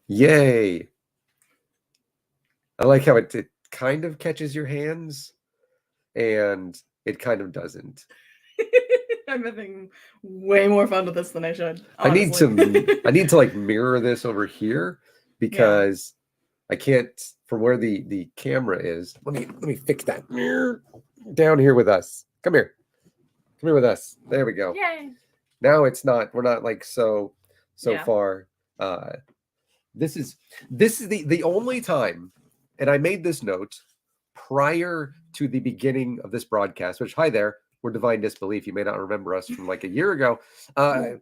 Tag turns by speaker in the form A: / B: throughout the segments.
A: Yay. I like how it kind of catches your hands and it kind of doesn't.
B: I'm having way more fun with this than I should.
A: I need
B: Honestly.
A: to like mirror this over here because I can't from where the camera is. Let me fix that. Down here with us. Come here. Come here with us. There we go.
B: Yay.
A: Now we're not like so
B: Yeah.
A: far. This is the only time, and I made this note prior to the beginning of this broadcast, which, hi there, we're Divine Disbelief. You may not remember us from like a year ago.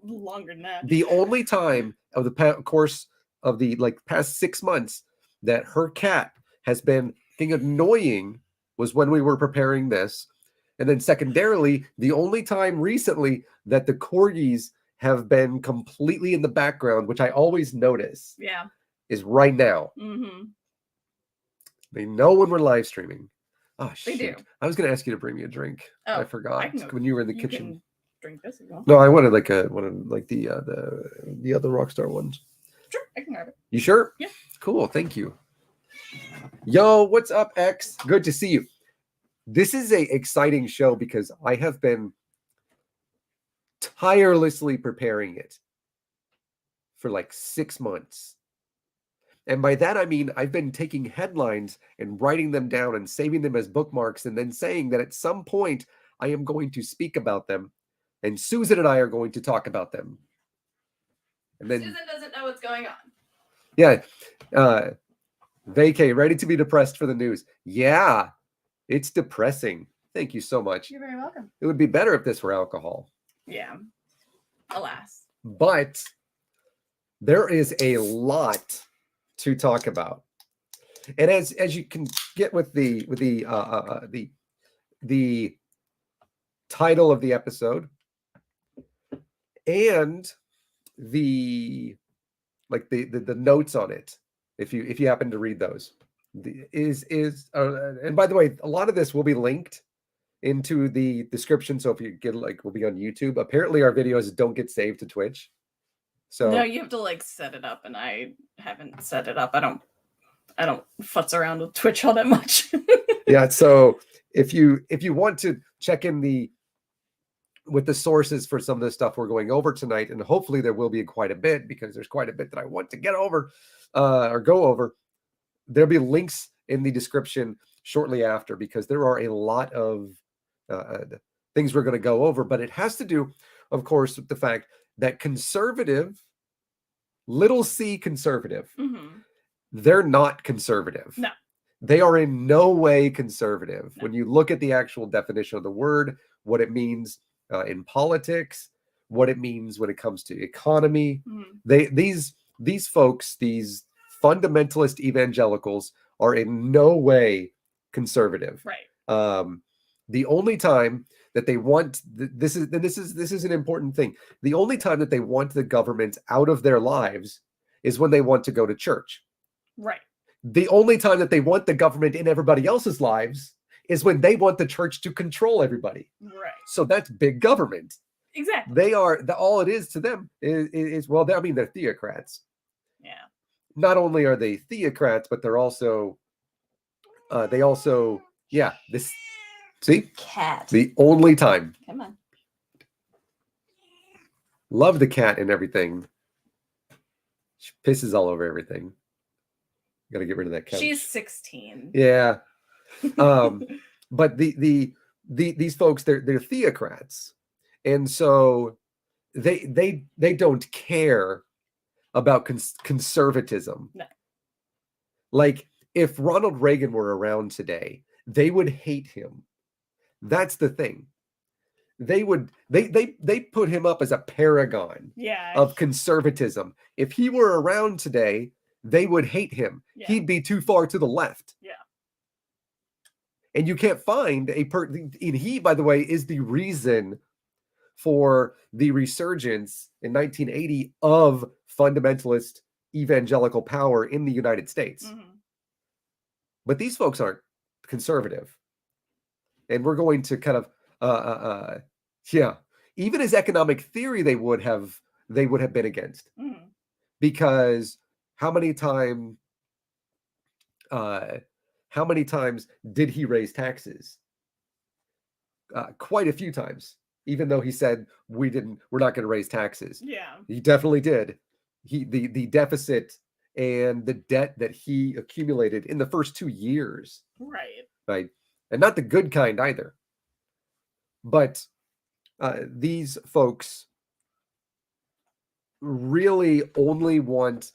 B: Longer than that.
A: The only time of the course of the like past 6 months that her cat has been being annoying was when we were preparing this. And then secondarily, the only time recently that the corgis have been completely in the background, which I always notice, is right now.
B: Mm-hmm.
A: They know when we're live streaming. Oh, shit.
B: They do.
A: I was going to ask you to bring me a drink.
B: Oh,
A: I forgot when you were in the kitchen.
B: Can drink this as well.
A: No, I wanted like the other Rockstar ones.
B: Sure, I can grab it.
A: You sure?
B: Yeah.
A: Cool. Thank you. Yo, what's up, X? Good to see you. This is a exciting show because I have been tirelessly preparing it for like 6 months. And by that, I mean, I've been taking headlines and writing them down and saving them as bookmarks and then saying that at some point I am going to speak about them. And Susan and I are going to talk about them. And then
B: Susan doesn't know what's going on.
A: Yeah. Vacay, ready to be depressed for the news. Yeah, it's depressing. Thank you so much.
B: You're very welcome.
A: It would be better if this were alcohol.
B: Yeah. Alas.
A: But there is a lot to talk about. And as you can get with the title of the episode and the notes on it, if you happen to read those, and by the way, a lot of this will be linked into the description. So if you get we'll be on YouTube. Apparently our videos don't get saved to Twitch. So
B: no, you have to set it up, and I haven't set it up. I don't futz around with Twitch all that much.
A: Yeah, so if you want to check in with the sources for some of the stuff we're going over tonight, and hopefully there will be quite a bit because there's quite a bit that I want to get over or go over. There'll be links in the description shortly after because there are a lot of things we're going to go over, but it has to do, of course, with the fact that conservative, little c conservative, they're not conservative.
B: No.
A: They are in no way conservative. No. When you look at the actual definition of the word, what it means in politics, what it means when it comes to economy, these folks, these fundamentalist evangelicals, are in no way conservative.
B: Right.
A: The only time that they want this is an important thing. The only time that they want the government out of their lives is when they want to go to church.
B: Right.
A: The only time that they want the government in everybody else's lives is when they want the church to control everybody.
B: Right.
A: So that's big government.
B: Exactly.
A: They are all it is to them is well, they're theocrats.
B: Yeah.
A: Not only are they theocrats, but they're also this. See?
B: Cat.
A: The only time.
B: Come on.
A: Love the cat and everything. She pisses all over everything. Gotta get rid of that couch.
B: She's 16.
A: Yeah. But these folks, they're theocrats. And so they don't care about conservatism.
B: No.
A: Like if Ronald Reagan were around today, they would hate him. That's the thing. They put him up as a paragon of conservatism. If he were around today, they would hate him. Yeah. He'd be too far to the left.
B: Yeah.
A: And you can't find and he, by the way, is the reason for the resurgence in 1980 of fundamentalist evangelical power in the United States. Mm-hmm. But these folks aren't conservative. And we're going to kind of, even as economic theory, they would have been against. Mm-hmm. Because how many times did he raise taxes? Quite a few times, even though he said we're not going to raise taxes.
B: Yeah.
A: He definitely did. The deficit and the debt that he accumulated in the first 2 years,
B: Right.
A: And not the good kind either. But these folks really only want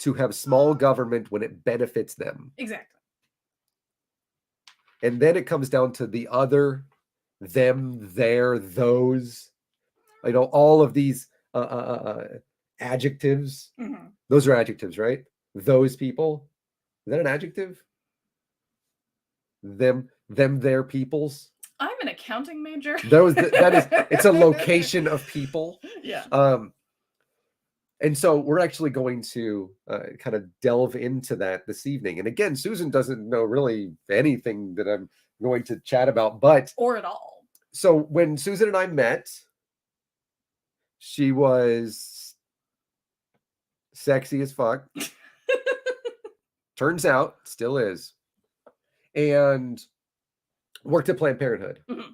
A: to have small government when it benefits them.
B: Exactly.
A: And then it comes down to the other, them, their, those, all of these adjectives.
B: Mm-hmm.
A: Those are adjectives, right? Those people. Is that an adjective? Them, their peoples.
B: I'm an accounting major.
A: It's a location of people.
B: Yeah.
A: And so we're actually going to kind of delve into that this evening. And again, Susan doesn't know really anything that I'm going to chat about,
B: or at all.
A: So when Susan and I met, she was sexy as fuck. Turns out, still is. And worked at Planned Parenthood.
B: Mm-hmm.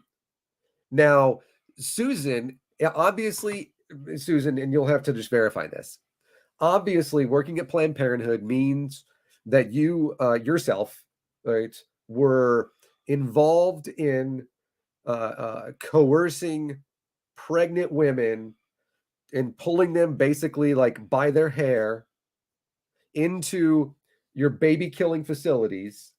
A: Now, Susan, obviously, and you'll have to just verify this. Obviously, working at Planned Parenthood means that you yourself, right, were involved in coercing pregnant women and pulling them basically like by their hair into your baby killing facilities,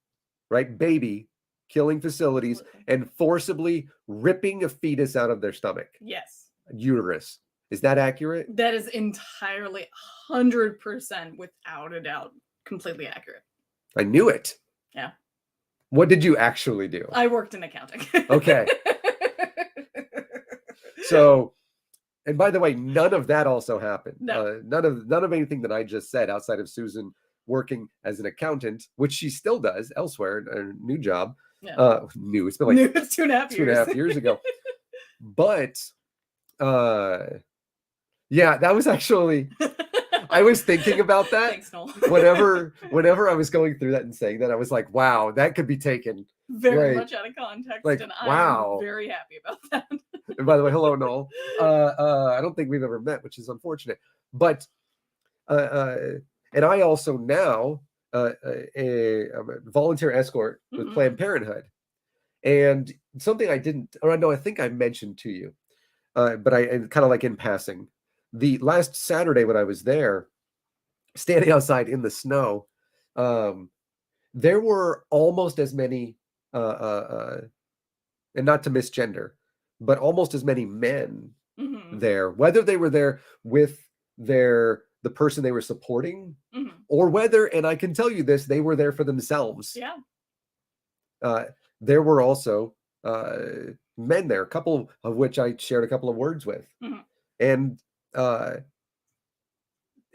A: right? Baby killing facilities. Absolutely. And forcibly ripping a fetus out of their stomach.
B: Yes.
A: Uterus. Is that accurate?
B: That is entirely 100% without a doubt completely accurate.
A: I knew it.
B: Yeah. What
A: did you actually do?
B: I worked in accounting.
A: Okay. So, and by the way, none of that also happened.
B: No.
A: None of anything that I just said outside of Susan working as an accountant, which she still does elsewhere, a new job.
B: Yeah.
A: New. It's been like
B: 2.5
A: years ago. But yeah, that was actually I was thinking about that.
B: Thanks, Noel.
A: whenever I was going through that and saying that, I was like, wow, that could be taken
B: very much out of context. And
A: wow.
B: I'm very happy about that.
A: And by the way, hello, Noel. I don't think we've ever met, which is unfortunate. But and I also now I'm a volunteer escort with
B: Mm-hmm.
A: Planned Parenthood. And something I think I mentioned to you, but I kind of like in passing. The last Saturday when I was there, standing outside in the snow, there were almost as many, and not to misgender, but almost as many men
B: Mm-hmm.
A: there, whether they were there with the person they were supporting,
B: Mm-hmm.
A: or whether, and I can tell you this, they were there for themselves.
B: Yeah.
A: There were also men there, a couple of which I shared a couple of words with.
B: Mm-hmm.
A: And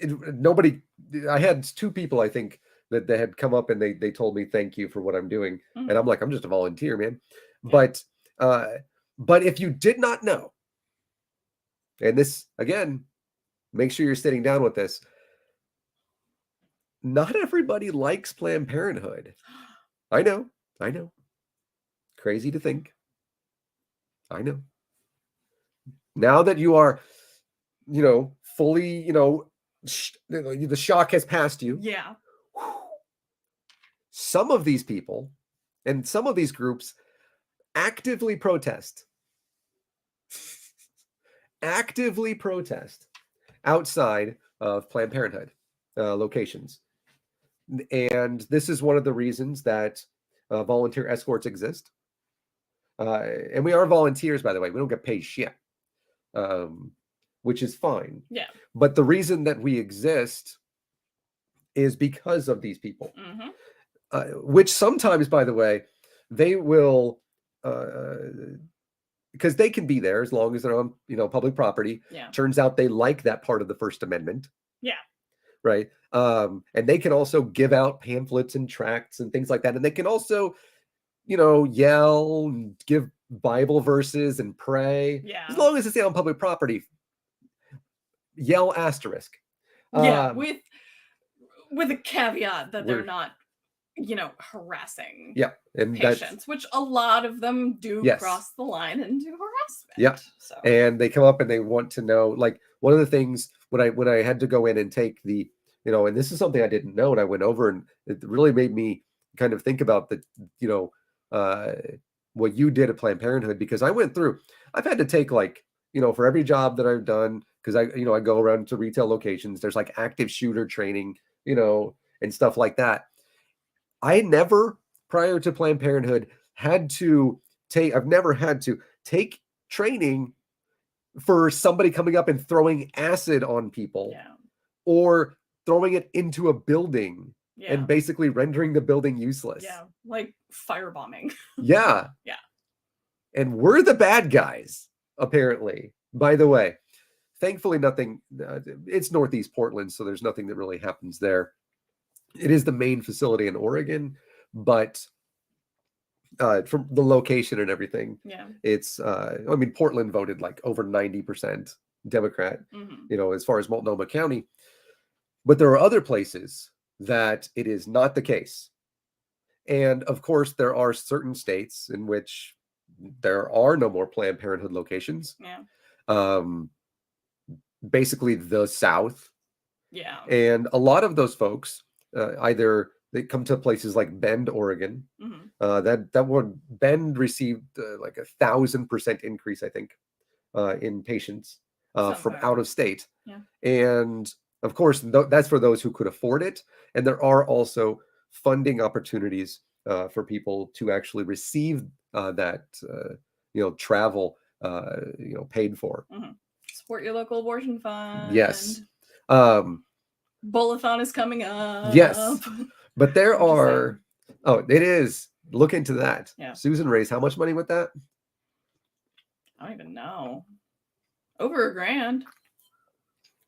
A: nobody, I had 2 people, I think, that they had come up and they told me thank you for what I'm doing.
B: Mm-hmm.
A: And I'm like, I'm just a volunteer, man. Yeah. But if you did not know, and this, again, make sure you're sitting down with this, not everybody likes Planned Parenthood. I know. Crazy to think. I know. Now that you are, fully, the shock has passed you.
B: Yeah.
A: Some of these people and some of these groups actively protest outside of Planned Parenthood locations. And this is one of the reasons that volunteer escorts exist. And we are volunteers, by the way. We don't get paid shit, which is fine.
B: Yeah.
A: But the reason that we exist is because of these people, which sometimes, by the way, they will, because they can be there as long as they're on, public property.
B: Yeah.
A: Turns out they like that part of the First Amendment.
B: Yeah.
A: Right. And they can also give out pamphlets and tracts and things like that. And they can also, yell and give Bible verses and pray.
B: Yeah.
A: As long as it's on public property. Yell asterisk.
B: Yeah. With with a caveat that they're
A: We're-
B: not, harassing
A: Yeah, and that's
B: patients, which a lot of them do
A: Yes.
B: cross the line into harassment.
A: Yeah.
B: So
A: and they come up and they want to know, like, one of the things when I had to go in and take the, and this is something I didn't know, and I went over, and it really made me kind of think about the, what you did at Planned Parenthood, because I've had to take, like, for every job that I've done, because I go around to retail locations, there's like active shooter training, and stuff like that. I never, prior to Planned Parenthood, I've never had to take training for somebody coming up and throwing acid on people,
B: yeah,
A: or throwing it into a building
B: yeah,
A: and basically rendering the building useless.
B: yeah, like firebombing.
A: Yeah.
B: Yeah.
A: And we're the bad guys, apparently. By the way, thankfully nothing, it's Northeast Portland, so there's nothing that really happens there. It is the main facility in Oregon, but from the location and everything,
B: Yeah.
A: it's Portland voted like over 90% Democrat, as far as Multnomah County. But there are other places that it is not the case. And of course, there are certain states in which there are no more Planned Parenthood locations.
B: Yeah.
A: Basically the South.
B: Yeah.
A: And a lot of those folks, either they come to places like Bend, Oregon. That one, Bend received like 1,000% increase, I think, in patients from out of state.
B: Yeah.
A: And of course, that's for those who could afford it. And there are also funding opportunities for people to actually receive that, travel, paid for.
B: Support your local abortion fund.
A: Yes.
B: Bowl-a-thon is coming up.
A: Yes. But there are, it is. Look into that.
B: Yeah.
A: Susan raised how much money with that?
B: I don't even know. Over $1,000.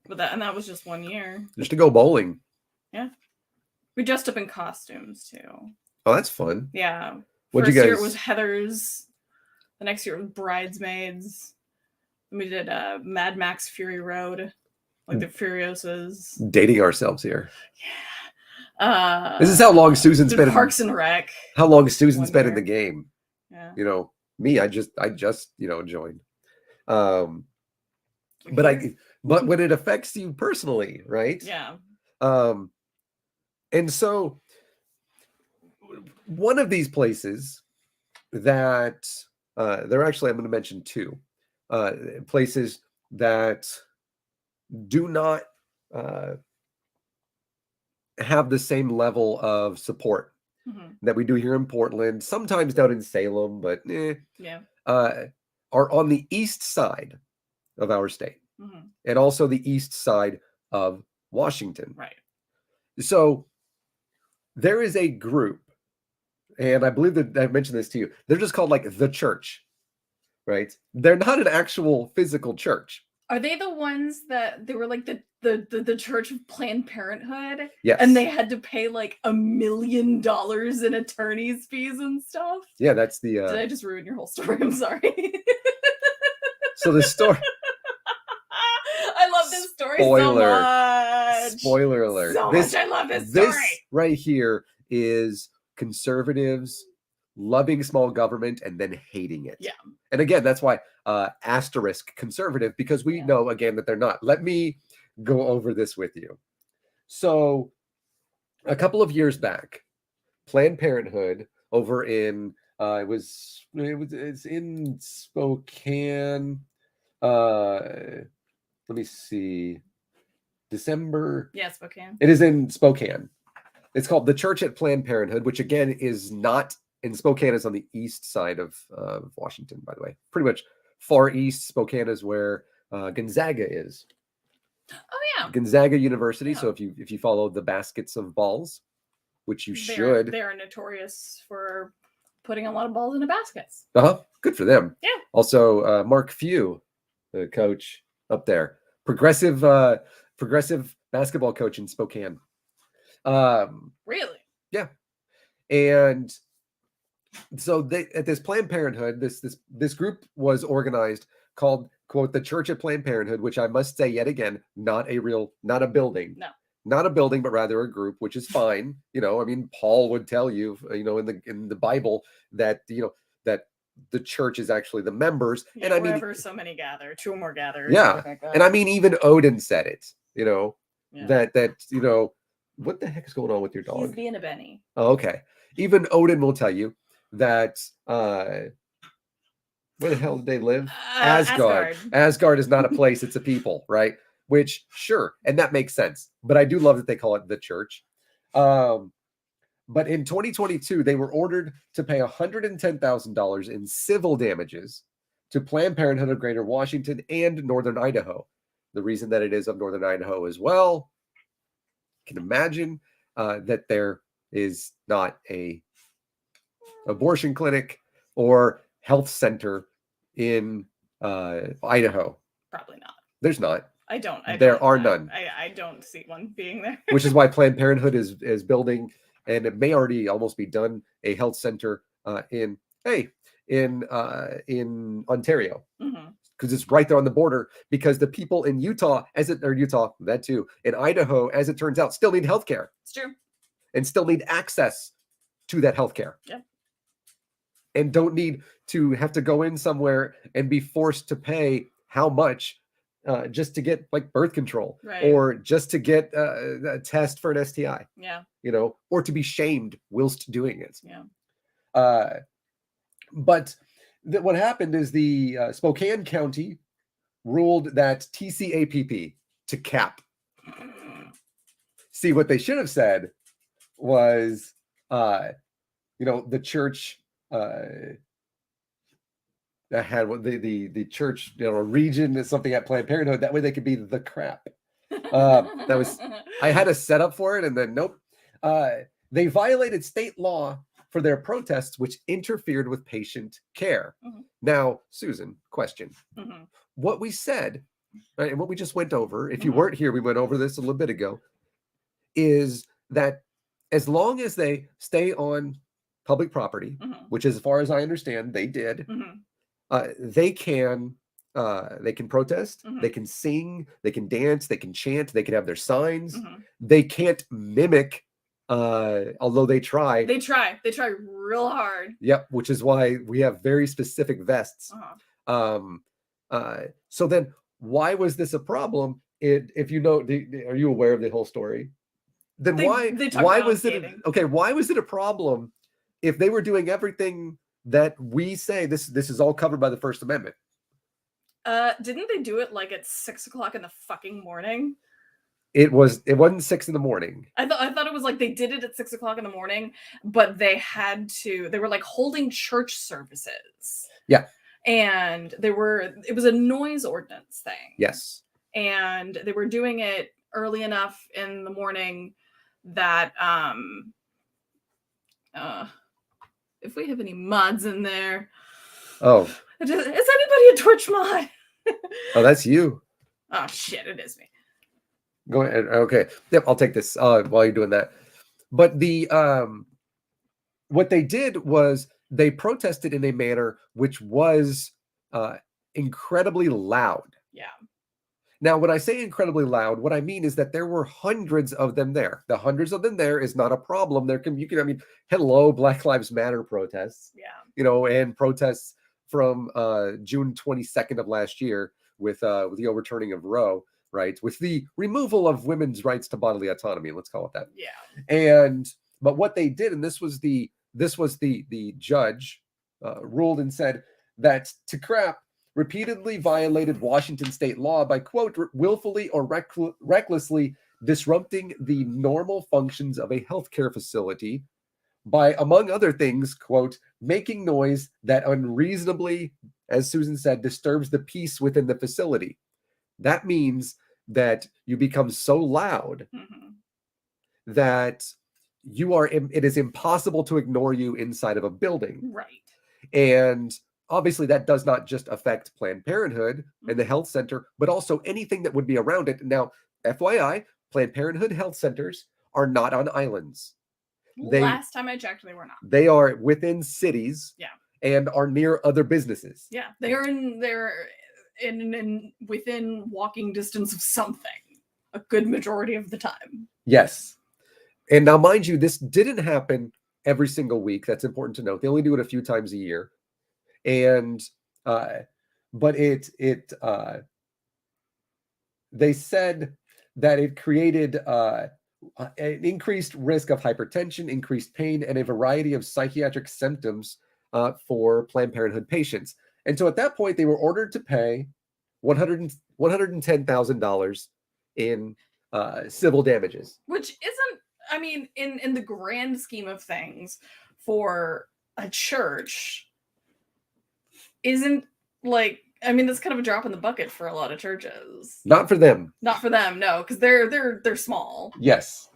B: But that was just 1 year.
A: Just to go bowling.
B: Yeah. We dressed up in costumes too.
A: Oh, that's fun.
B: Yeah.
A: What'd
B: First
A: you guys...
B: year it was Heather's. The next year it was Bridesmaids. Then we did Mad Max Fury Road. Like the Furiosas.
A: Dating ourselves here.
B: Yeah.
A: This is how long Susan's been
B: Parks and Rec.
A: How long Susan's been in the game.
B: Yeah.
A: Me, I just joined. But when it affects you personally, right?
B: Yeah.
A: And so one of these places that I'm going to mention two places that do not have the same level of support that we do here in Portland, sometimes down in Salem, but are on the east side of our state, and also the east side of Washington.
B: Right.
A: So there is a group, and I believe that I mentioned this to you. They're just called like the church, right? They're not an actual physical church.
B: Are they the ones that they were like the Church of Planned Parenthood?
A: Yes.
B: And they had to pay like $1 million in attorney's fees and stuff?
A: Yeah, that's the...
B: Did I just ruin your whole story? I'm sorry.
A: So the story...
B: I love this story so much.
A: Spoiler alert.
B: So much. I love this story.
A: This right here is conservatives loving small government and then hating it.
B: Yeah.
A: And again, that's why asterisk conservative, because we know again that they're not. Let me go over this with you. So a couple of years back, Planned Parenthood over in it's in Spokane. Let me see. December.
B: Yeah, Spokane.
A: It is in Spokane. It's called the Church at Planned Parenthood, which again is not in Spokane. Is on the east side of Washington, by the way. Pretty much far east. Spokane is where Gonzaga is.
B: Oh yeah,
A: Gonzaga University.
B: Yeah.
A: So if you follow the baskets of balls, which you should,
B: they're notorious for putting a lot of balls into baskets.
A: Good for them.
B: Yeah.
A: Also, Mark Few, the coach up there, progressive basketball coach in Spokane.
B: Really?
A: Yeah. And so they, at this Planned Parenthood, this group was organized called, quote, the Church at Planned Parenthood, which I must say yet again, not a building.
B: No.
A: not a building, but rather a group, which is fine. You know, I mean, Paul would tell you, you know, in the Bible that, you know, that the church is actually the members.
B: Yeah,
A: and I
B: wherever
A: mean,
B: so many gather, two or more gather.
A: yeah.
B: Like
A: And I mean, even Odin said it, you know,
B: yeah.
A: that, you know, what the heck is going on with your dog?
B: He's being a Benny.
A: Oh, okay. Even Odin will tell you that, where the hell did they live? Asgard. Asgard is not a place, it's a people, right? Which, sure, and that makes sense. But I do love that they call it the church. But in 2022, they were ordered to pay $110,000 in civil damages to Planned Parenthood of Greater Washington and Northern Idaho. The reason that it is of Northern Idaho as well, you can imagine that there is not a abortion clinic or health center in Idaho.
B: Probably not.
A: There's not.
B: There
A: are none.
B: I don't see one being there.
A: Which is why Planned Parenthood is building, and it may already almost be done, a health center in Ontario, because it's right there on the border. Because the people in Utah, that too, in Idaho, as it turns out, still need healthcare.
B: It's true.
A: And still need access to that healthcare.
B: Yeah.
A: And don't need to have to go in somewhere and be forced to pay how much just to get like birth control,
B: right,
A: or just to get a test for an STI.
B: Yeah.
A: You know, or to be shamed whilst doing it.
B: Yeah.
A: But what happened is the Spokane County ruled that TCAPP to cap. See, what they should have said was, you know, the church that had the church, you know, region is something at Planned Parenthood. That way they could be the crap. I had a setup for it, and then nope. They violated state law for their protests, which interfered with patient care. Now, Susan, question. What we said, right, and what we just went over, if you weren't here, we went over this a little bit ago, is that as long as they stay on public property, which, as far as I understand, they did, they can protest, they can sing, they can dance, they can chant, they can have their signs. They can't mimic, although they try. They try
B: real hard.
A: Yep, which is why we have very specific vests. So then why was this a problem? If you know, are you aware of the whole story? Then why was it why was it a problem if they were doing everything that we say this is all covered by the First Amendment?
B: Didn't they do it like at 6 o'clock in the fucking morning?
A: It wasn't 6 in the morning.
B: I thought it was like they did it at 6 o'clock in the morning, but they were like holding church services.
A: Yeah.
B: And it was a noise ordinance thing.
A: Yes.
B: And they were doing it early enough in the morning that if we have any mods in there.
A: Oh.
B: Is anybody a Twitch mod?
A: Oh, that's you.
B: Oh shit, it is me.
A: Go ahead. Okay. Yep, I'll take this while you're doing that. But the what they did was they protested in a manner which was incredibly loud.
B: Yeah.
A: Now, when I say incredibly loud, what I mean is that there were hundreds of them there. The hundreds of them there is not a problem. I mean, hello, Black Lives Matter protests.
B: Yeah.
A: You know, and protests from June 22nd of last year with the overturning of Roe, right? With the removal of women's rights to bodily autonomy, let's call it that.
B: Yeah.
A: But what they did, and this was the judge ruled and said that TCAPP repeatedly violated Washington state law by, quote, willfully or recklessly disrupting the normal functions of a healthcare facility by, among other things, quote, making noise that unreasonably, as Susan said, disturbs the peace within the facility. That means that you become so loud that it is impossible to ignore you inside of a building.
B: Right.
A: And obviously that does not just affect Planned Parenthood and the health center, but also anything that would be around it. Now, FYI, Planned Parenthood health centers are not on islands.
B: Last time I checked, they were not.
A: They are within cities.
B: Yeah.
A: And are near other businesses.
B: Yeah. They're within walking distance of something a good majority of the time.
A: Yes. And now, mind you, this didn't happen every single week. That's important to note. They only do it a few times a year. And, but they said that it created an increased risk of hypertension, increased pain, and a variety of psychiatric symptoms for Planned Parenthood patients. And so at that point, they were ordered to pay $110,000 in civil damages.
B: Which isn't, I mean, in the grand scheme of things, for a church, isn't like, I mean, that's kind of a drop in the bucket for a lot of churches.
A: Not for them.
B: Not for them, no, because they're small.
A: Yes.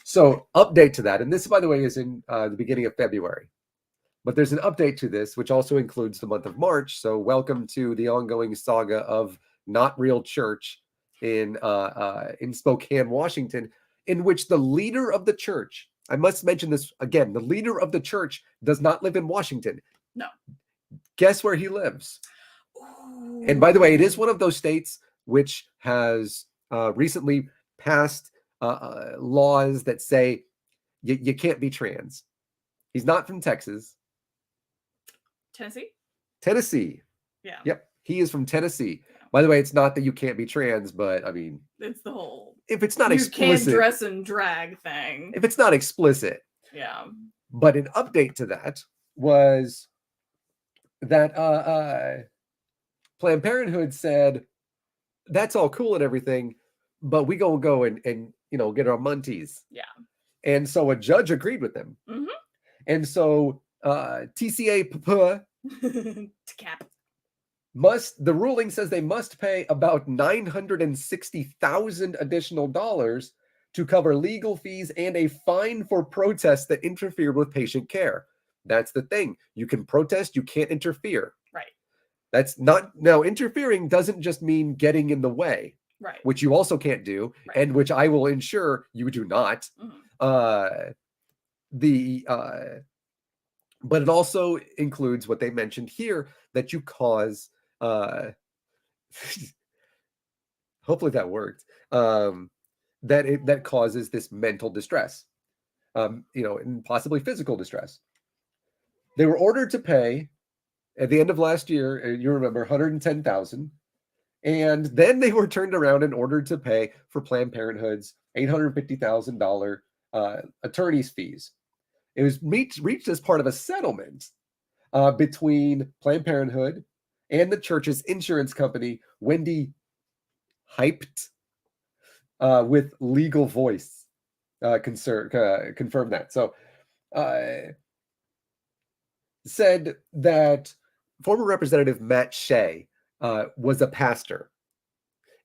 A: So update to that, and this, by the way, is in the beginning of February. But there's an update to this, which also includes the month of March. So welcome to the ongoing saga of Not Real Church in Spokane, Washington, in which the leader of the church, I must mention this again, the leader of the church does not live in Washington.
B: No.
A: Guess where he lives?
B: Ooh.
A: And by the way, it is one of those states which has recently passed laws that say you can't be trans. He's not from Texas. Tennessee.
B: Yeah.
A: Yep. He is from Tennessee. Yeah. By the way, it's not that you can't be trans, but I mean,
B: it's the whole,
A: if it's not explicit,
B: you can't dress and drag thing.
A: If it's not explicit.
B: Yeah.
A: But an update to that was that Planned Parenthood said, that's all cool and everything, but we gonna go and get our munties.
B: Yeah.
A: And so a judge agreed with them.
B: Mm-hmm.
A: And so TCA the ruling says they must pay about $960,000 additional dollars to cover legal fees and a fine for protests that interfered with patient care. That's the thing. You can protest, you can't interfere.
B: Right.
A: That's not, now interfering doesn't just mean getting in the way.
B: Right.
A: Which you also can't do, right. And which I will ensure you do not. Mm-hmm. But it also includes what they mentioned here, that you cause, hopefully that worked, that causes this mental distress, and possibly physical distress. They were ordered to pay at the end of last year, you remember, $110,000. And then they were turned around and ordered to pay for Planned Parenthood's $850,000 attorney's fees. It was reached as part of a settlement between Planned Parenthood and the church's insurance company, Wendy Hyped, with Legal Voice confirmed that. So said that former Representative Matt Shea was a pastor.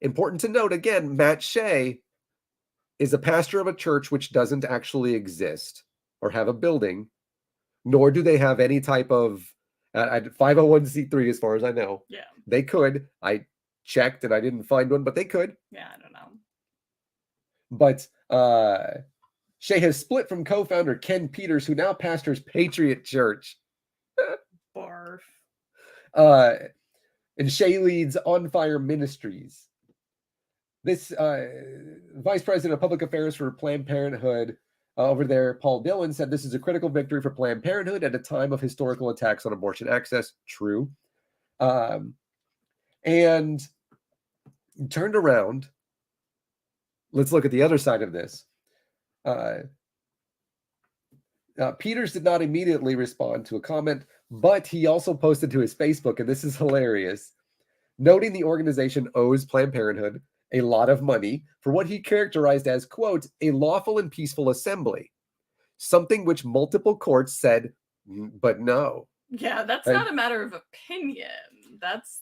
A: Important to note, again, Matt Shea is a pastor of a church which doesn't actually exist or have a building, nor do they have any type of 501c3 as far as I know.
B: Yeah.
A: They could. I checked and I didn't find one, but they could.
B: Yeah, I don't know.
A: But Shea has split from co-founder Ken Peters, who now pastors Patriot Church.
B: Barf.
A: And Shea leads On Fire Ministries. This Vice President of Public Affairs for Planned Parenthood over there, Paul Dillon, said this is a critical victory for Planned Parenthood at a time of historical attacks on abortion access. True. And turned around. Let's look at the other side of this. Peters did not immediately respond to a comment, but he also posted to his Facebook, and this is hilarious, noting the organization owes Planned Parenthood a lot of money for what he characterized as, quote, a lawful and peaceful assembly, something which multiple courts said, but no.
B: Yeah, that's not a matter of opinion. That's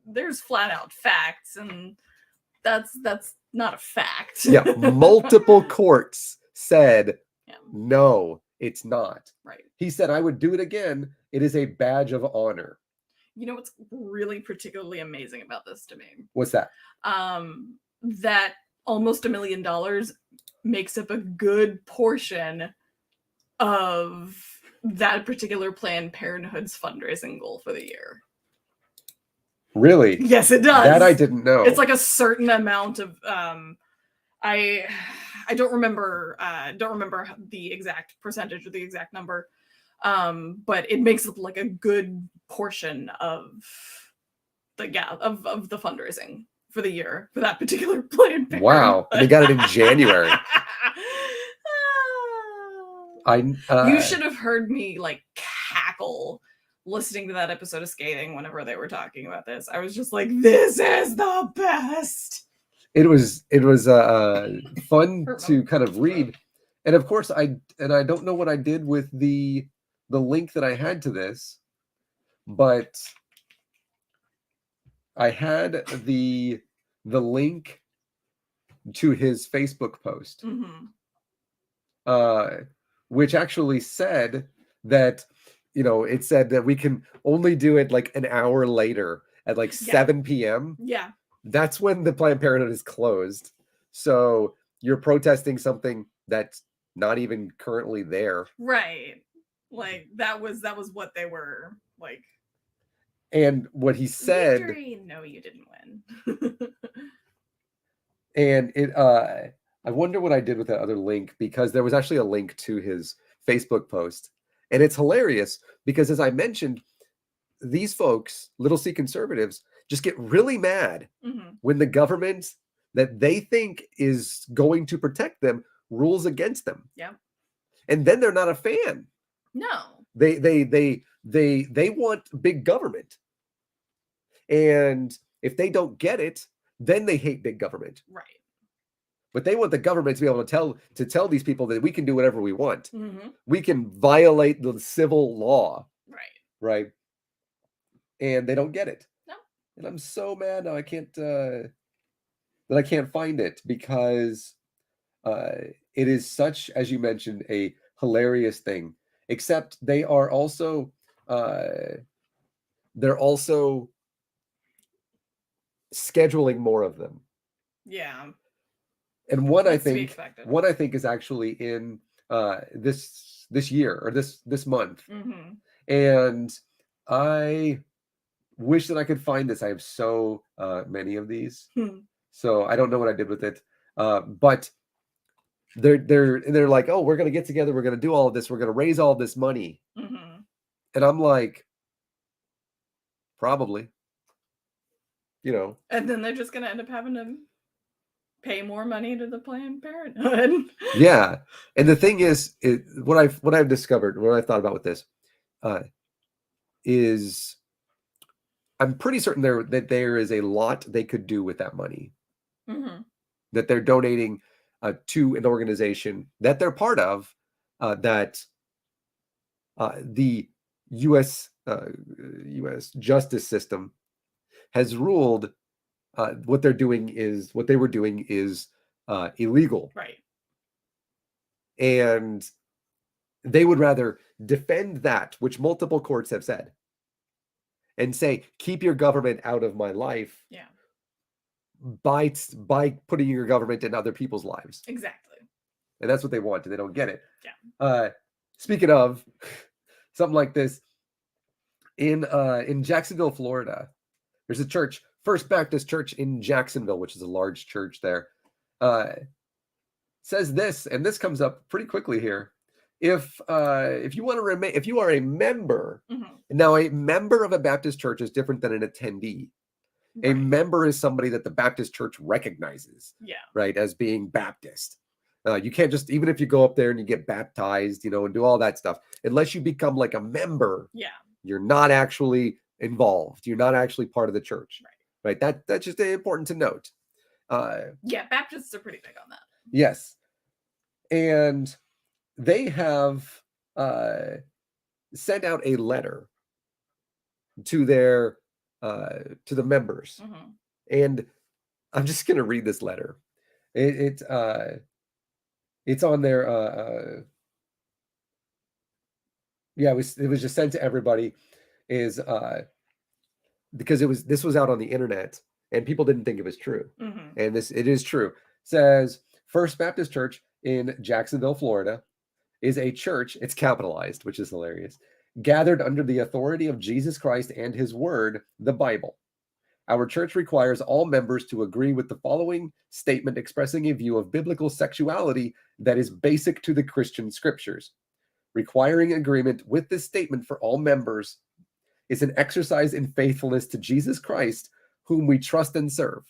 B: there's flat out facts, and that's not a fact.
A: Yeah, multiple courts said, no, it's not.
B: Right.
A: He said, I would do it again. It is a badge of honor.
B: You know what's really particularly amazing about this to me?
A: What's that?
B: That almost $1 million makes up a good portion of that particular Planned Parenthood's fundraising goal for the year.
A: Really?
B: Yes, it does.
A: That I didn't know.
B: It's like a certain amount of I I don't remember the exact percentage or the exact number, but it makes up like a good portion of the fundraising for the year for that particular Planned Parenthood.
A: Wow, and they got it in January.
B: You should have heard me like cackle listening to that episode of Scathing whenever they were talking about this. I was just like, this is the best.
A: It was fun to kind of read. And of course I don't know what I did with the link that I had to this, but I had the link to his Facebook post, which actually said that, it said that we can only do it like an hour later at like 7 p.m.
B: Yeah.
A: That's when the Planned Parenthood is closed. So you're protesting something that's not even currently there.
B: Right. Like that was what they were like.
A: And what he said,
B: victory, no, you didn't win.
A: and I wonder what I did with that other link, because there was actually a link to his Facebook post. And it's hilarious because, as I mentioned, these folks, little C conservatives, just get really mad when the government that they think is going to protect them rules against them.
B: Yeah.
A: And then they're not a fan.
B: No.
A: They want big government. And if they don't get it, then they hate big government.
B: Right.
A: But they want the government to be able to tell these people that we can do whatever we want. We can violate the civil law.
B: Right.
A: Right. And they don't get it.
B: No.
A: And I'm so mad now I can't find it, because it is such, as you mentioned, a hilarious thing. Except they are also scheduling more of them.
B: Yeah.
A: And one I think is actually in this year or this month. And I wish that I could find this. I have so many of these. So I don't know what I did with it. But they're like, oh, we're gonna get together, we're gonna do all of this, we're gonna raise all this money. And I'm like, probably.
B: And then they're just gonna end up having to pay more money to the Planned Parenthood.
A: Yeah. And the thing is, what I've discovered, what I've thought about with this, is I'm pretty certain that there is a lot they could do with that money. That they're donating to an organization that they're part of, that the U.S. justice system has ruled what they were doing is illegal.
B: Right.
A: And they would rather defend that, which multiple courts have said, and say, keep your government out of my life.
B: Yeah.
A: By putting your government in other people's lives.
B: Exactly.
A: And that's what they want, and they don't get it.
B: Yeah.
A: Speaking of something like this, in Jacksonville, Florida, there's a church, First Baptist Church in Jacksonville, which is a large church there. Says this, and this comes up pretty quickly here. If you want to remain, if you are a member, now a member of a Baptist church is different than an attendee. Right. A member is somebody that the Baptist church recognizes, right, as being Baptist. You can't just, even if you go up there and you get baptized, and do all that stuff, unless you become like a member, you're not actually involved. You're not actually part of the church, right? That's just important to note.
B: Baptists are pretty big on that.
A: Yes, and they have sent out a letter to their to the members, and I'm just going to read this letter. It's on their it was just sent to everybody, is because this was out on the internet and people didn't think it was true, and it is true. It says, First Baptist Church in Jacksonville, Florida, is a church, it's capitalized, which is hilarious, gathered under the authority of Jesus Christ and his word, the Bible. Our church requires all members to agree with the following statement expressing a view of biblical sexuality that is basic to the Christian scriptures. Requiring agreement with this statement for all members is an exercise in faithfulness to Jesus Christ, whom we trust and serve.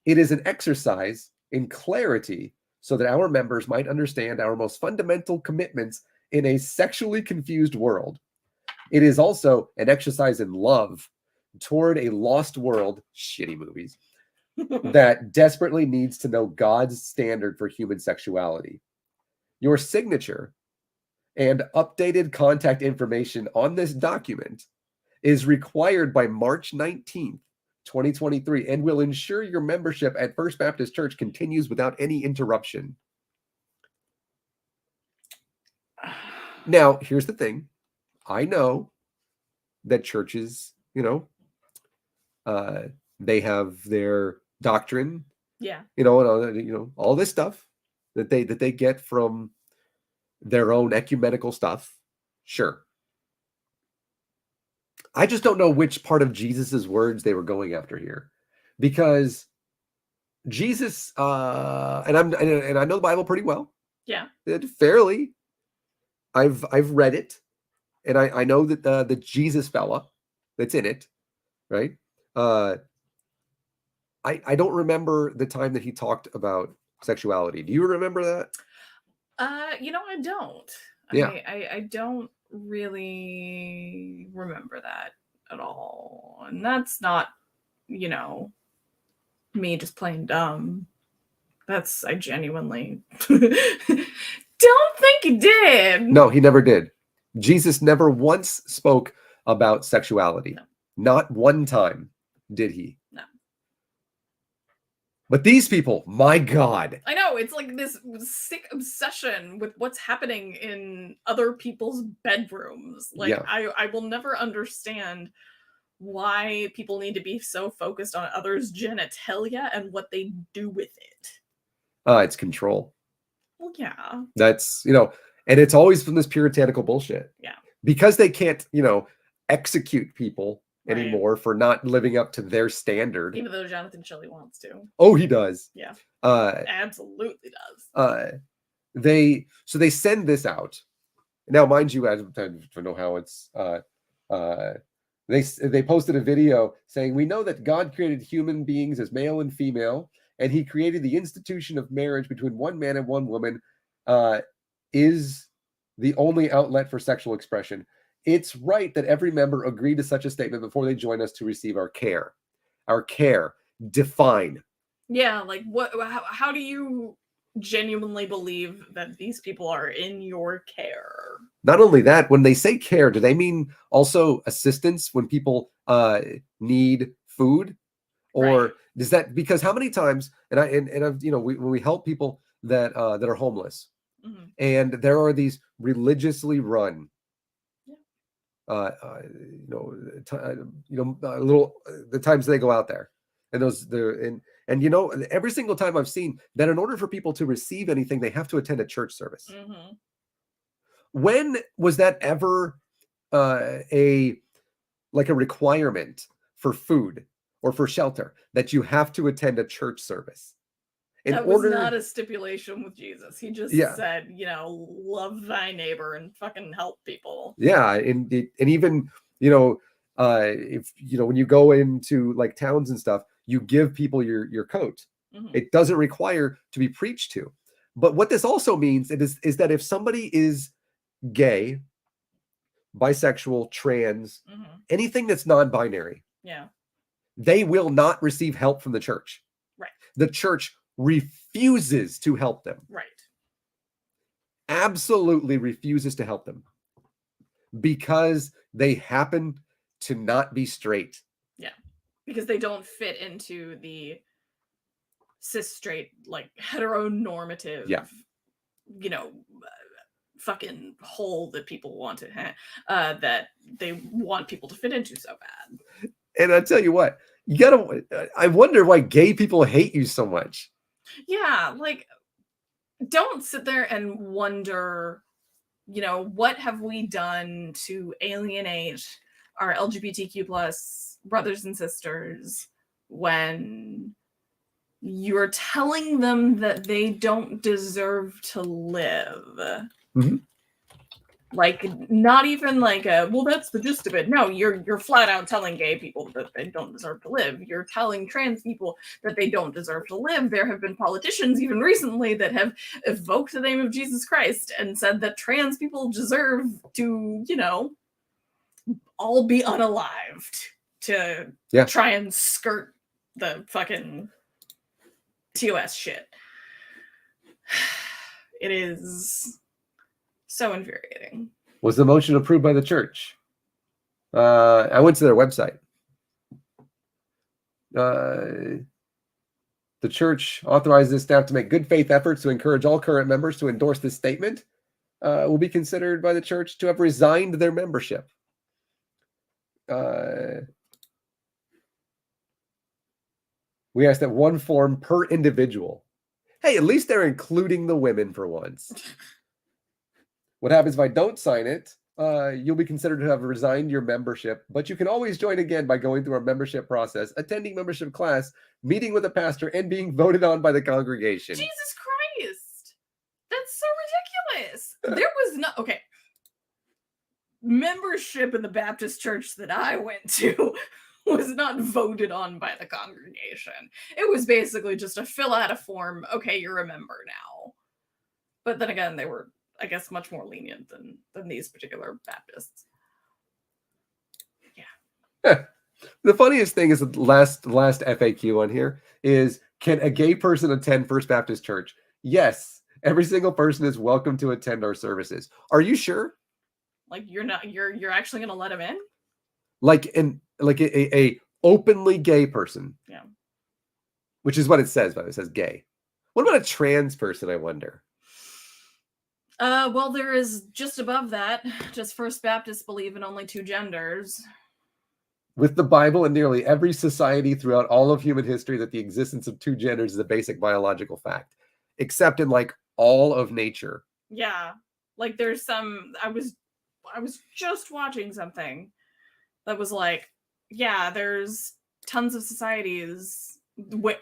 A: It is an exercise in clarity so that our members might understand our most fundamental commitments in a sexually confused world. It is also an exercise in love toward a lost world, shitty movies, that desperately needs to know God's standard for human sexuality. Your signature and updated contact information on this document is required by March 19th, 2023, and will ensure your membership at First Baptist Church continues without any interruption. Now, here's the thing. I know that churches, they have their doctrine,
B: Yeah.
A: and all this stuff that they get from their own ecumenical stuff. Sure. I just don't know which part of Jesus's words they were going after here, because Jesus, and I know the Bible pretty well.
B: Yeah.
A: Fairly. I've read it, and I know that the Jesus fella that's in it, right? I don't remember the time that he talked about sexuality. Do you remember that?
B: I don't.
A: Yeah.
B: I don't really remember that at all. And that's not, me just plain dumb. I genuinely don't think he did.
A: No, he never did. Jesus never once spoke about sexuality.
B: No.
A: Not one time did he.
B: No.
A: But these people, my God.
B: I know, it's like this sick obsession with what's happening in other people's bedrooms. Like,
A: Yeah.
B: I will never understand why people need to be so focused on others' genitalia and what they do with it.
A: It's control.
B: Well, yeah.
A: That's, and it's always from this puritanical bullshit.
B: Yeah.
A: Because they can't, execute people
B: Right.
A: anymore for not living up to their standard.
B: Even though Jonathan Shelley wants to.
A: Oh, he does.
B: Yeah.
A: Uh,
B: Absolutely does.
A: They send this out. Now, mind you, I don't know how it's they posted a video saying, we know that God created human beings as male and female, and he created the institution of marriage between one man and one woman is the only outlet for sexual expression. It's right that every member agree to such a statement before they join us to receive our care. Our care. Define.
B: Yeah, like how do you genuinely believe that these people are in your care?
A: Not only that, when they say care, do they mean also assistance when people need food? Or
B: Right.
A: does that, because how many times, and I've, when we help people that are homeless,
B: Mm-hmm.
A: and there are these religiously run, the times they go out there, and every single time I've seen that in order for people to receive anything, they have to attend a church service.
B: Mm-hmm.
A: When was that ever a requirement for food or for shelter that you have to attend a church service?
B: That was not a stipulation with Jesus. He just said, love thy neighbor and fucking help people.
A: Yeah, and even if when you go into like towns and stuff, you give people your coat. Mm-hmm. It doesn't require to be preached to. But what this also means is that if somebody is gay, bisexual, trans, mm-hmm. anything that's non-binary, they will not receive help from the church.
B: Right.
A: The church refuses to help them.
B: Right.
A: Absolutely refuses to help them because they happen to not be straight.
B: Yeah. Because they don't fit into the cis straight, like heteronormative, fucking hole that people want to that they want people to fit into so bad.
A: And I tell you what, I wonder why gay people hate you so much.
B: Yeah, like, don't sit there and wonder, what have we done to alienate our LGBTQ plus brothers and sisters when you're telling them that they don't deserve to live.
A: Mm-hmm.
B: Like, not even like a, well, that's the gist of it. No, you're flat out telling gay people that they don't deserve to live. You're telling trans people that they don't deserve to live. There have been politicians even recently that have evoked the name of Jesus Christ and said that trans people deserve to, you know, all be unalived to try and skirt the fucking TOS shit. It is so infuriating.
A: Was the motion approved by the church? I went to their website. The church authorizes staff to make good faith efforts to encourage all current members to endorse this statement. Will be considered by the church to have resigned their membership. We asked that one form per individual. Hey, at least they're including the women for once. What happens if I don't sign it? You'll be considered to have resigned your membership, but you can always join again by going through our membership process, attending membership class, meeting with a pastor, and being voted on by the congregation.
B: Jesus Christ! That's so ridiculous. There was no... Okay. Membership in the Baptist church that I went to was not voted on by the congregation. It was basically just a fill out a form. Okay, you're a member now. But then again, they were, I guess, much more lenient than these particular Baptists.
A: Yeah. The funniest thing is the last FAQ on here is, can a gay person attend First Baptist Church? Yes. Every single person is welcome to attend our services. Are you sure?
B: Like, you're actually going to let them in?
A: Like a openly gay person.
B: Yeah.
A: Which is what it says, but it says gay. What about a trans person, I wonder?
B: Well, there is just above that. Just First Baptists believe in only two genders.
A: With the Bible and nearly every society throughout all of human history that the existence of two genders is a basic biological fact. Except in like all of nature.
B: Yeah. Like there's some... I was just watching something that was like, yeah, there's tons of societies,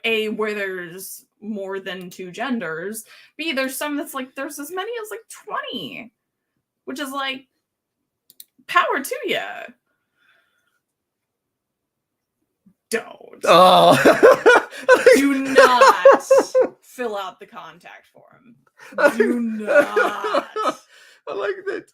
B: A, where there's more than two genders, B, there's some that's like, there's as many as like 20, which is like, power to you. Don't.
A: Oh.
B: Do not fill out the contact form. Do not.
A: I like that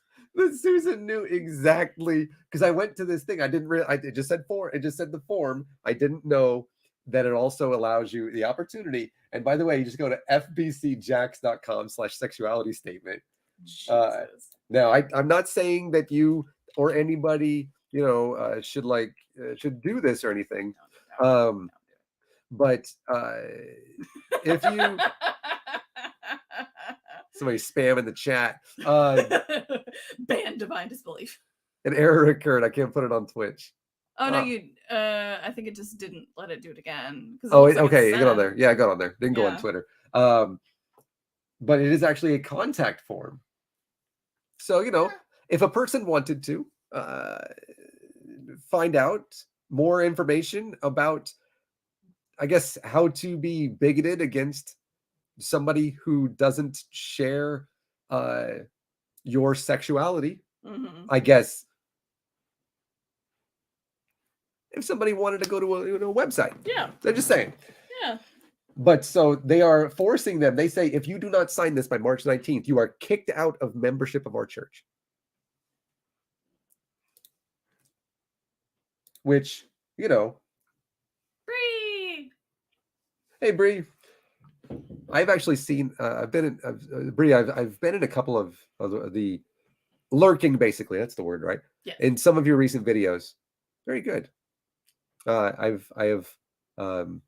A: Susan knew exactly, because I went to this thing. I didn't really, it just said form. It just said the form. I didn't know that it also allows you the opportunity. And by the way, you just go to fbcjax.com/sexuality statement. Now, I'm not saying that you or anybody, should do this or anything. But if you... Somebody spam in the chat.
B: Ban divine disbelief.
A: An error occurred. I can't put it on Twitch.
B: Oh no, I think it just didn't let it do it again.
A: Okay, you got on there. Yeah, I got on there. Didn't go on Twitter. But it is actually a contact form. So, if a person wanted to find out more information about, I guess, how to be bigoted against somebody who doesn't share your sexuality, I guess, if somebody wanted to go to a website, they're just saying, but so they are forcing them. They say, if you do not sign this by March 19th, you are kicked out of membership of our church. Which,
B: Bree.
A: Hey, Bree. I've actually seen. I've been in Bree. I've been in a couple of the lurking. Basically, that's the word, right?
B: Yeah.
A: In some of your recent videos, very good. I have the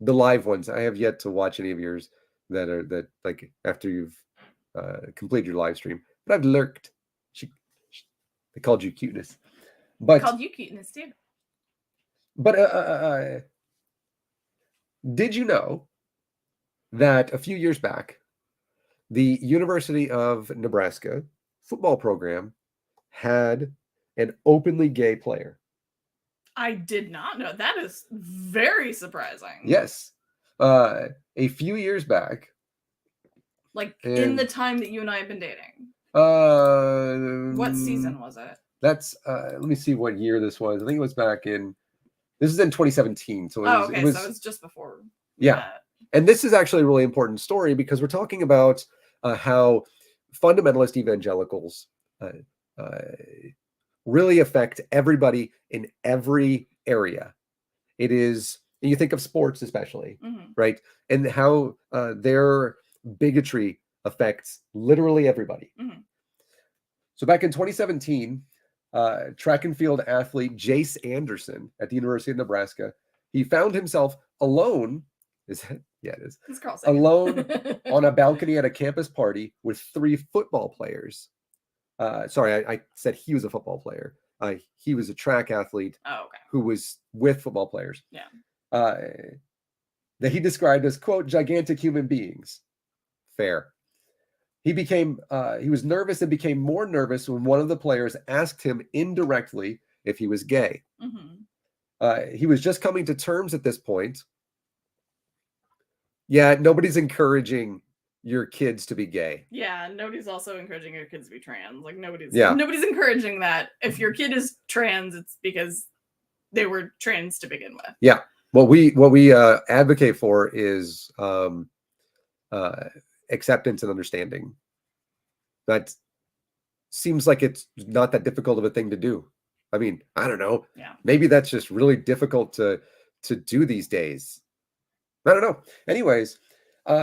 A: live ones. I have yet to watch any of yours that like after you've completed your live stream. But I've lurked. They called you cuteness. But
B: called you cuteness too.
A: But did you know that a few years back, the University of Nebraska football program had an openly gay player?
B: I did not know. That is very surprising.
A: Yes. A few years back.
B: Like in the time that you and I have been dating. What season was it?
A: That's let me see what year this was. I think it was back in, this is in 2017. So
B: so it was just before.
A: Yeah. And this is actually a really important story because we're talking about how fundamentalist evangelicals really affect everybody in every area. It is, you think of sports especially, right? And how their bigotry affects literally everybody. So back in 2017, track and field athlete Jace Anderson at the University of Nebraska, he found himself alone. Is that? Yeah, it is. Alone on a balcony at a campus party with 3 football players. Sorry, I said he was a football player. He was a track athlete who was with football players.
B: Yeah.
A: That he described as, quote, gigantic human beings. Fair. He was nervous and became more nervous when one of the players asked him indirectly if he was gay. He was just coming to terms at this point. Yeah, nobody's encouraging your kids to be gay.
B: Yeah, nobody's also encouraging your kids to be trans. Like nobody's encouraging that. If your kid is trans, it's because they were trans to begin with.
A: Yeah. What we advocate for is acceptance and understanding. That seems like it's not that difficult of a thing to do. I mean, I don't know.
B: Yeah.
A: Maybe that's just really difficult to do these days. I don't know. Anyways,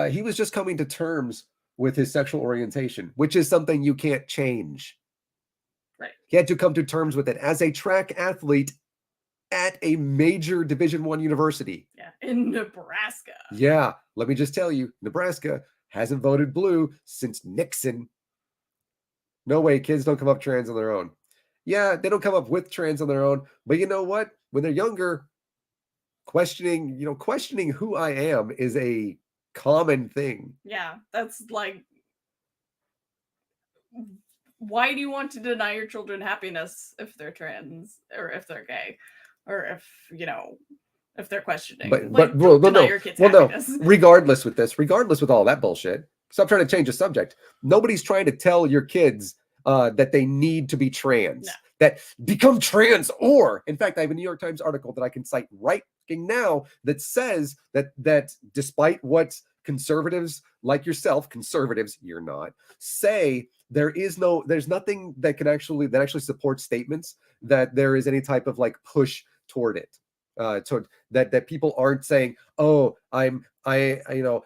A: he was just coming to terms with his sexual orientation, which is something you can't change.
B: Right.
A: He had to come to terms with it as a track athlete at a major Division I university.
B: Yeah, in Nebraska.
A: Yeah, let me just tell you, Nebraska hasn't voted blue since Nixon. No way, kids don't come up trans on their own. Yeah, they don't come up with trans on their own, but you know what? When they're younger, questioning who I am is a common thing.
B: Yeah, that's like, why do you want to deny your children happiness if they're trans or if they're gay or if they're questioning?
A: Regardless with all that bullshit, stop trying to change the subject. Nobody's trying to tell your kids that they need to be trans.
B: No.
A: That become trans, or in fact, I have a New York Times article that I can cite right now that says that despite what conservatives like yourself, conservatives, you're not, say, there's nothing that actually supports statements that there is any type of like push toward it. That people aren't saying, oh, I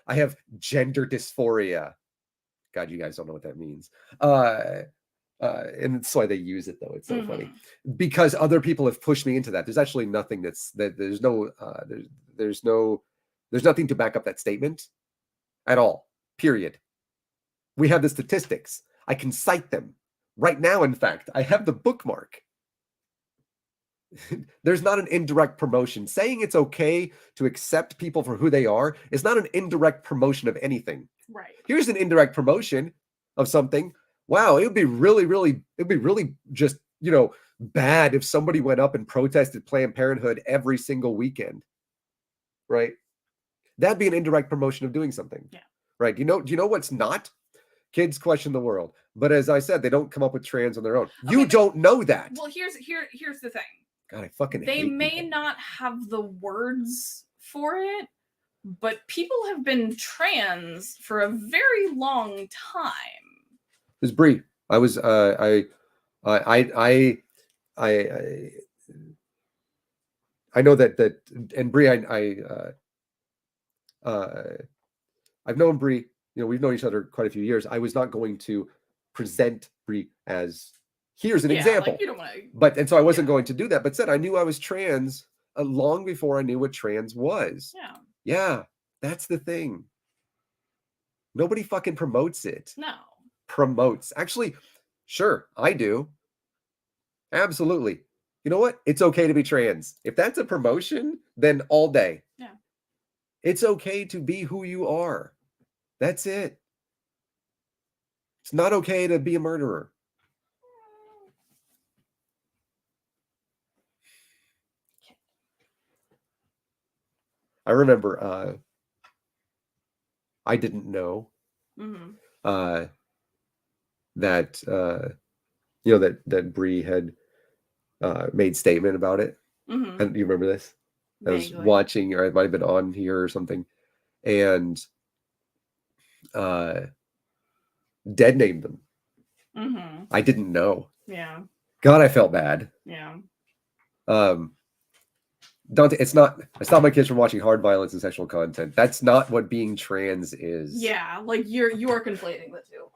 A: have gender dysphoria. God, you guys don't know what that means. And that's why they use it, though. It's so funny because other people have pushed me into that. There's actually nothing there's nothing to back up that statement at all. Period. We have the statistics. I can cite them right now. In fact, I have the bookmark. There's not an indirect promotion. Saying it's okay to accept people for who they are is not an indirect promotion of anything.
B: Right.
A: Here's an indirect promotion of something. Wow, it would be really just, bad if somebody went up and protested Planned Parenthood every single weekend. Right? That'd be an indirect promotion of doing something.
B: Yeah.
A: Right. Do you know what's not? Kids question the world. But as I said, they don't come up with trans on their own. Okay, you don't know that.
B: Well, here's the thing.
A: God, I fucking
B: They
A: hate
B: may
A: people.
B: not have the words for it, but people have been trans for a very long time.
A: It was Brie. I was I know that and Brie, I've known Brie. We've known each other quite a few years. I was not going to present Brie as here's an example.
B: Like you don't want to,
A: so I wasn't going to do that. But said I knew I was trans long before I knew what trans was.
B: Yeah.
A: Yeah, that's the thing. Nobody fucking promotes it.
B: No.
A: Promotes. Actually, sure, I do. Absolutely. You know what? It's okay to be trans. If that's a promotion, then all day.
B: Yeah.
A: It's okay to be who you are. That's it. It's not okay to be a murderer. I remember I didn't know that that Bree had made statement about it. And you remember this? I was watching, or it might have been on here or something, and dead named them. I didn't know.
B: Yeah.
A: God, I felt bad.
B: Yeah.
A: Dante, I stop my kids from watching hard violence and sexual content. That's not what being trans is.
B: Yeah, like you're conflating the two.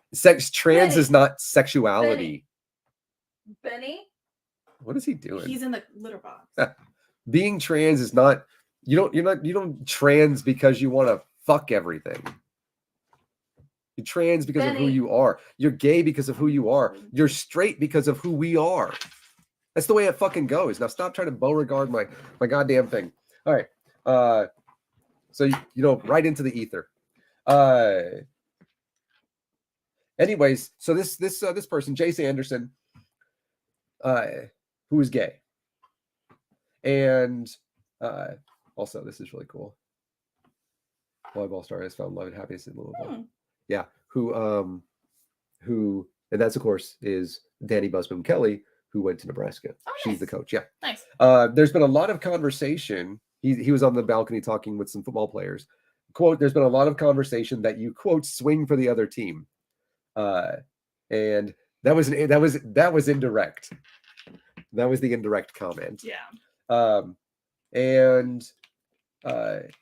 A: Trans
B: Benny.
A: is not sexuality.
B: Benny?
A: What is he doing?
B: He's in the litter box.
A: Being trans is not, you don't trans because you want to fuck everything. You're trans because of who you are. You're gay because of who you are. You're straight because of who we are. That's the way it fucking goes. Now stop trying to Beauregard my goddamn thing. All right. So right into the ether. Anyways, so this person, Jace Anderson, who is gay. And also this is really cool. Volleyball star has found love and happiness in Louisville. Yeah. Who and that's of course is Danny Busboom Kelly, who went to Nebraska. Oh, nice. She's the coach. Yeah.
B: Nice.
A: There's been a lot of conversation. He was on the balcony talking with some football players. Quote, there's been a lot of conversation that you, quote, swing for the other team. And that was indirect. That was the indirect comment.
B: Yeah.
A: And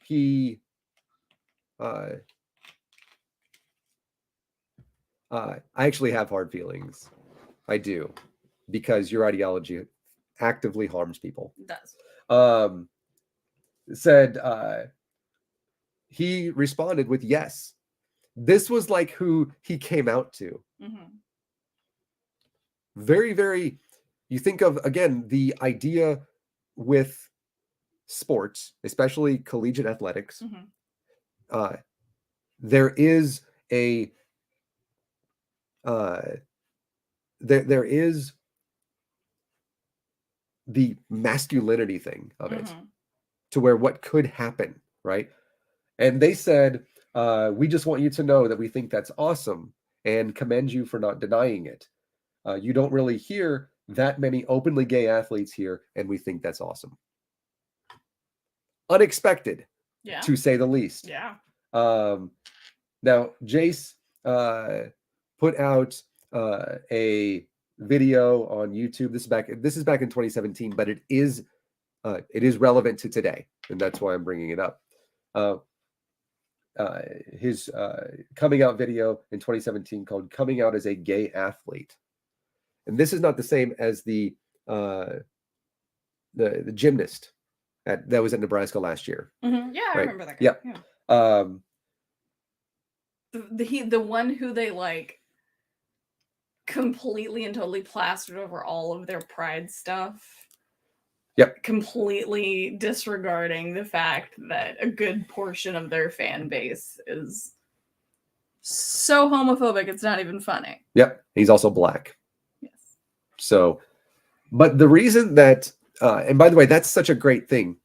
A: he I actually have hard feelings. I do, because your ideology actively harms people.
B: It does.
A: Said he responded with yes. This was like who he came out to. Very, very, you think of, again, the idea with sports, especially collegiate athletics, there is a there is the masculinity thing of it, to where what could happen, right? And they said, we just want you to know that we think that's awesome and commend you for not denying it. You don't really hear that many openly gay athletes here, and we think that's awesome. Unexpected, to say the least.
B: Yeah.
A: Now, Jace put out a video on YouTube. This is back in 2017, but it is relevant to today, and that's why I'm bringing it up. His coming out video in 2017 called "Coming Out as a Gay Athlete," and this is not the same as the gymnast that was at Nebraska last year.
B: Yeah, right? I remember that guy.
A: Yeah.
B: The one who they like completely and totally plastered over all of their pride stuff.
A: Yep.
B: Completely disregarding the fact that a good portion of their fan base is so homophobic it's not even funny.
A: Yep. He's also black.
B: Yes.
A: So, but the reason that and by the way, that's such a great thing.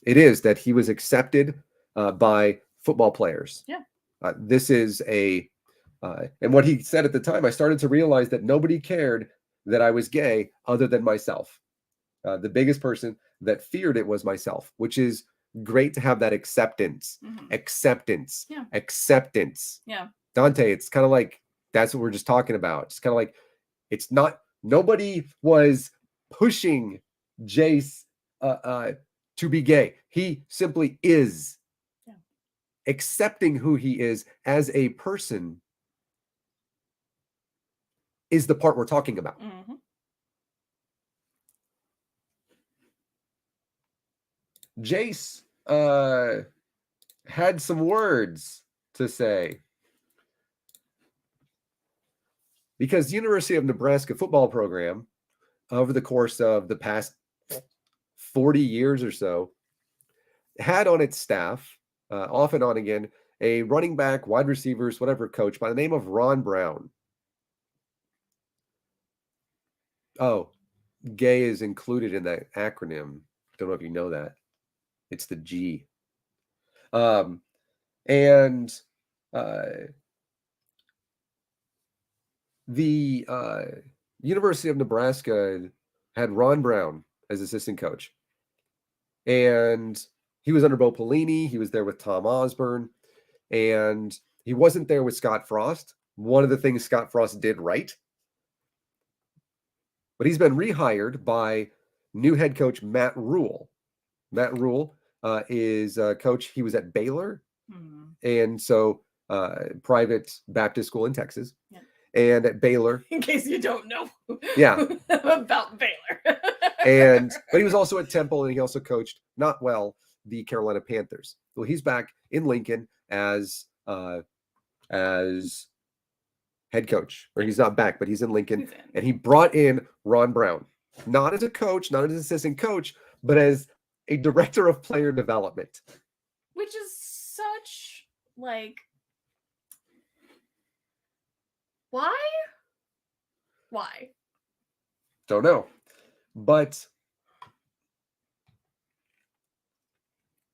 A: It is that he was accepted by football players.
B: Yeah.
A: This is and what he said at the time, I started to realize that nobody cared that I was gay other than myself. The biggest person that feared it was myself, which is great to have that acceptance. Acceptance.
B: Yeah.
A: Acceptance.
B: Yeah.
A: Dante, it's kind of like, that's what we're just talking about. It's kind of like, it's not, nobody was pushing Jace to be gay. He simply is.
B: Yeah.
A: Accepting who he is as a person is the part we're talking about. Jace had some words to say, because the University of Nebraska football program, over the course of the past 40 years or so, had on its staff, off and on again, a running back, wide receivers, whatever coach by the name of Ron Brown. Oh, gay is included in that acronym. Don't know if you know that. It's the G. And the University of Nebraska had Ron Brown as assistant coach. And he was under Bo Pelini. He was there with Tom Osborne. And he wasn't there with Scott Frost. One of the things Scott Frost did right. But he's been rehired by new head coach Matt Rule. Matt Rule is a coach. He was at Baylor. And so private Baptist school in Texas. Yeah. And at Baylor.
B: In case you don't know
A: about
B: Baylor.
A: But he was also at Temple, and he also coached, not well, the Carolina Panthers. Well, he's back in Lincoln as head coach. Or he's not back, but he's in Lincoln. And he brought in Ron Brown. Not as a coach, not as an assistant coach, but as a director of player development.
B: Which is such, like... Why?
A: Don't know. But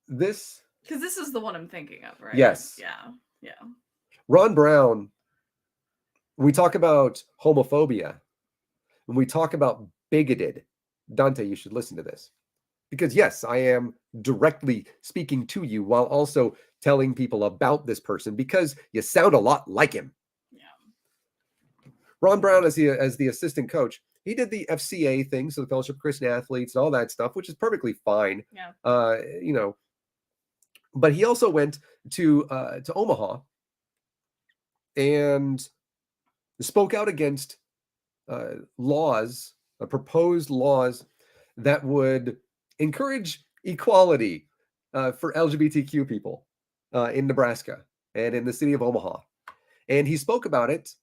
A: this...
B: Because this is the one I'm thinking of, right?
A: Yes.
B: Yeah.
A: Ron Brown, when we talk about homophobia, when we talk about bigoted, Dante, you should listen to this. Because yes, I am directly speaking to you while also telling people about this person because you sound a lot like him. Yeah. Ron Brown, as the assistant coach, he did the FCA thing, so the Fellowship of Christian Athletes and all that stuff, which is perfectly fine. Yeah. But he also went to Omaha and spoke out against proposed laws that would encourage equality for LGBTQ people in Nebraska and in the city of Omaha. And he spoke about it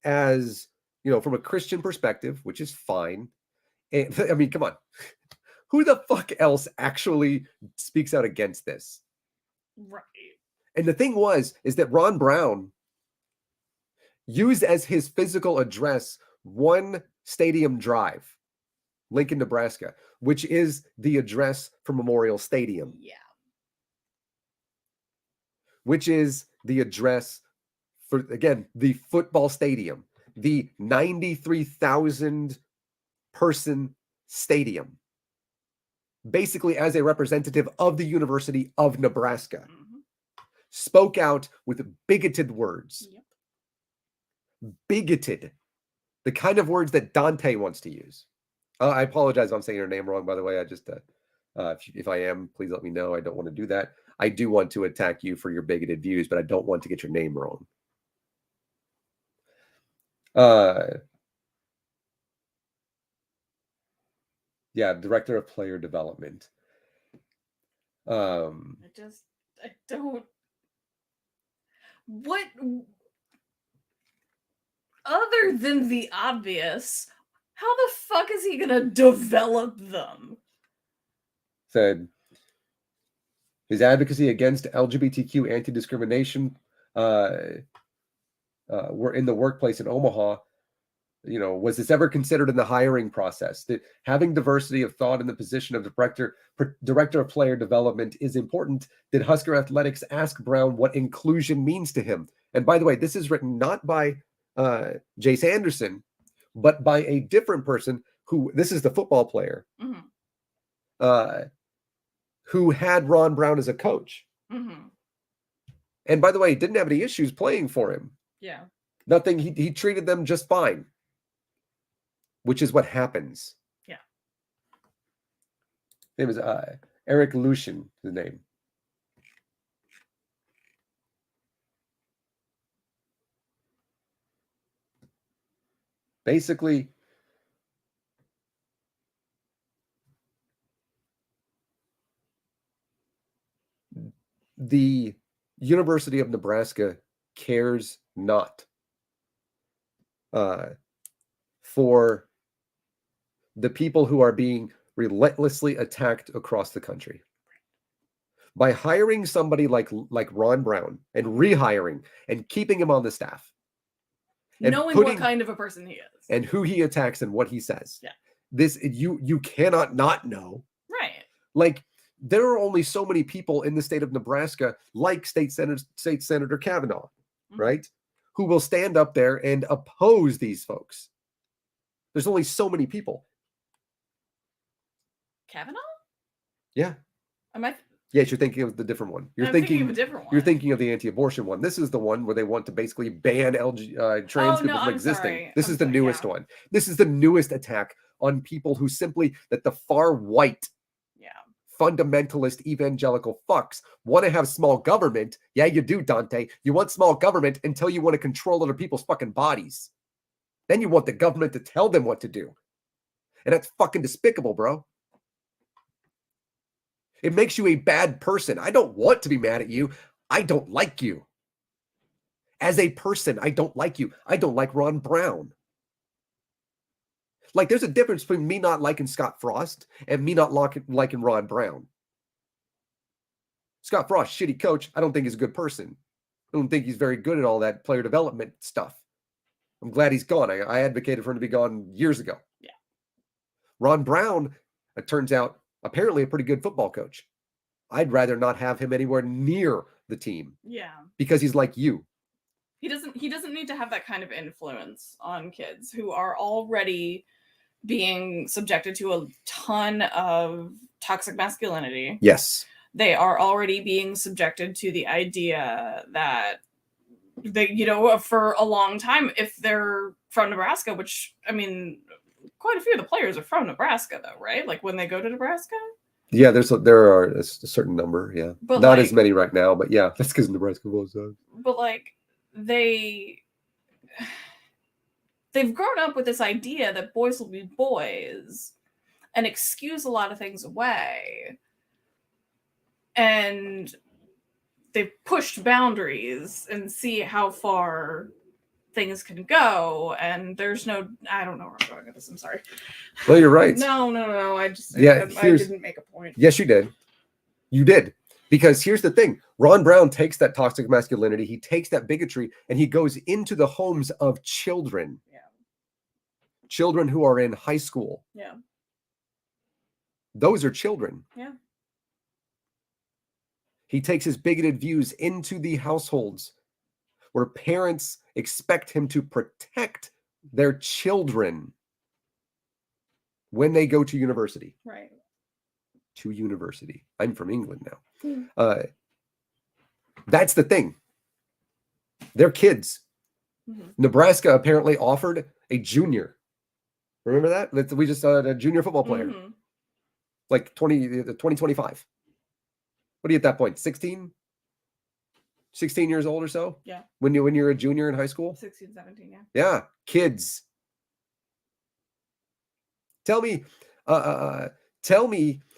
A: as, from a Christian perspective, which is fine. And, I mean, come on. Who the fuck else actually speaks out against this?
B: Right.
A: And the thing is that Ron Brown used as his physical address One Stadium Drive, Lincoln, Nebraska, which is the address for Memorial Stadium.
B: Yeah.
A: Which is the address for, again, the football stadium, the 93,000 person stadium, basically as a representative of the University of Nebraska, spoke out with bigoted words. Yep. Bigoted. The kind of words that Dante wants to use. I apologize if I'm saying your name wrong, by the way. I just, if I am, please let me know. I don't want to do that. I do want to attack you for your bigoted views, but I don't want to get your name wrong. Yeah, director of player development.
B: I don't. What? Other than the obvious, how the fuck is he gonna develop them?
A: Said his advocacy against LGBTQ anti-discrimination were in the workplace in Omaha. Was this ever considered in the hiring process? That having diversity of thought in the position of director of player development is important. Did Husker Athletics ask Brown what inclusion means to him? And by the way, this is written not by Jace Anderson, but by a different person who, this is the football player, who had Ron Brown as a coach. And by the way, didn't have any issues playing for him.
B: Yeah.
A: Nothing. He treated them just fine, which is what happens.
B: Yeah.
A: His name is Eric Lucien, his name. Basically, the University of Nebraska cares not for the people who are being relentlessly attacked across the country. By hiring somebody like Ron Brown and rehiring and keeping him on the staff.
B: Knowing what kind of a person he is.
A: And who he attacks and what he says.
B: Yeah.
A: This, you cannot not know.
B: Right.
A: Like, there are only so many people in the state of Nebraska, like State Senator Kavanaugh, right, who will stand up there and oppose these folks. There's only so many people.
B: Kavanaugh?
A: Yeah.
B: Am I?
A: Yes, you're thinking of the different one.
B: I'm thinking of a different one.
A: You're thinking of the anti-abortion one. This is the one where they want to basically ban trans people from existing.
B: Sorry.
A: This is the newest one. This is the newest attack on people who simply, that the far white, fundamentalist evangelical fucks want to have small government. Yeah, you do, Dante. You want small government until you want to control other people's fucking bodies. Then you want the government to tell them what to do. And that's fucking despicable, bro. It makes you a bad person. I don't want to be mad at you. I don't like you. As a person, I don't like you. I don't like Ron Brown. Like, there's a difference between me not liking Scott Frost and me not liking Ron Brown. Scott Frost, shitty coach. I don't think he's a good person. I don't think he's very good at all that player development stuff. I'm glad he's gone. I advocated for him to be gone years ago.
B: Yeah.
A: Ron Brown, it turns out, apparently a pretty good football coach. I'd rather not have him anywhere near the team.
B: Yeah.
A: Because he's like you.
B: He doesn't need to have that kind of influence on kids who are already being subjected to a ton of toxic masculinity.
A: Yes.
B: They are already being subjected to the idea that they, for a long time, if they're from Nebraska, which, I mean, quite a few of the players are from Nebraska, though, right? Like, when they go to Nebraska?
A: Yeah, there are a certain number, yeah. But not as many right now, but yeah, that's because Nebraska was.
B: But, like, they've grown up with this idea that boys will be boys and excuse a lot of things away. And they've pushed boundaries and see how far things can go. And there's no, I don't know where I'm going with this. I'm sorry.
A: Well, you're right.
B: No. I didn't make a point.
A: Yes, you did. You did. Because here's the thing. Ron Brown takes that toxic masculinity, he takes that bigotry, and he goes into the homes of children.
B: Yeah.
A: Children who are in high school.
B: Yeah.
A: Those are children.
B: Yeah.
A: He takes his bigoted views into the households where parents expect him to protect their children when they go to university.
B: Right.
A: To university. I'm from England now. That's the thing. They're kids. Mm-hmm. Nebraska apparently offered a junior. Remember that? We just saw a junior football player. Mm-hmm. Like 2025. What are you at that point? 16 years old or so?
B: Yeah.
A: When you're a junior in high school?
B: 16, 17, yeah.
A: Yeah, kids. Tell me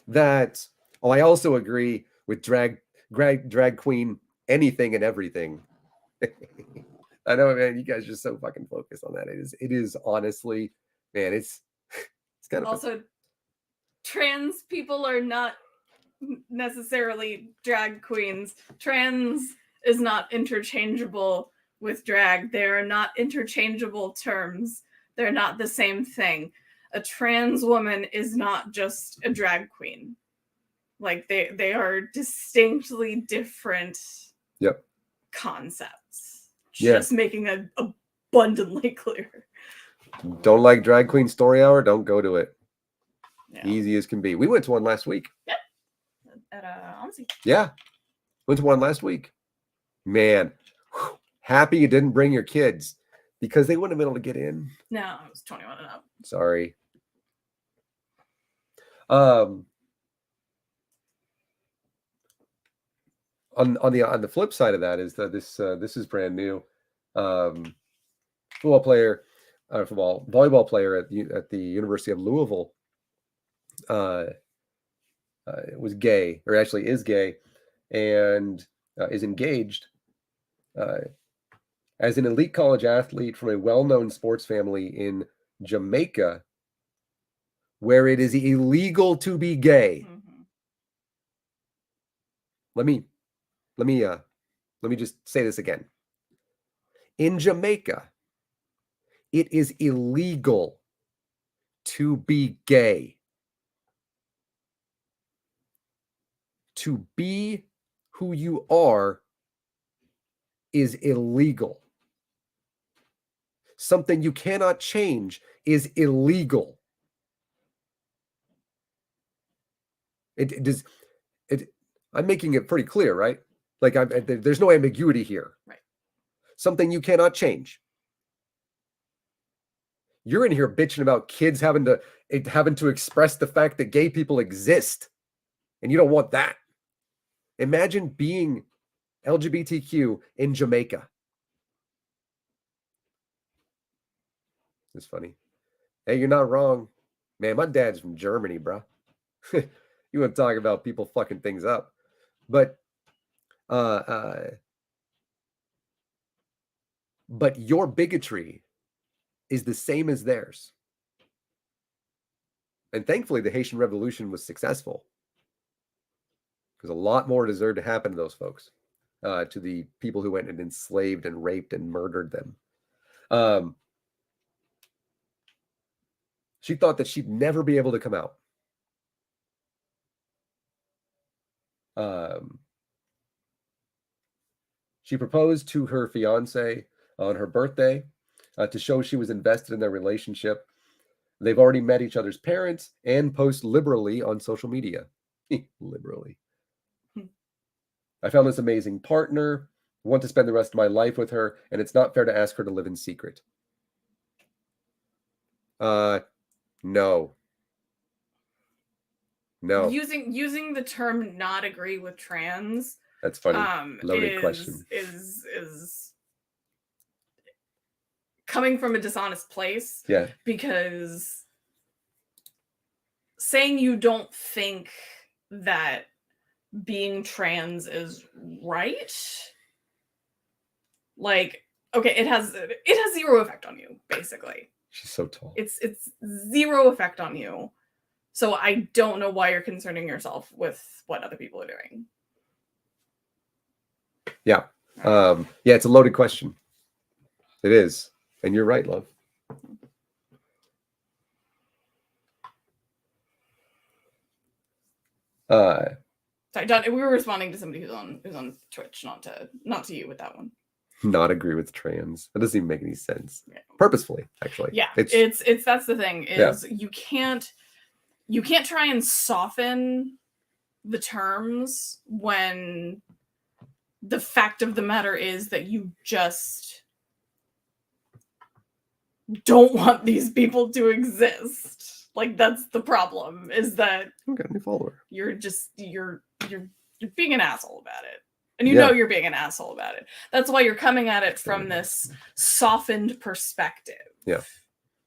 A: that, I also agree with drag queen anything and everything. I know, man, you guys are just so fucking focused on that. It is honestly, man, it's kind of
B: also trans people are not necessarily drag queens. Trans is not interchangeable with drag. They are not interchangeable terms. They're not the same thing. A trans woman is not just a drag queen. Like, they are distinctly different concepts. Just making it abundantly clear.
A: Don't like drag queen story hour? Don't go to it.
B: Yeah.
A: Easy as can be. We went to one last week.
B: Yep. At Omsi.
A: Yeah. Went to one last week. Man, happy you didn't bring your kids because they wouldn't have been able to get in.
B: No, it was 21 and up.
A: Sorry. On the flip side of that is that this is brand new. Volleyball player at the University of Louisville was gay, or actually is gay, and is engaged as an elite college athlete from a well-known sports family in Jamaica, where it is illegal to be gay. Mm-hmm. Let me just say this again. In Jamaica, it is illegal to be gay. to be who you are is illegal. Something you cannot change is illegal. It does. I'm making it pretty clear, right? Like there's no ambiguity here.
B: Right.
A: Something you cannot change. You're in here bitching about kids having to express the fact that gay people exist, and you don't want that. Imagine being LGBTQ in Jamaica. It's funny. Hey, you're not wrong. Man, my dad's from Germany, bro. You want to talk about people fucking things up. But your bigotry is the same as theirs. And thankfully, the Haitian Revolution was successful, because a lot more deserved to happen to those folks, to the people who went and enslaved and raped and murdered them. She thought that she'd never be able to come out. She proposed to her fiance on her birthday to show she was invested in their relationship. They've already met each other's parents and post liberally on social media. Liberally. I found this amazing partner. I want to spend the rest of my life with her, and it's not fair to ask her to live in secret. No.
B: Using the term "not agree with trans."
A: That's funny. Loaded question.
B: Is coming from a dishonest place.
A: Yeah.
B: Because saying you don't think that being trans is right, like, okay, it has zero effect on you, basically.
A: She's so tall.
B: It's zero effect on you. So I don't know why you're concerning yourself with what other people are doing.
A: Yeah. Yeah, it's a loaded question. It is. And you're right, love.
B: Sorry, Don, we were responding to somebody who's on Twitch, not to you with that one.
A: Not agree with trans. That doesn't even make any sense. Yeah. Purposefully, actually.
B: Yeah. It's that's the thing, is you can't try and soften the terms when the fact of the matter is that you just don't want these people to exist. Like, that's the problem, is that
A: I got a new follower.
B: You're being an asshole about it. And you know you're being an asshole about it. That's why you're coming at it from this softened perspective.
A: Yeah.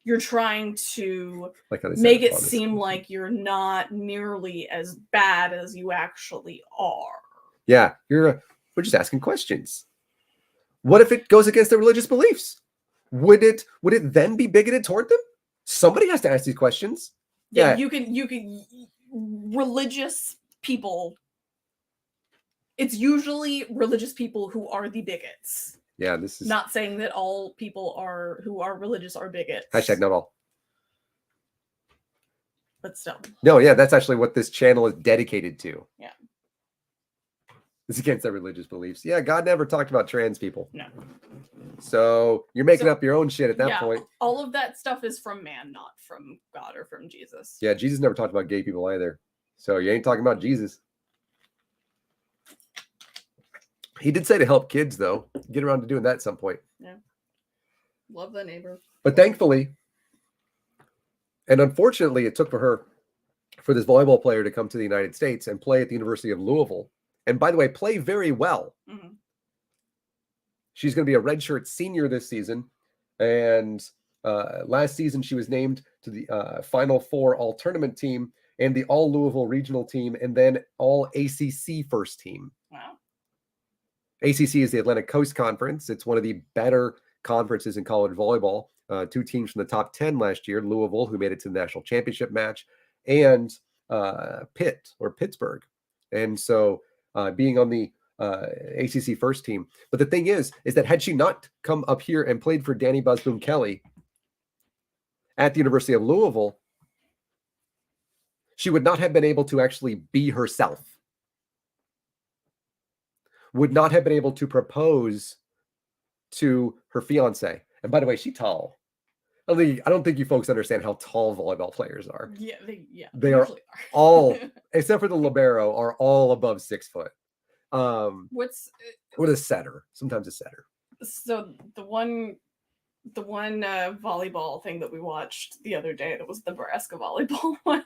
B: You're trying to make it seem like you're not nearly as bad as you actually are.
A: Yeah, we're just asking questions. What if it goes against their religious beliefs? Would it then be bigoted toward them? Somebody has to ask these questions.
B: Yeah, you can religious people. It's usually religious people who are the bigots.
A: Yeah, this is
B: not saying that all people who are religious are bigots.
A: # not all.
B: But still.
A: No, yeah, that's actually what this channel is dedicated to.
B: Yeah.
A: It's against their religious beliefs. Yeah, God never talked about trans people.
B: No.
A: So you're making up your own shit at that point.
B: All of that stuff is from man, not from God or from Jesus.
A: Yeah, Jesus never talked about gay people either. So you ain't talking about Jesus. He did say to help kids, though. Get around to doing that at some point.
B: Yeah. Love the neighbor.
A: But thankfully, and unfortunately, it took for this volleyball player to come to the United States and play at the University of Louisville. And by the way, play very well.
B: Mm-hmm.
A: She's going to be a redshirt senior this season. And last season, she was named to the Final Four All-Tournament team and the All-Louisville Regional team, and then All-ACC first team.
B: Wow.
A: ACC is the Atlantic Coast Conference. It's one of the better conferences in college volleyball. 2 teams from the top 10 last year, Louisville, who made it to the national championship match, and Pittsburgh. And so being on the ACC first team. But the thing is that had she not come up here and played for Danny Busboom Kelly at the University of Louisville, she would not have been able to actually be herself. would not have been able to propose to her fiance. And by the way, she's tall. I don't think you folks understand how tall volleyball players are.
B: Yeah,
A: They
B: usually
A: are all, except for the libero, are all above 6 foot.
B: What's
A: With a setter, sometimes a setter.
B: so the one volleyball thing that we watched the other day, that was the Nebraska volleyball one,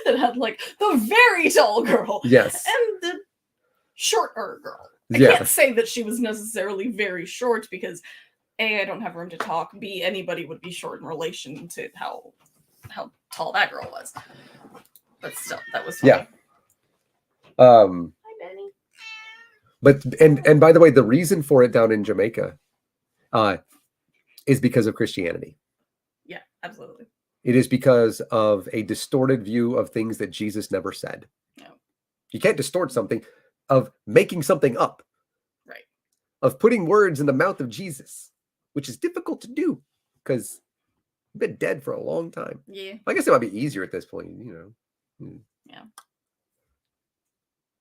B: that had like the very tall girl,
A: Yes,
B: and the shorter girl. I
A: Yeah.
B: can't say that she was necessarily very short, because A, I don't have room to talk. B, anybody would be short in relation to how tall that girl was. But still, that was funny.
A: Yeah.
B: Hi, Benny.
A: But and by the way, the reason for it down in Jamaica is because of Christianity.
B: Yeah, absolutely.
A: It is because of a distorted view of things that Jesus never said.
B: No.
A: You can't distort something, of making something up.
B: Right.
A: Of putting words in the mouth of Jesus, which is difficult to do because we've been dead for a long time.
B: Yeah.
A: I guess it might be easier at this point,
B: Yeah.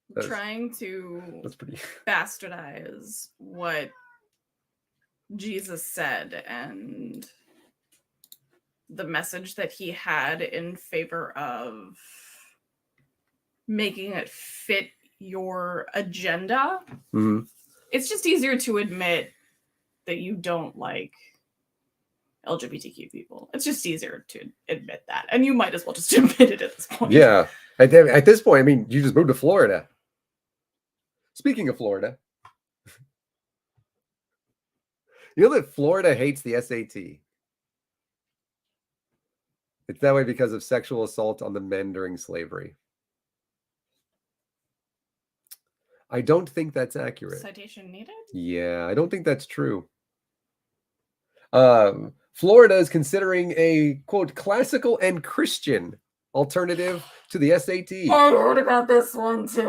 A: That's
B: Trying to
A: pretty
B: bastardize what Jesus said and the message that he had in favor of making it fit your agenda.
A: Mhm.
B: It's just easier to admit that you don't like LGBTQ people. It's just easier to admit that, and you might as well just admit it at this point.
A: Yeah. At this point, I mean, you just moved to Florida. Speaking of Florida, you know that Florida hates the SAT. It's that way because of sexual assault on the men during slavery. I don't think that's accurate.
B: Citation needed?
A: Yeah, I don't think that's true. Florida is considering a, quote, classical and Christian alternative to the SAT.
B: I heard about this one too.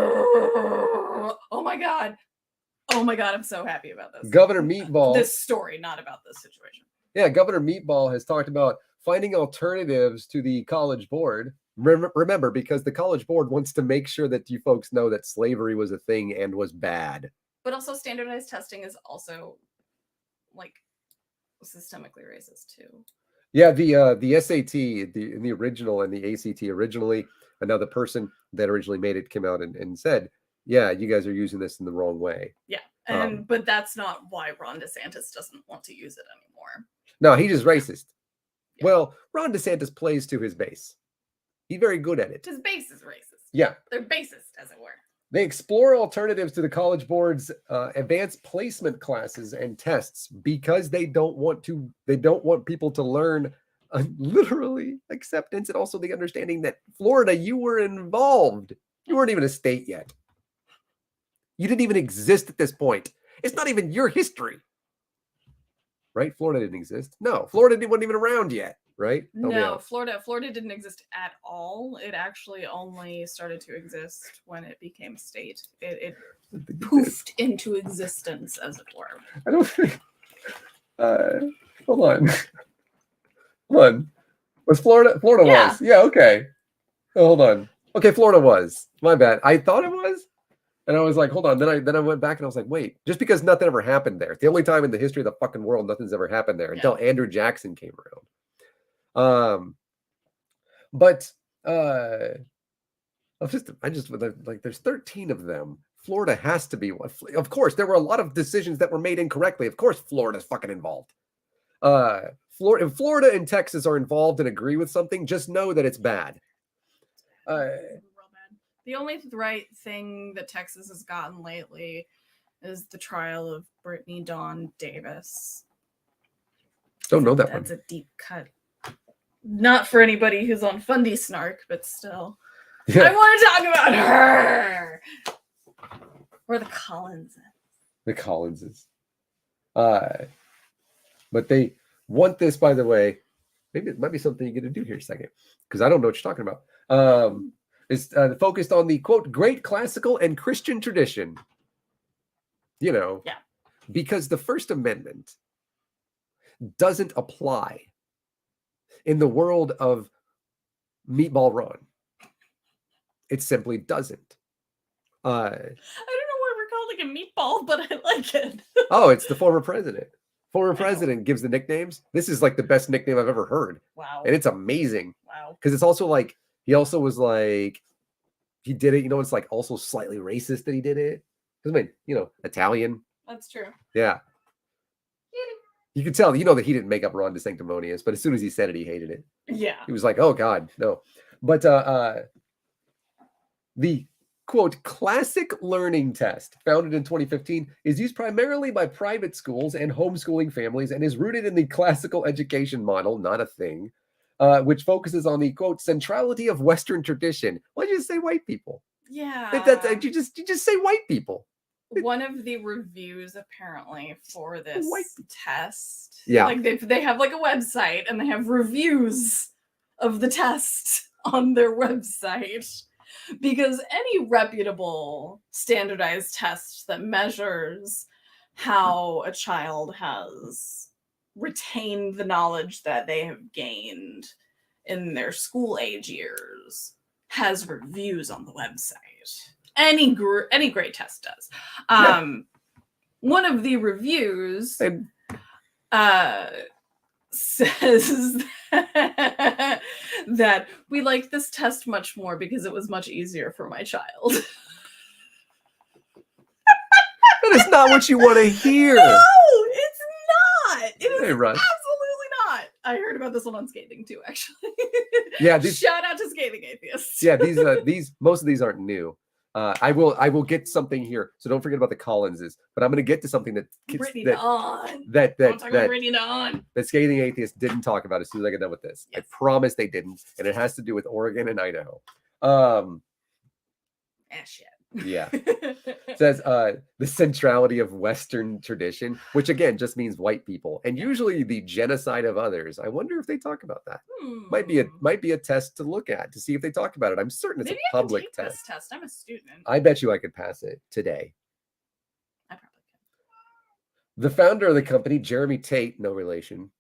B: Oh my god, I'm so happy about this.
A: Governor Meatball.
B: This story, not about this situation.
A: Yeah, Governor Meatball has talked about finding alternatives to the College Board. Remember, because the College Board wants to make sure that you folks know that slavery was a thing and was bad.
B: But also, standardized testing is also like systemically racist too.
A: Yeah, the SAT, in the original, and the ACT originally, and now the person that originally made it came out and said, yeah, you guys are using this in the wrong way.
B: Yeah, and but that's not why Ron DeSantis doesn't want to use it anymore.
A: No, he's just racist.
B: Yeah.
A: Well, Ron DeSantis plays to his base. He's very good at it.
B: His base is racist.
A: Yeah.
B: They're basist, as it were.
A: They explore alternatives to the College Board's advanced placement classes and tests because they don't want people to learn literally acceptance, and also the understanding that Florida, you were involved. You weren't even a state yet. You didn't even exist at this point. It's not even your history. Right? Florida didn't exist. No, Florida wasn't even around yet. Right?
B: No, Florida didn't exist at all. It actually only started to exist when it became state. It poofed into existence, as it were.
A: I don't think. Hold on. Hold on. Was Florida? Florida was. Yeah. Okay. Oh, hold on. Okay, Florida was. My bad. I thought it was, and I was like, hold on. Then I went back and I was like, wait. Just because nothing ever happened there. It's the only time in the history of the fucking world nothing's ever happened there until Andrew Jackson came around. But I just like, there's 13 of them. Florida has to be one. Of course, there were a lot of decisions that were made incorrectly. Of course, Florida's fucking involved. If Florida and Texas are involved and agree with something, just know that it's bad.
B: The only right thing that Texas has gotten lately is the trial of Brittany Dawn Davis.
A: Don't know that
B: That's a deep cut. Not for anybody who's on Fundy Snark, but still. Yeah. I want to talk about her. Or the Collinses.
A: The Collinses. But they want this, by the way. Maybe it might be something you get to do here in a second, because I don't know what you're talking about. It's focused on the, quote, great classical and Christian tradition. Yeah. Because the First Amendment doesn't apply in the world of Meatball Ron. It simply doesn't.
B: I don't know why we're calling like a meatball, but I like it.
A: Oh, it's the former president. Former president gives the nicknames. This is like the best nickname I've ever heard.
B: Wow.
A: And it's amazing.
B: Wow.
A: Because it's also like, he also was like, he did it, you know, it's like also slightly racist that he did it. Because I mean, you know, Italian.
B: That's true.
A: Yeah. You could tell, you know, that he didn't make up Ron DeSanctimonious, but as soon as he said it, he hated it.
B: Yeah.
A: He was like, oh God, no. But the quote, classic learning test, founded in 2015, is used primarily by private schools and homeschooling families and is rooted in the classical education model, not a thing, which focuses on the quote, centrality of Western tradition. Why'd you just say white people?
B: Yeah.
A: You just say white people.
B: One of the reviews apparently for this test,
A: yeah,
B: like they have like a website and they have reviews of the test on their website, because any reputable standardized test that measures how a child has retained the knowledge that they have gained in their school age years has reviews on the website. Any great test does. One of the reviews says that we liked this test much more because it was much easier for my child.
A: That is not what you want to hear.
B: No, it's not. It is
A: Russ.
B: Absolutely not. I heard about this one on Scathing too, actually.
A: Yeah,
B: shout out to Scathing Atheists.
A: Yeah, these most of these aren't new. I will get something here, so don't forget about the Collinses. But I'm going to get to something that
B: Brittany
A: that Scathing Atheist didn't talk about as soon as I get done with this. Yes. I promise they didn't, and it has to do with Oregon and Idaho.
B: Shit.
A: Yeah. It says the centrality of Western tradition, which again just means white people, and usually the genocide of others. I wonder if they talk about that. Might be a test to look at to see if they talk about it. I'm certain it's
B: Maybe
A: a public test.
B: This test. I'm a student.
A: I bet you I could pass it today.
B: I probably could.
A: The founder of the company, Jeremy Tate, no relation,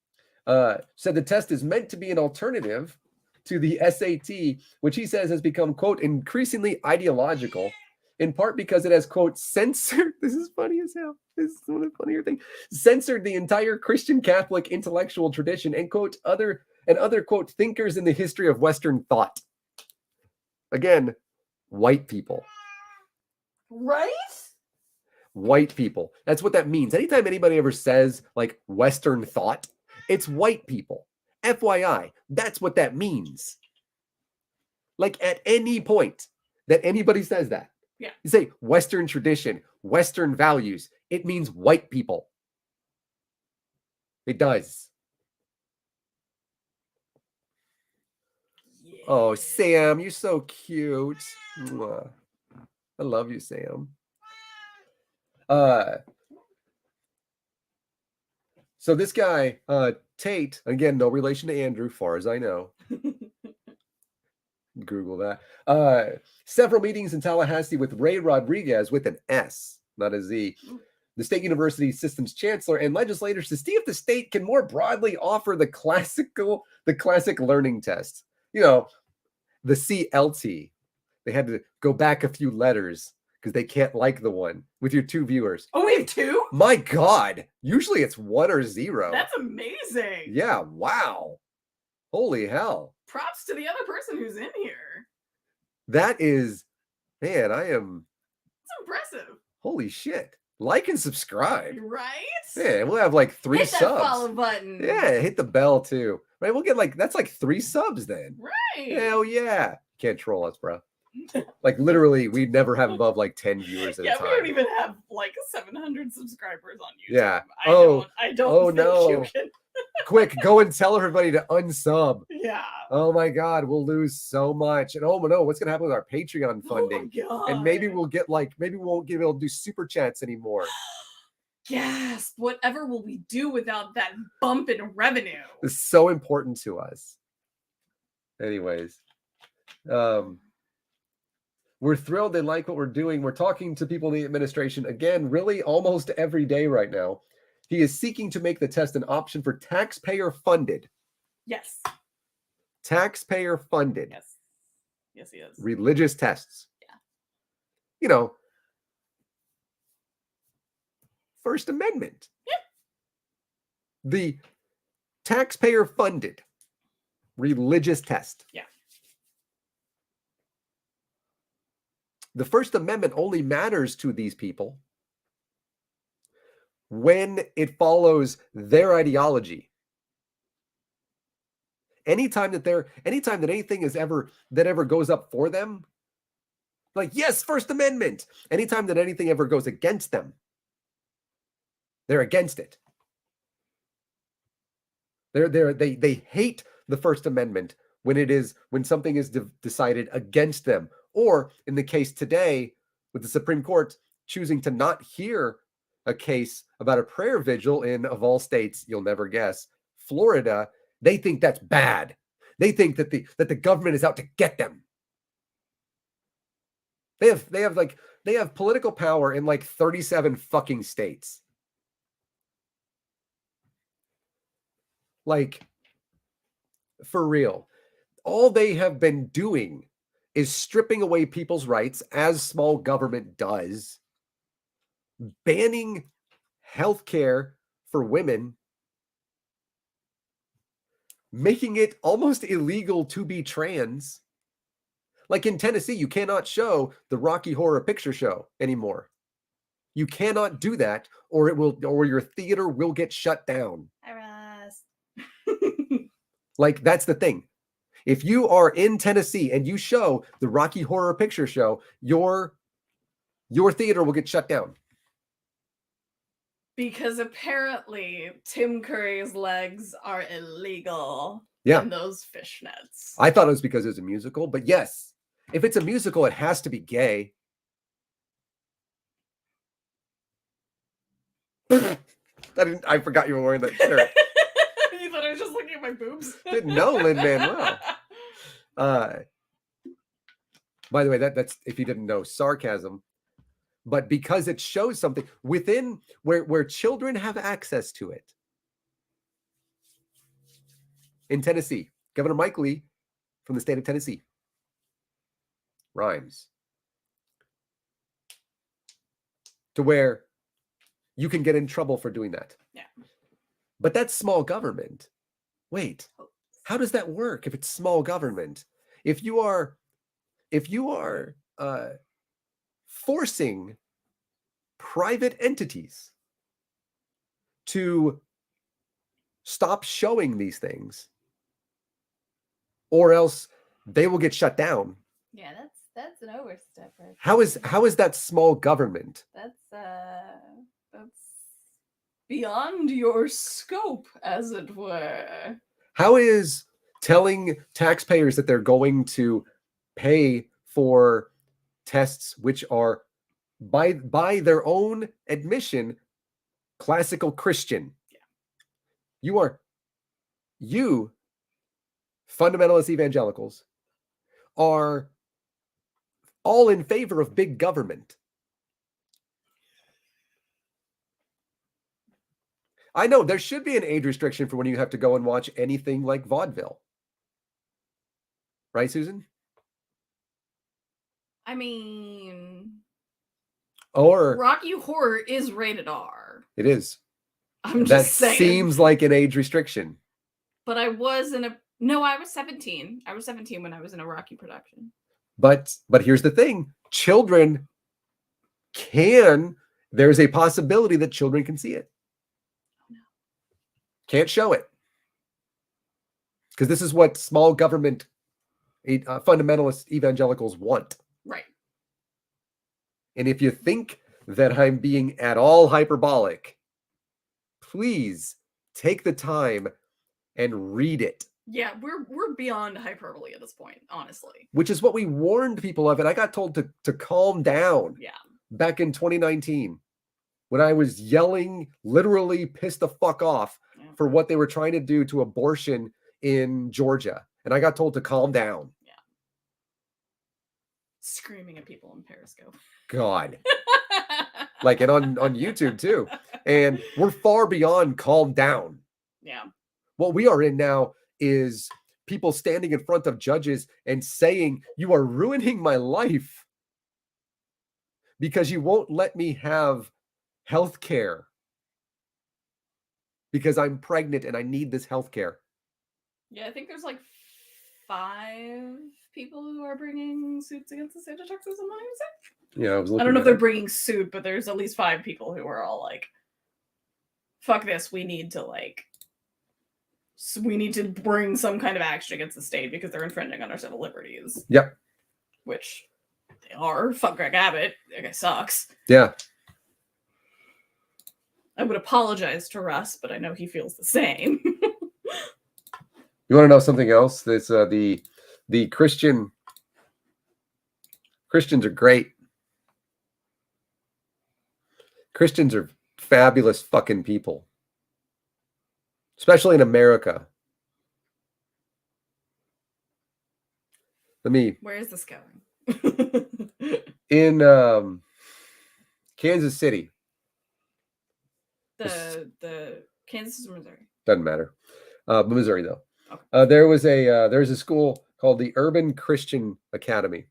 A: said the test is meant to be an alternative to the SAT, which he says has become, quote, increasingly ideological, in part because it has, quote, censored, this is funny as hell, this is one of the funnier things, censored the entire Christian Catholic intellectual tradition and, quote, other, quote, thinkers in the history of Western thought. Again, white people.
B: Right?
A: White people. That's what that means. Anytime anybody ever says, like, Western thought, it's white people. FYI, that's what that means. Like, at any point that anybody says that,
B: yeah,
A: you say Western tradition, Western values, it means white people. It does. Yeah. Oh, Sam, you're so cute. Mwah. I love you, Sam. So this guy, Tate, again, no relation to Andrew, far as I know. Google that. Several meetings in Tallahassee with Ray Rodriguez with an S, not a Z, the state university systems chancellor, and legislators to see if the state can more broadly offer the classic learning test. You know, the CLT. They had to go back a few letters because they can't like the one with your two viewers.
B: Oh, we have two?
A: My God. Usually it's 1 or 0.
B: That's amazing.
A: Yeah. Wow. Holy hell.
B: Props to the other person who's in here.
A: That is, man,
B: it's impressive.
A: Holy shit. Like and subscribe.
B: Right?
A: Yeah, we'll have like 3
B: hit
A: subs.
B: Hit that follow button.
A: Yeah, hit the bell too. Right? We'll get that's like 3 subs then.
B: Right.
A: Hell yeah. Can't troll us, bro. Like literally, we never have above like 10 viewers at a time.
B: Yeah, we don't even have like 700 subscribers on YouTube.
A: Yeah.
B: I don't think you can.
A: Quick, go and tell everybody to unsub.
B: Yeah.
A: Oh my God, we'll lose so much. And oh no, what's gonna happen with our Patreon funding?
B: Oh
A: and maybe we'll get maybe we won't be able to do super chats anymore.
B: Yes. Whatever will we do without that bump in revenue?
A: It's so important to us. Anyways, we're thrilled they like what we're doing. We're talking to people in the administration again, really almost every day right now. He is seeking to make the test an option for taxpayer funded.
B: Yes.
A: Taxpayer funded.
B: Yes. Yes, he is.
A: Religious tests.
B: Yeah.
A: You know, First Amendment.
B: Yeah.
A: The taxpayer-funded religious test.
B: Yeah.
A: The First Amendment only matters to these people when it follows their ideology. Anytime that anything is ever goes up for them, like, yes, First Amendment. Anytime that anything ever goes against them, they're against it. They hate the First Amendment when something is decided against them, or in the case today with the Supreme Court choosing to not hear a case about a prayer vigil in, of all states, you'll never guess, Florida. They think that's bad. They think that the government is out to get them. They have political power in like 37 fucking states. Like, for real. All they have been doing is stripping away people's rights, as small government does, banning healthcare for women, making it almost illegal to be trans. Like in Tennessee, you cannot show the Rocky Horror Picture Show anymore. You cannot do that, or your theater will get shut down. Like, that's the thing. If you are in Tennessee and you show the Rocky Horror Picture Show, your theater will get shut down.
B: Because apparently Tim Curry's legs are illegal
A: Yeah.
B: in those fishnets.
A: I thought it was because it was a musical, but yes, if it's a musical, it has to be gay. I forgot you were wearing that shirt.
B: You thought I was just looking at my boobs?
A: Didn't know Lin-Manuel. By the way, that's, if you didn't know, sarcasm. But because it shows something within where children have access to it. In Tennessee, Governor Mike Lee from the state of Tennessee. Rhymes. To where you can get in trouble for doing that.
B: Yeah.
A: But that's small government. Wait, how does that work if it's small government? If you are forcing private entities to stop showing these things, or else they will get shut down.
B: Yeah, that's an overstep. Right?
A: How is that small government?
B: That's beyond your scope, as it were.
A: How is telling taxpayers that they're going to pay for tests which are by their own admission classical Christian? Yeah. You fundamentalist evangelicals are all in favor of big government. I know there should be an age restriction for when you have to go and watch anything like vaudeville. Right, Susan?
B: I mean,
A: or
B: Rocky Horror is rated R.
A: It is.
B: I'm just saying.
A: That seems like an age restriction.
B: But I was 17. I was 17 when I was in a Rocky production.
A: But here's the thing. Children there's a possibility that children can see it.
B: Oh, no.
A: Can't show it. Because this is what small government fundamentalist evangelicals want.
B: Right.
A: And if you think that I'm being at all hyperbolic, please take the time and read it.
B: Yeah, we're beyond hyperbole at this point, honestly.
A: Which is what we warned people of, and I got told to calm down.
B: Yeah.
A: Back in 2019, when I was yelling, literally pissed the fuck off for what they were trying to do to abortion in Georgia, and I got told to calm down.
B: Yeah. Screaming at people in Periscope.
A: God. Like, and on YouTube too. And we're far beyond calm down.
B: Yeah.
A: What we are in now is people standing in front of judges and saying, you are ruining my life because you won't let me have health care because I'm pregnant and I need this health care.
B: Yeah, I think there's like 5 people who are bringing suits against the state of Texas. Am I gonna say?
A: Yeah,
B: I don't know if they're bringing suit, but there's at least 5 people who are all like, "Fuck this! We need to bring some kind of action against the state because they're infringing on our civil liberties."
A: Yep.
B: Which they are. Fuck Greg Abbott. That guy sucks.
A: Yeah.
B: I would apologize to Russ, but I know he feels the same.
A: You want to know something else? That's the Christians are great. Christians are fabulous fucking people, especially in America.
B: Where is this going?
A: In Kansas City.
B: The Kansas or Missouri?
A: Doesn't matter. Missouri though.
B: Okay.
A: There's a school called the Urban Christian Academy.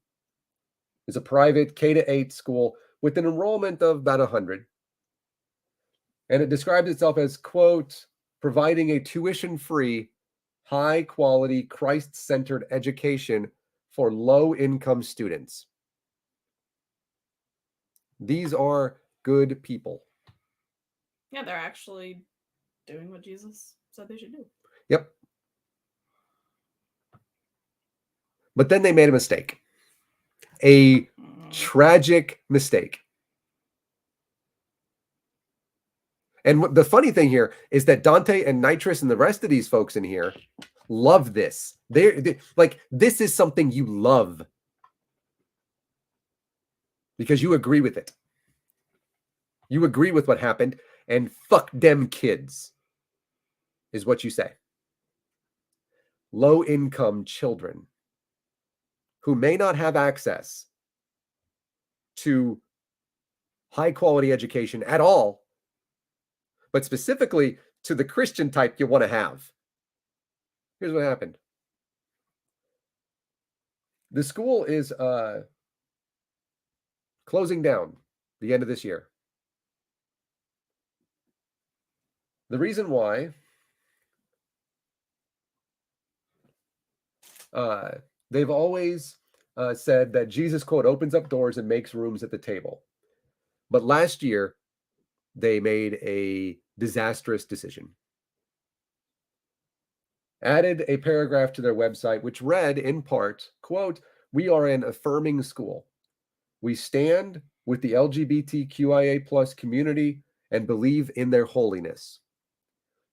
A: It's a private K-8 school with an enrollment of about 100. And it describes itself as, quote, providing a tuition-free, high-quality, Christ-centered education for low-income students. These are good people.
B: Yeah, they're actually doing what Jesus said they should do.
A: Yep. But then they made a mistake. A tragic mistake. And the funny thing here is that Dante and Nitrous and the rest of these folks in here love this. They like, this is something you love because you agree with it. You agree with what happened, and fuck them kids is what you say. Low-income children who may not have access to high-quality education at all, but specifically to the Christian type you want to have. Here's what happened. The school is closing down the end of this year. The reason why they've always said that Jesus, quote, opens up doors and makes rooms at the table. But last year, they made a disastrous decision. Added a paragraph to their website, which read in part, quote, we are an affirming school. We stand with the LGBTQIA plus community and believe in their holiness.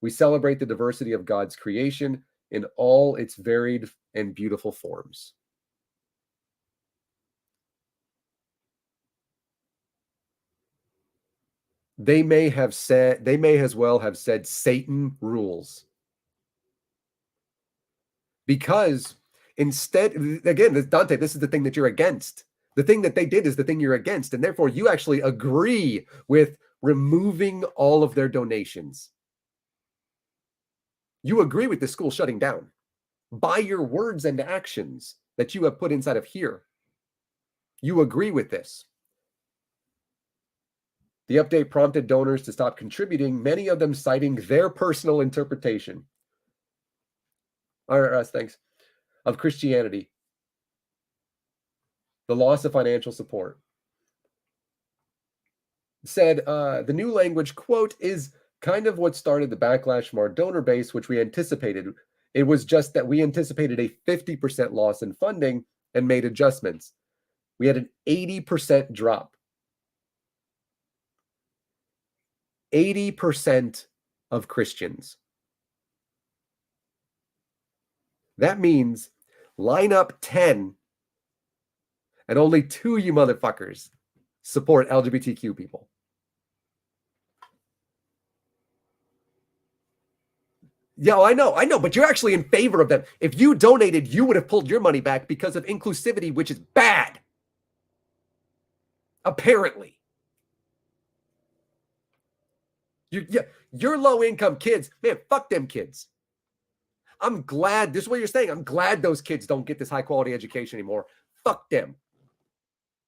A: We celebrate the diversity of God's creation in all its varied and beautiful forms. They may as well have said Satan rules. Because instead, again, Dante, this is the thing that you're against. The thing that they did is the thing you're against. And therefore, you actually agree with removing all of their donations. You agree with the school shutting down by your words and actions that you have put inside of here. You agree with this. The update prompted donors to stop contributing, many of them citing their personal interpretation. Thanks. Of Christianity. The loss of financial support. Said the new language, quote, is kind of what started the backlash from our donor base, which we anticipated. It was just that we anticipated a 50% loss in funding and made adjustments. We had an 80% drop. 80% of Christians. That means line up 10 and only 2 you motherfuckers support LGBTQ people. Yeah, I know, but you're actually in favor of them. If you donated, you would have pulled your money back because of inclusivity, which is bad. Apparently. You're low-income kids. Man, fuck them kids. I'm glad, this is what you're saying. I'm glad those kids don't get this high-quality education anymore. Fuck them.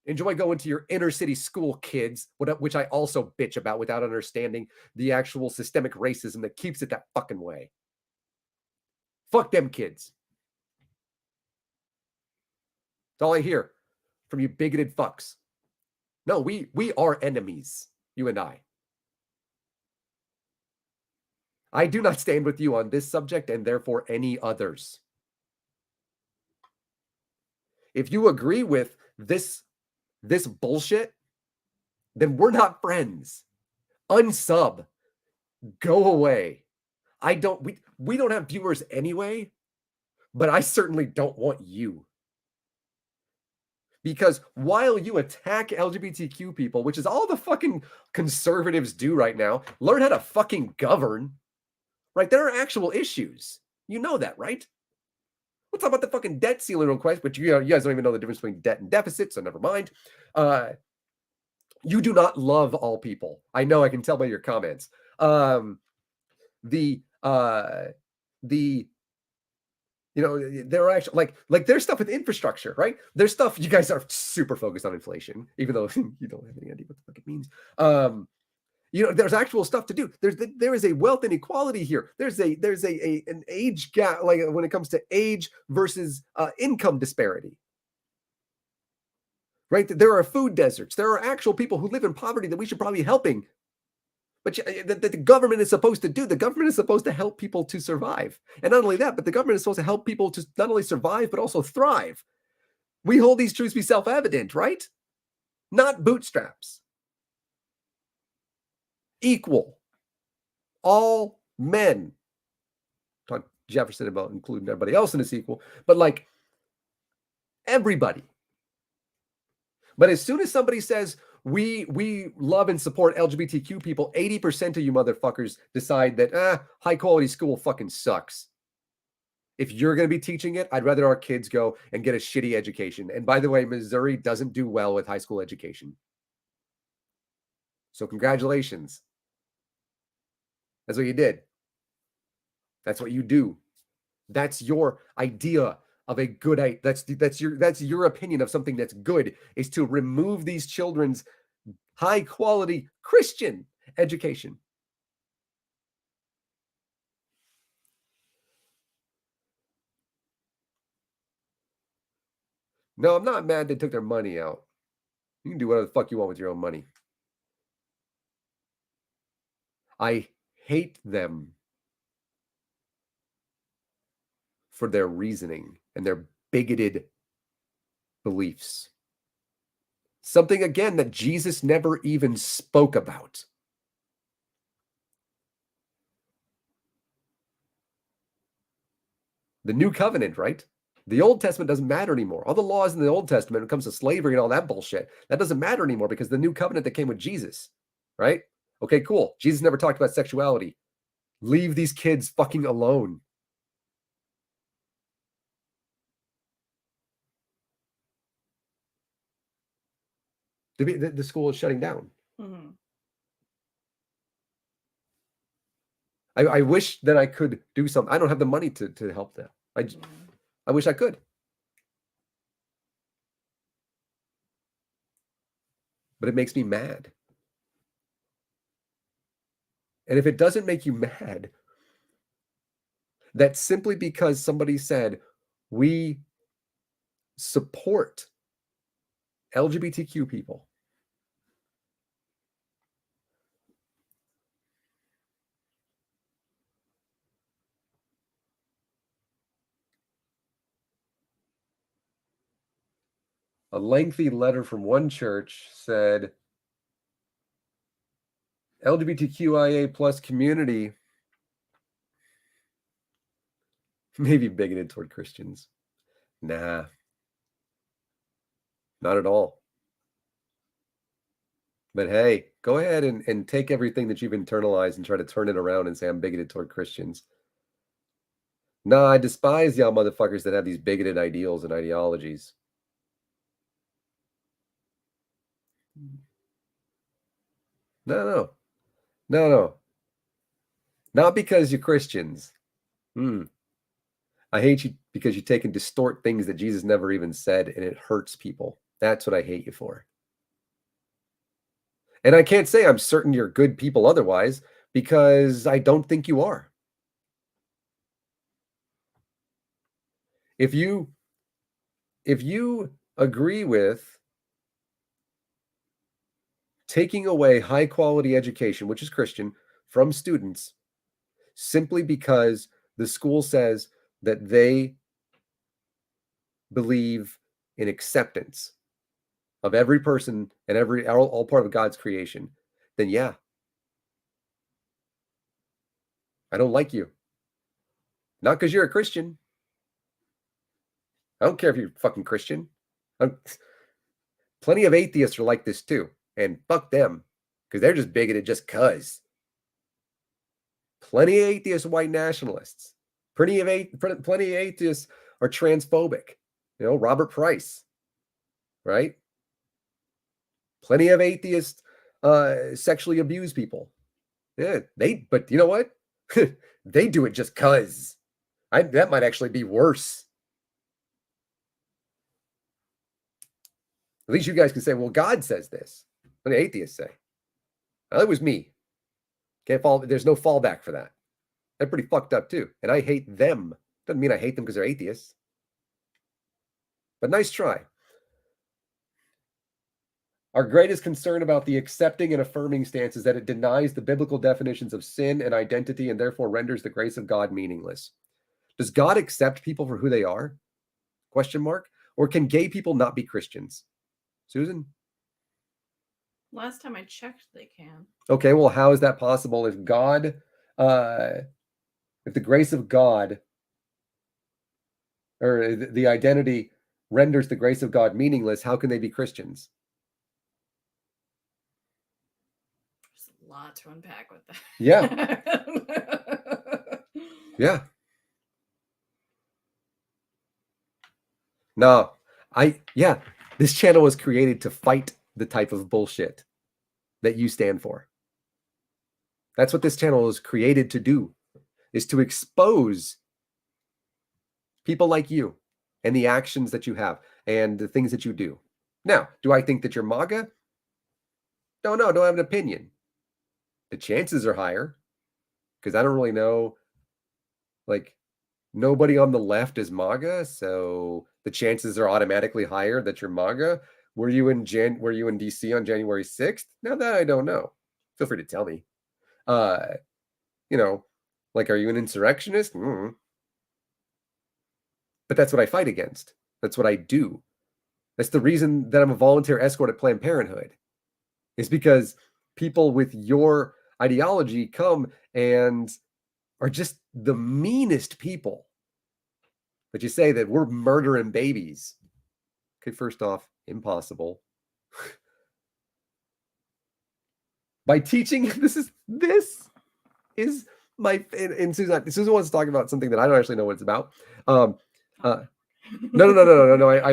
A: Enjoy going to your inner city school, kids, which I also bitch about without understanding the actual systemic racism that keeps it that fucking way. Fuck them kids. That's all I hear from you bigoted fucks. No, we are enemies, you and I. I do not stand with you on this subject and therefore any others. If you agree with this bullshit, then we're not friends. Unsub. Go away. We don't have viewers anyway, but I certainly don't want you. Because while you attack LGBTQ people, which is all the fucking conservatives do right now, learn how to fucking govern. Right? There are actual issues. You know that, right? We'll talk about the fucking debt ceiling real quick, but you guys don't even know the difference between debt and deficit, so never mind. You do not love all people. I know, I can tell by your comments. There are actually like there's stuff with infrastructure, right? There's stuff, you guys are super focused on inflation, even though you don't have any idea what the fuck it means. There's actual stuff to do. There is a wealth inequality here. There's an age gap, like when it comes to age versus income disparity. Right? There are food deserts. There are actual people who live in poverty that we should probably be helping. But that the government is supposed to do. The government is supposed to help people to survive. And not only that, but the government is supposed to help people to not only survive, but also thrive. We hold these truths to be self-evident, right? Not bootstraps. Equal. All men. Talk Jefferson about including everybody else in this equal, but like everybody. But as soon as somebody says we love and support LGBTQ people, 80% of you motherfuckers decide that high quality school fucking sucks. If you're going to be teaching it, I'd rather our kids go and get a shitty education. And by the way, Missouri doesn't do well with high school education. So congratulations. That's what you did. That's what you do. That's your idea of a good idea. That's your opinion of something that's good, is to remove these children's high quality Christian education. No, I'm not mad they took their money out. You can do whatever the fuck you want with your own money. I hate them for their reasoning and their bigoted beliefs. Something, again, that Jesus never even spoke about. The new covenant, right? The Old Testament doesn't matter anymore. All the laws in the Old Testament, when it comes to slavery and all that bullshit, that doesn't matter anymore because the new covenant that came with Jesus, right? Okay, cool. Jesus never talked about sexuality. Leave these kids fucking alone. The school is shutting down.
B: Mm-hmm.
A: I wish that I could do something. I don't have the money to help them. I wish I could. But it makes me mad. And if it doesn't make you mad, that's simply because somebody said, we support LGBTQ people. A lengthy letter from one church said, LGBTQIA plus community may be bigoted toward Christians. Nah, not at all. But hey, go ahead and take everything that you've internalized and try to turn it around and say I'm bigoted toward Christians. No, I despise y'all motherfuckers that have these bigoted ideals and ideologies. No. Not because you're Christians. I hate you because you take and distort things that Jesus never even said, and it hurts people. That's what I hate you for. And I can't say I'm certain you're good people otherwise, because I don't think you are. If you agree with taking away high quality education, which is Christian, from students simply because the school says that they believe in acceptance of every person and all part of God's creation, then yeah, I don't like you. Not because you're a Christian. I don't care if you're fucking Christian. Plenty of atheists are like this too, and fuck them, because they're just bigoted just cuz. Plenty of atheist white nationalists. Plenty of atheists are transphobic. You know, Robert Price, right? Plenty of atheists sexually abuse people. Yeah, but you know what? They do it just cuz. That might actually be worse. At least you guys can say, well, God says this. What do atheists say? Well, it was me. Can't fall. There's no fallback for that. They're pretty fucked up too. And I hate them. Doesn't mean I hate them because they're atheists. But nice try. Our greatest concern about the accepting and affirming stance is that it denies the biblical definitions of sin and identity and therefore renders the grace of God meaningless. Does God accept people for who they are? Question mark. Or can gay people not be Christians? Susan?
B: Last time I checked, they can.
A: Okay, well, how is that possible if God, if the grace of God or the identity renders the grace of God meaningless, how can they be Christians?
B: There's a lot to unpack with that.
A: Yeah. Yeah. No, this channel was created to fight the type of bullshit that you stand for. That's what this channel is created to do, is to expose people like you and the actions that you have and the things that you do. Now, do I think that you're MAGA? Don't know. Don't have an opinion. The chances are higher because I don't really know. Like, nobody on the left is MAGA, so the chances are automatically higher that you're MAGA. Were you in DC on January 6th? Now that I don't know. Feel free to tell me. You know, like, are you an insurrectionist? But that's what I fight against. That's what I do. That's the reason that I'm a volunteer escort at Planned Parenthood. Is because people with your ideology come and are just the meanest people. But you say that we're murdering babies. Okay, first off, impossible. By teaching, this is my, and Susan wants to talk about something that I don't actually know what it's about. No. I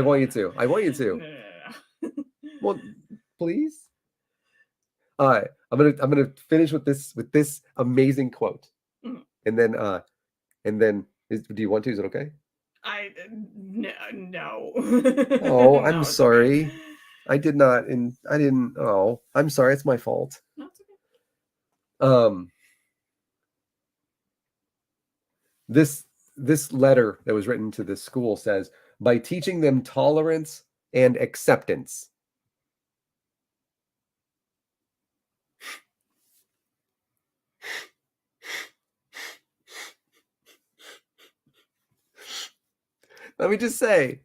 A: want you to. I want you to. Well, please. I'm gonna finish with this amazing quote, and then do you want to? Is it okay?
B: No.
A: Oh, I'm
B: No,
A: sorry.
B: okay.
A: I did not, and I didn't. Oh, I'm sorry. It's my fault.
B: No, it's okay.
A: This letter that was written to this school says, by teaching them tolerance and acceptance. Let me just say,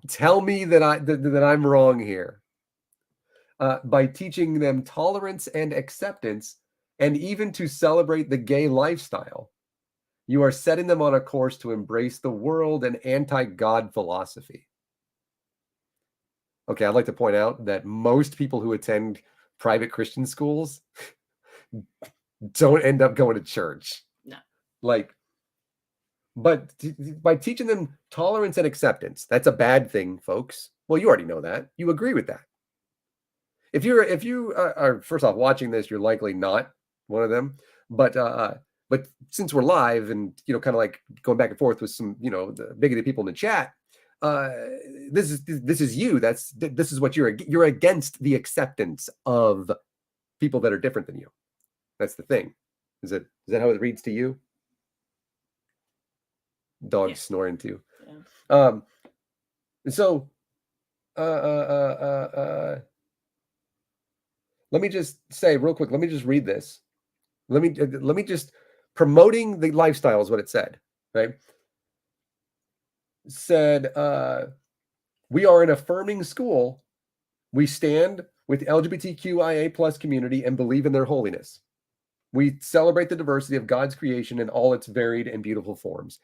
A: tell me that I'm wrong here. By teaching them tolerance and acceptance, and even to celebrate the gay lifestyle, you are setting them on a course to embrace the world and anti-God philosophy. Okay, I'd like to point out that most people who attend private Christian schools don't end up going to church.
B: No.
A: But by teaching them tolerance and acceptance, that's a bad thing, folks. Well, you already know that. You agree with that. If you are first off watching this, you're likely not one of them. But since we're live and kind of like going back and forth with some the bigoted people in the chat, this is you. This is what you're against the acceptance of people that are different than you. That's the thing. Is that how it reads to you? Dog snoring too.
B: Yeah.
A: So let me just say real quick. Let me just read this. Let me just promoting the lifestyle is what it said. Right? It said we are an affirming school. We stand with LGBTQIA plus community and believe in their holiness. We celebrate the diversity of God's creation in all its varied and beautiful forms.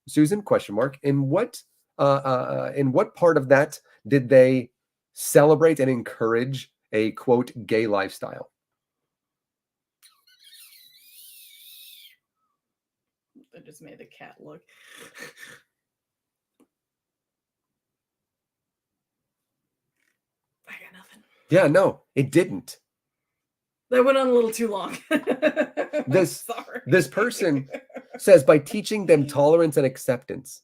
A: Susan, question mark. In what part of that did they celebrate and encourage a quote gay lifestyle?
B: I just made the cat look. I got nothing.
A: Yeah, no, it didn't.
B: That went on a little too long.
A: This
B: Sorry.
A: This person says by teaching them tolerance and acceptance.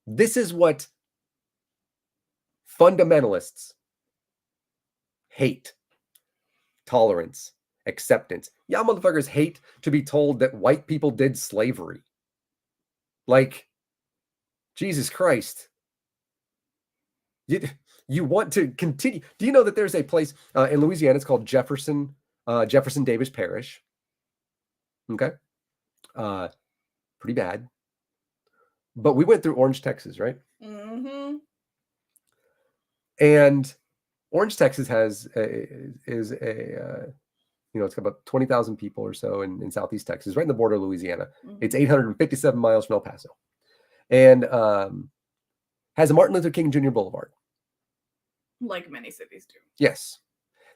A: This is what fundamentalists hate. Tolerance, acceptance. Yeah, motherfuckers hate to be told that white people did slavery. Like, Jesus Christ. You want to continue. Do you know that there's a place in Louisiana? It's called Jefferson Davis Parish. Okay. Pretty bad. But we went through Orange, Texas, right?
B: Mm-hmm.
A: And Orange, Texas is a it's got about 20,000 people or so in Southeast Texas, right in the border of Louisiana. Mm-hmm. It's 857 miles from El Paso. And has a Martin Luther King Jr. Boulevard.
B: Like many cities do.
A: Yes.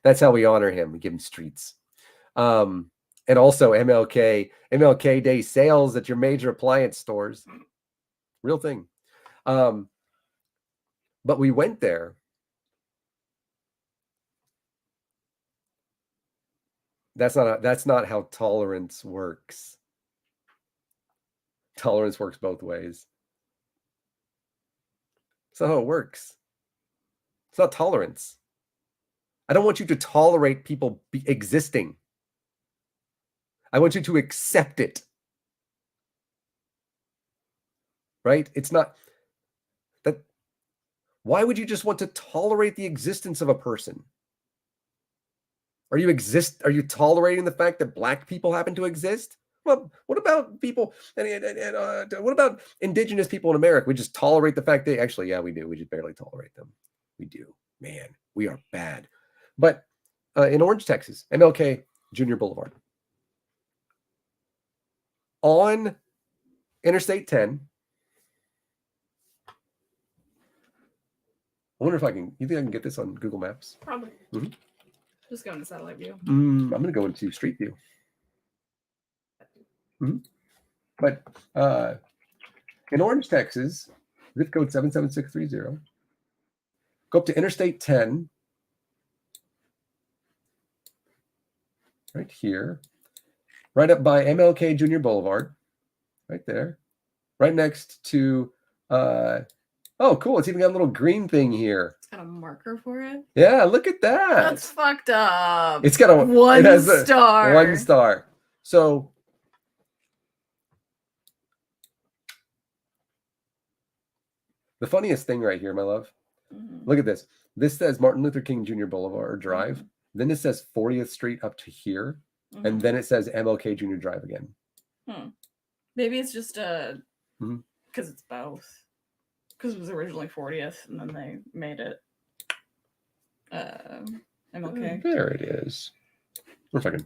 A: That's how we honor him. We give him streets. And also MLK Day sales at your major appliance stores. Real thing. But we went there. That's not how tolerance works. Tolerance works both ways. That's not how it works. It's not tolerance. I don't want you to tolerate people existing. I want you to accept it. Right? It's not that. Why would you just want to tolerate the existence of a person? Are you tolerating the fact that Black people happen to exist? Well, what about people what about indigenous people in America? We just tolerate the fact that actually, yeah, we do. We just barely tolerate them. We do. Man, we are bad. But in Orange, Texas, MLK Jr. Boulevard, on Interstate 10. I wonder if you think I can get this on Google Maps?
B: Probably.
A: Mm-hmm.
B: Just go into satellite view.
A: I'm going to go into Street View. Mm-hmm. But in Orange, Texas, zip code 77630. Go up to Interstate 10. Right here. Right up by MLK Jr. Boulevard. Right there. Right next to... oh, cool. It's even got a little green thing here.
B: It's got a marker for it?
A: Yeah, look at that.
B: That's fucked up.
A: It's got
B: one star.
A: 1 star. So... the funniest thing right here, my love, look at this. This says Martin Luther King Jr. Boulevard or Drive. Mm-hmm. Then it says 40th Street up to here. Mm-hmm. And then it says MLK Jr. Drive again.
B: Maybe it's just because it's both. Because it was originally 40th and then they made it MLK.
A: There it is. I wonder if I can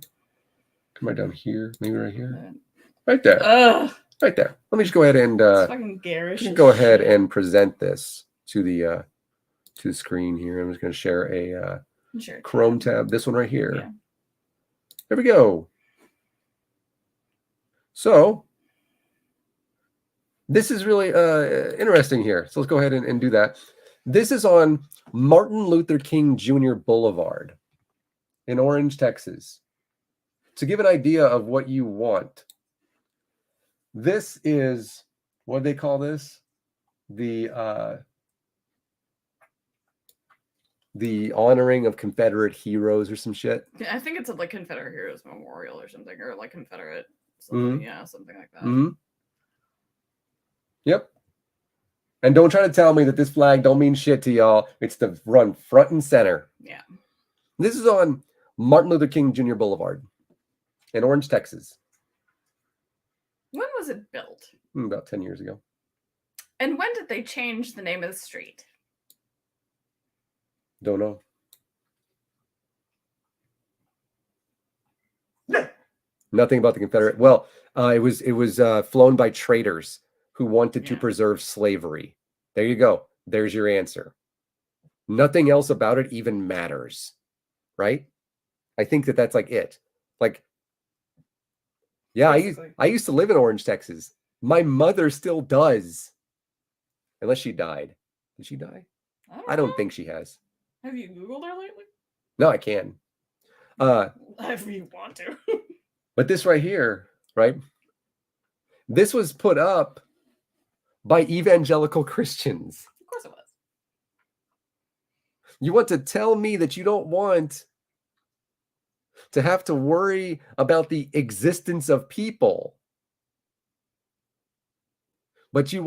A: come right down here. Maybe right here. Right there. Right there. Let me just go ahead and
B: fucking garish.
A: Go ahead and present this to the screen here. I'm just going to share a Chrome tab. This one right here. Yeah. There we go. So this is really interesting here. So let's go ahead and do that. This is on Martin Luther King Jr. Boulevard in Orange, Texas. To give an idea of what you want. This is, what do they call this? the honoring of Confederate heroes or some shit.
B: I think it's like Confederate Heroes Memorial or something, or like Confederate
A: Mhm.
B: yeah, something like that.
A: Mm-hmm. Yep. And don't try to tell me that this flag don't mean shit to y'all. It's to run front and center.
B: Yeah.
A: This is on Martin Luther King Jr. Boulevard in Orange, Texas.
B: When was it built?
A: About 10 years ago.
B: And when did they change the name of the street?
A: Don't know. Nothing about the Confederate. Well, it was flown by traders who wanted to preserve slavery. There you go. There's your answer. Nothing else about it even matters, right? I think that's like it. Like, yeah, I used to live in Orange, Texas. My mother still does, unless she died. Did she die? I don't think she has.
B: Have you Googled her lately?
A: No, I can.
B: If you want to.
A: But this right here, right? This was put up by evangelical Christians.
B: Of course it was.
A: You want to tell me that you don't want to have to worry about the existence of people, but you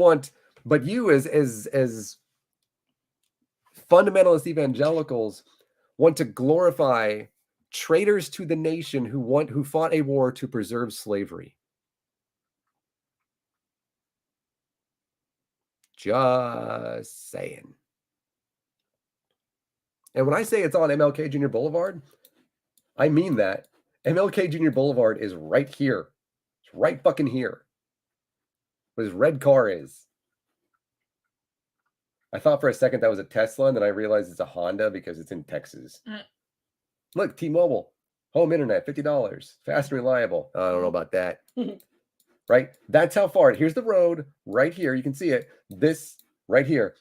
A: as fundamentalist evangelicals want to glorify traitors to the nation who fought a war to preserve slavery. Just saying. And when I say it's on MLK Jr. Boulevard, I mean that. MLK Jr. Boulevard is right here. It's right fucking here. Where his red car is. I thought for a second that was a Tesla, and then I realized it's a Honda because it's in Texas. Look, T-Mobile. Home internet, $50. Fast and reliable. I don't know about that. Right? That's how far. Here's the road right here. You can see it. This right here.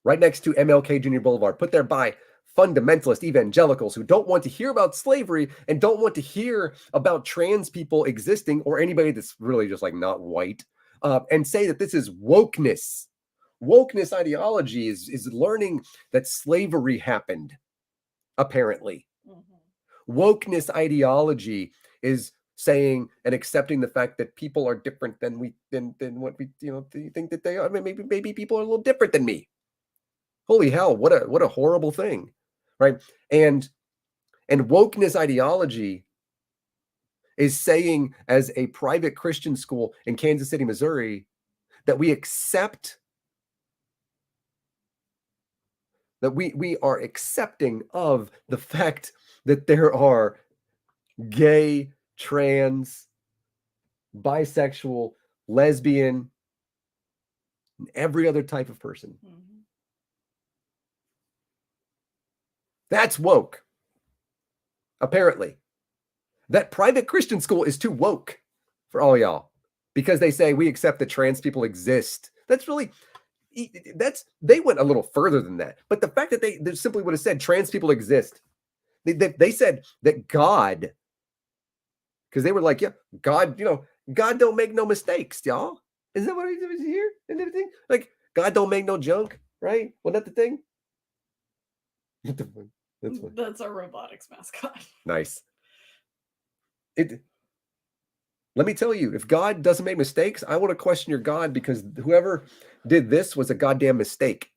A: Right next to MLK Jr. Boulevard. Put there by fundamentalist evangelicals who don't want to hear about slavery and don't want to hear about trans people existing or anybody that's really just like not white, and say that this is wokeness. Wokeness ideology is learning that slavery happened, apparently. Wokeness ideology is saying and accepting the fact that people are different than what we think that they are. I mean, maybe people are a little different than me. Holy hell, what a horrible thing, right? And wokeness ideology is saying, as a private Christian school in Kansas City, Missouri, that we accept that we are accepting of the fact that there are gay, trans, bisexual, lesbian, and every other type of person. That's woke. Apparently. That private Christian school is too woke for all y'all because they say we accept that trans people exist. They went a little further than that. But the fact that they simply would have said trans people exist. They said that God, because they were like, yeah, God, God don't make no mistakes, y'all. Isn't that what he was here and everything? Like, God don't make no junk, right? Wasn't that the thing?
B: That's our robotics mascot.
A: Nice. Let me tell you, if God doesn't make mistakes, I want to question your God because whoever did this was a goddamn mistake.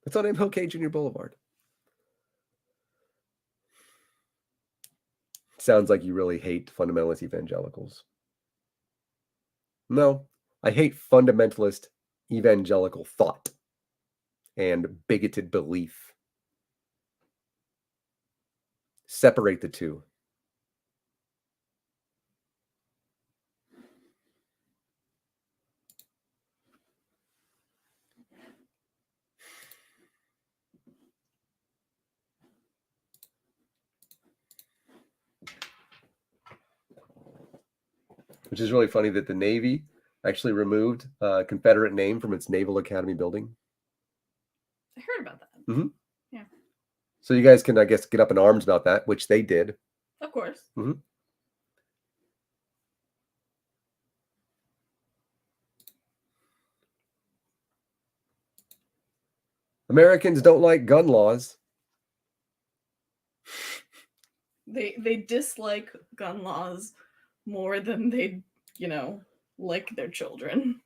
A: It's on MLK Jr. Boulevard. Sounds like you really hate fundamentalist evangelicals. No, I hate fundamentalist evangelical thought and bigoted belief. Separate the two. Which is really funny that the Navy actually removed a Confederate name from its Naval Academy building.
B: I heard about that.
A: Mm-hmm.
B: Yeah.
A: So you guys can, I guess, get up in arms about that, which they did.
B: Of course.
A: Mm-hmm. Americans don't like gun laws.
B: They dislike gun laws more than they, like their children.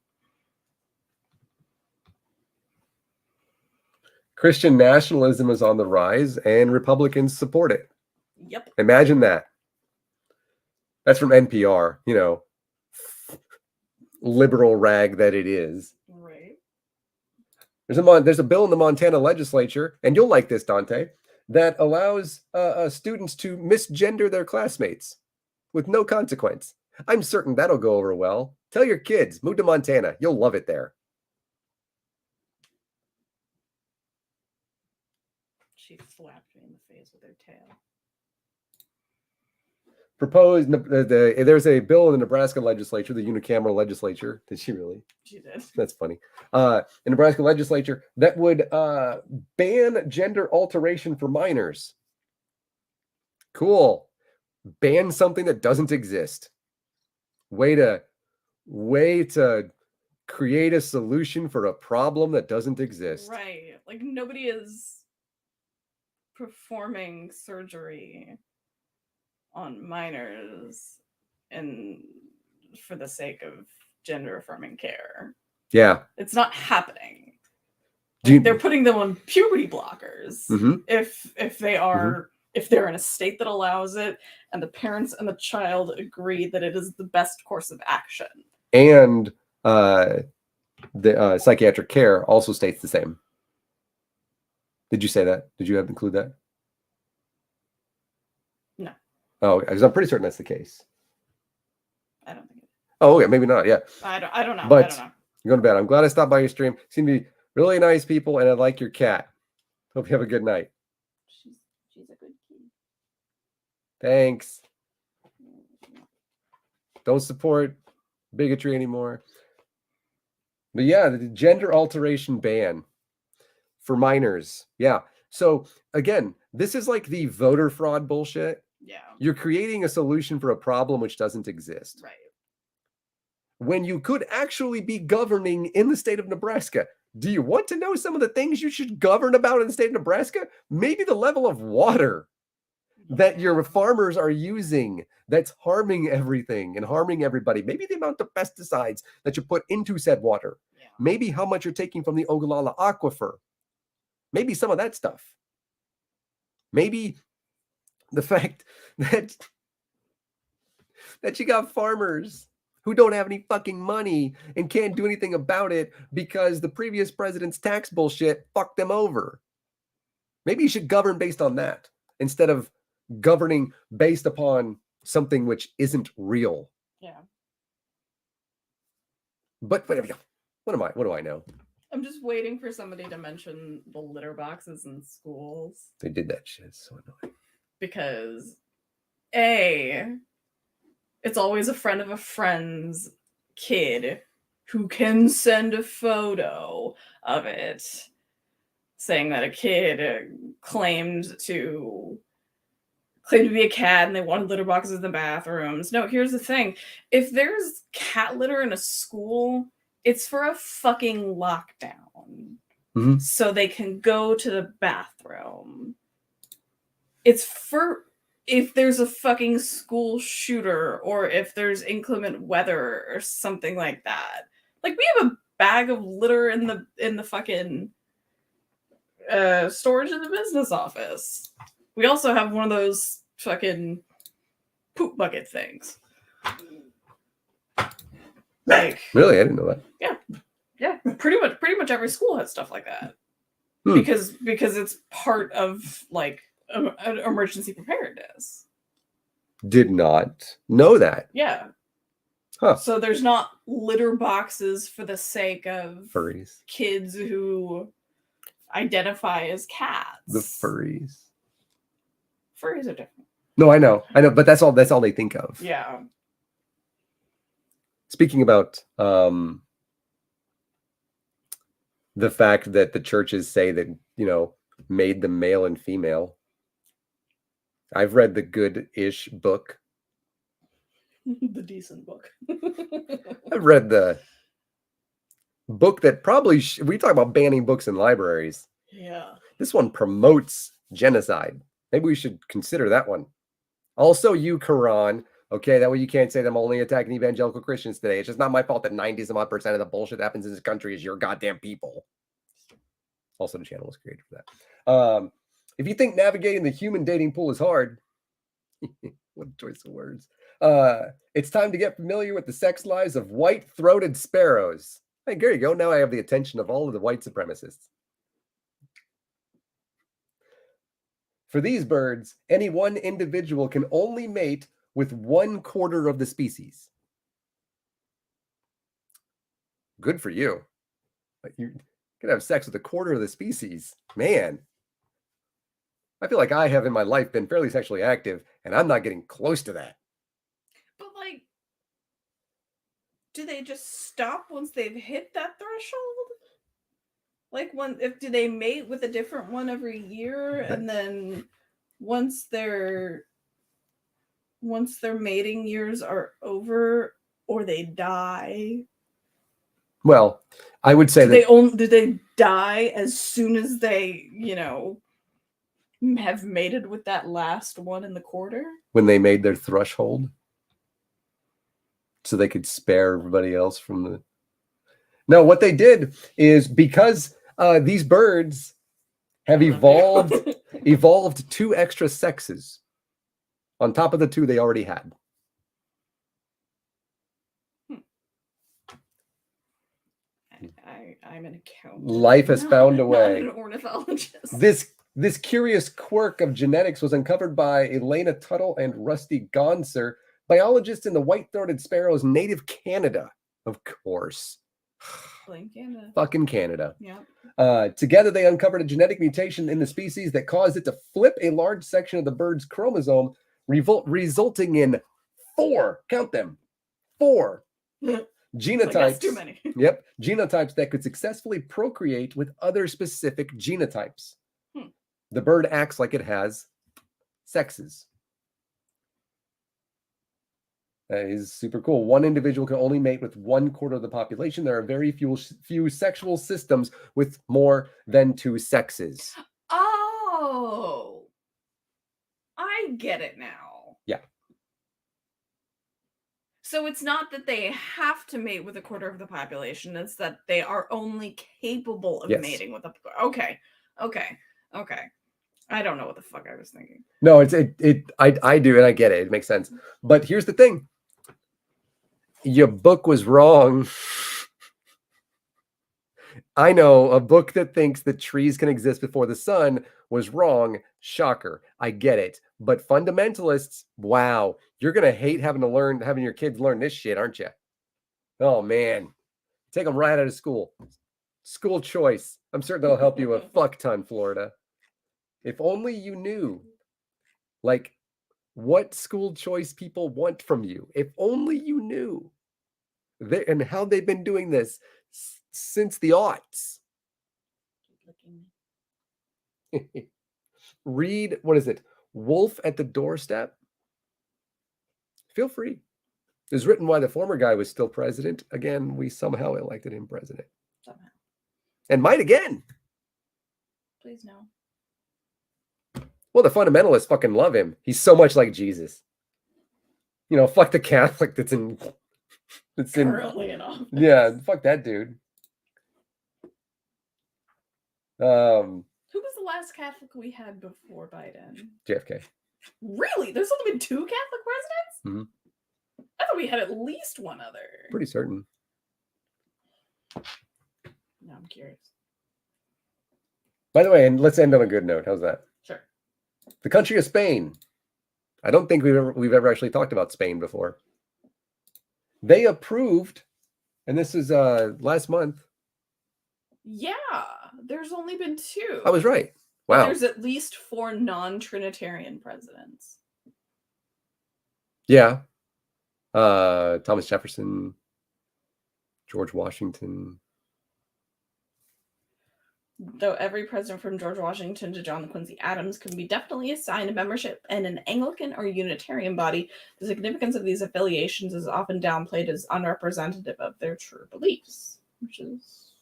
A: Christian nationalism is on the rise, and Republicans support it.
B: Yep.
A: Imagine that. That's from NPR, liberal rag that it is.
B: Right.
A: There's a bill in the Montana legislature, and you'll like this, Dante, that allows students to misgender their classmates with no consequence. I'm certain that'll go over well. Tell your kids, move to Montana. You'll love it there.
B: She slapped me in the face with her tail.
A: There's a bill in the Nebraska legislature, the unicameral legislature. Did she really?
B: She did.
A: That's funny. In Nebraska legislature that would ban gender alteration for minors. Cool. Ban something that doesn't exist. Way to create a solution for a problem that doesn't exist.
B: Right. Like nobody is performing surgery on minors and for the sake of gender affirming care.
A: Yeah.
B: It's not happening. They're putting them on puberty blockers if they are if they're in a state that allows it and the parents and the child agree that it is the best course of action.
A: And the psychiatric care also states the same. Did you say that? Did you include that?
B: No.
A: Oh, because I'm pretty certain that's the case.
B: I don't think it is.
A: Oh, okay, maybe not. Yeah.
B: I don't know.
A: But
B: I don't know.
A: You're going to bed. I'm glad I stopped by your stream. Seem to be really nice people, and I like your cat. Hope you have a good night.
B: She's a good kitty.
A: Thanks. Don't support bigotry anymore. But yeah, the gender alteration ban for minors. Yeah. So again, this is like the voter fraud bullshit.
B: Yeah.
A: You're creating a solution for a problem which doesn't exist.
B: Right.
A: When you could actually be governing in the state of Nebraska. Do you want to know some of the things you should govern about in the state of Nebraska? Maybe the level of water that your farmers are using that's harming everything and harming everybody. Maybe the amount of pesticides that you put into said water.
B: Yeah.
A: Maybe how much you're taking from the Ogallala aquifer. Maybe some of that stuff. Maybe the fact that you got farmers who don't have any fucking money and can't do anything about it because the previous president's tax bullshit fucked them over. Maybe you should govern based on that instead of governing based upon something which isn't real.
B: Yeah.
A: But what do I know?
B: I'm just waiting for somebody to mention the litter boxes in schools.
A: They did that shit. It's so annoying.
B: Because it's always a friend of a friend's kid who can send a photo of it saying that a kid claimed to be a cat and they wanted litter boxes in the bathrooms. No, here's the thing. If there's cat litter in a school, it's for a fucking lockdown.
A: Mm-hmm.
B: So they can go to the bathroom. It's for if there's a fucking school shooter or if there's inclement weather or something like that. Like we have a bag of litter in the fucking storage in the business office. We also have one of those fucking poop bucket things. Like
A: really, I didn't know that.
B: Yeah. Pretty much every school has stuff like that. Because it's part of like an emergency preparedness.
A: Did not know that.
B: Yeah.
A: Huh.
B: So there's not litter boxes for the sake of
A: furries.
B: Kids who identify as cats.
A: The furries.
B: Furries are different.
A: No, I know, but that's all they think of.
B: Yeah.
A: Speaking about the fact that the churches say that, made them male and female. I've read the good-ish book.
B: The decent book.
A: I've read the book that probably we talk about banning books in libraries.
B: Yeah.
A: This one promotes genocide. Maybe we should consider that one. Also, you, Quran. Okay, that way you can't say that I'm only attacking evangelical Christians today. It's just not my fault that 90% of the bullshit that happens in this country is your goddamn people. Also, the channel was created for that. If you think navigating the human dating pool is hard, what a choice of words. It's time to get familiar with the sex lives of white-throated sparrows. Hey, there you go. Now I have the attention of all of the white supremacists. For these birds, any one individual can only mate with 1/4 of the species. Good for you. But you can have sex with 1/4 of the species. Man, I feel like I have in my life been fairly sexually active, and I'm not getting close to that.
B: But like, do they just stop once they've hit that threshold? Like, do they mate with a different one every year, and then once their mating years are over, or they die?
A: Well, I would say
B: do they die as soon as they, have mated with that last one in the quarter?
A: When they made their threshold, so they could spare everybody else from the... No, what they did is because these birds have evolved 2 extra sexes on top of the 2 they already had.
B: I'm an accountant.
A: Life has found a way.
B: Not an ornithologist.
A: This curious quirk of genetics was uncovered by Elena Tuttle and Rusty Gonser, biologists in the white-throated sparrow's native Canada, of course.
B: Blame Canada.
A: Fucking Canada.
B: Yeah.
A: Together, they uncovered a genetic mutation in the species that caused it to flip a large section of the bird's chromosome, resulting in 4, count them, 4 genotypes.
B: That's too many.
A: Yep, genotypes that could successfully procreate with other specific genotypes. The bird acts like it has sexes. That is super cool. One individual can only mate with 1/4 of the population. There are very few sexual systems with more than 2 sexes.
B: Oh, I get it now.
A: Yeah.
B: So it's not that they have to mate with 1/4 of the population. It's that they are only capable of mating with a... Okay. I don't know what the fuck I was thinking.
A: No, I do, and I get it. It makes sense. But here's the thing. Your book was wrong. I know, a book that thinks that trees can exist before the sun was wrong. Shocker. I get it. But fundamentalists, wow, you're going to hate having your kids learn this shit, aren't you? Oh, man. Take them right out of school. School choice. I'm certain that'll help you a fuck ton, Florida. If only you knew, like, what school choice people want from you. If only you knew. And how they've been doing this since the aughts. Read, what is it? Wolf at the Doorstep? Feel free. It was written while the former guy was still president. Again, we somehow elected him president.
B: Somehow.
A: And might again.
B: Please no.
A: Well, the fundamentalists fucking love him. He's so much like Jesus. Fuck the Catholic that's
B: currently in office.
A: Yeah, fuck that dude.
B: Who was the last Catholic we had before Biden?
A: JFK.
B: Really? There's only been 2 Catholic presidents?
A: Mm-hmm.
B: I thought we had at least one other.
A: Pretty certain.
B: No, I'm curious.
A: By the way, and let's end on a good note. How's that?
B: Sure.
A: The country of Spain. I don't think we've ever actually talked about Spain before. They approved, and this is last month.
B: Yeah, there's only been 2.
A: I was right. Wow.
B: But there's at least 4 non-Trinitarian presidents.
A: Yeah. Thomas Jefferson, George Washington.
B: Though every president from George Washington to John Quincy Adams can be definitely assigned a membership in an Anglican or Unitarian body, the significance of these affiliations is often downplayed as unrepresentative of their true beliefs. Which is,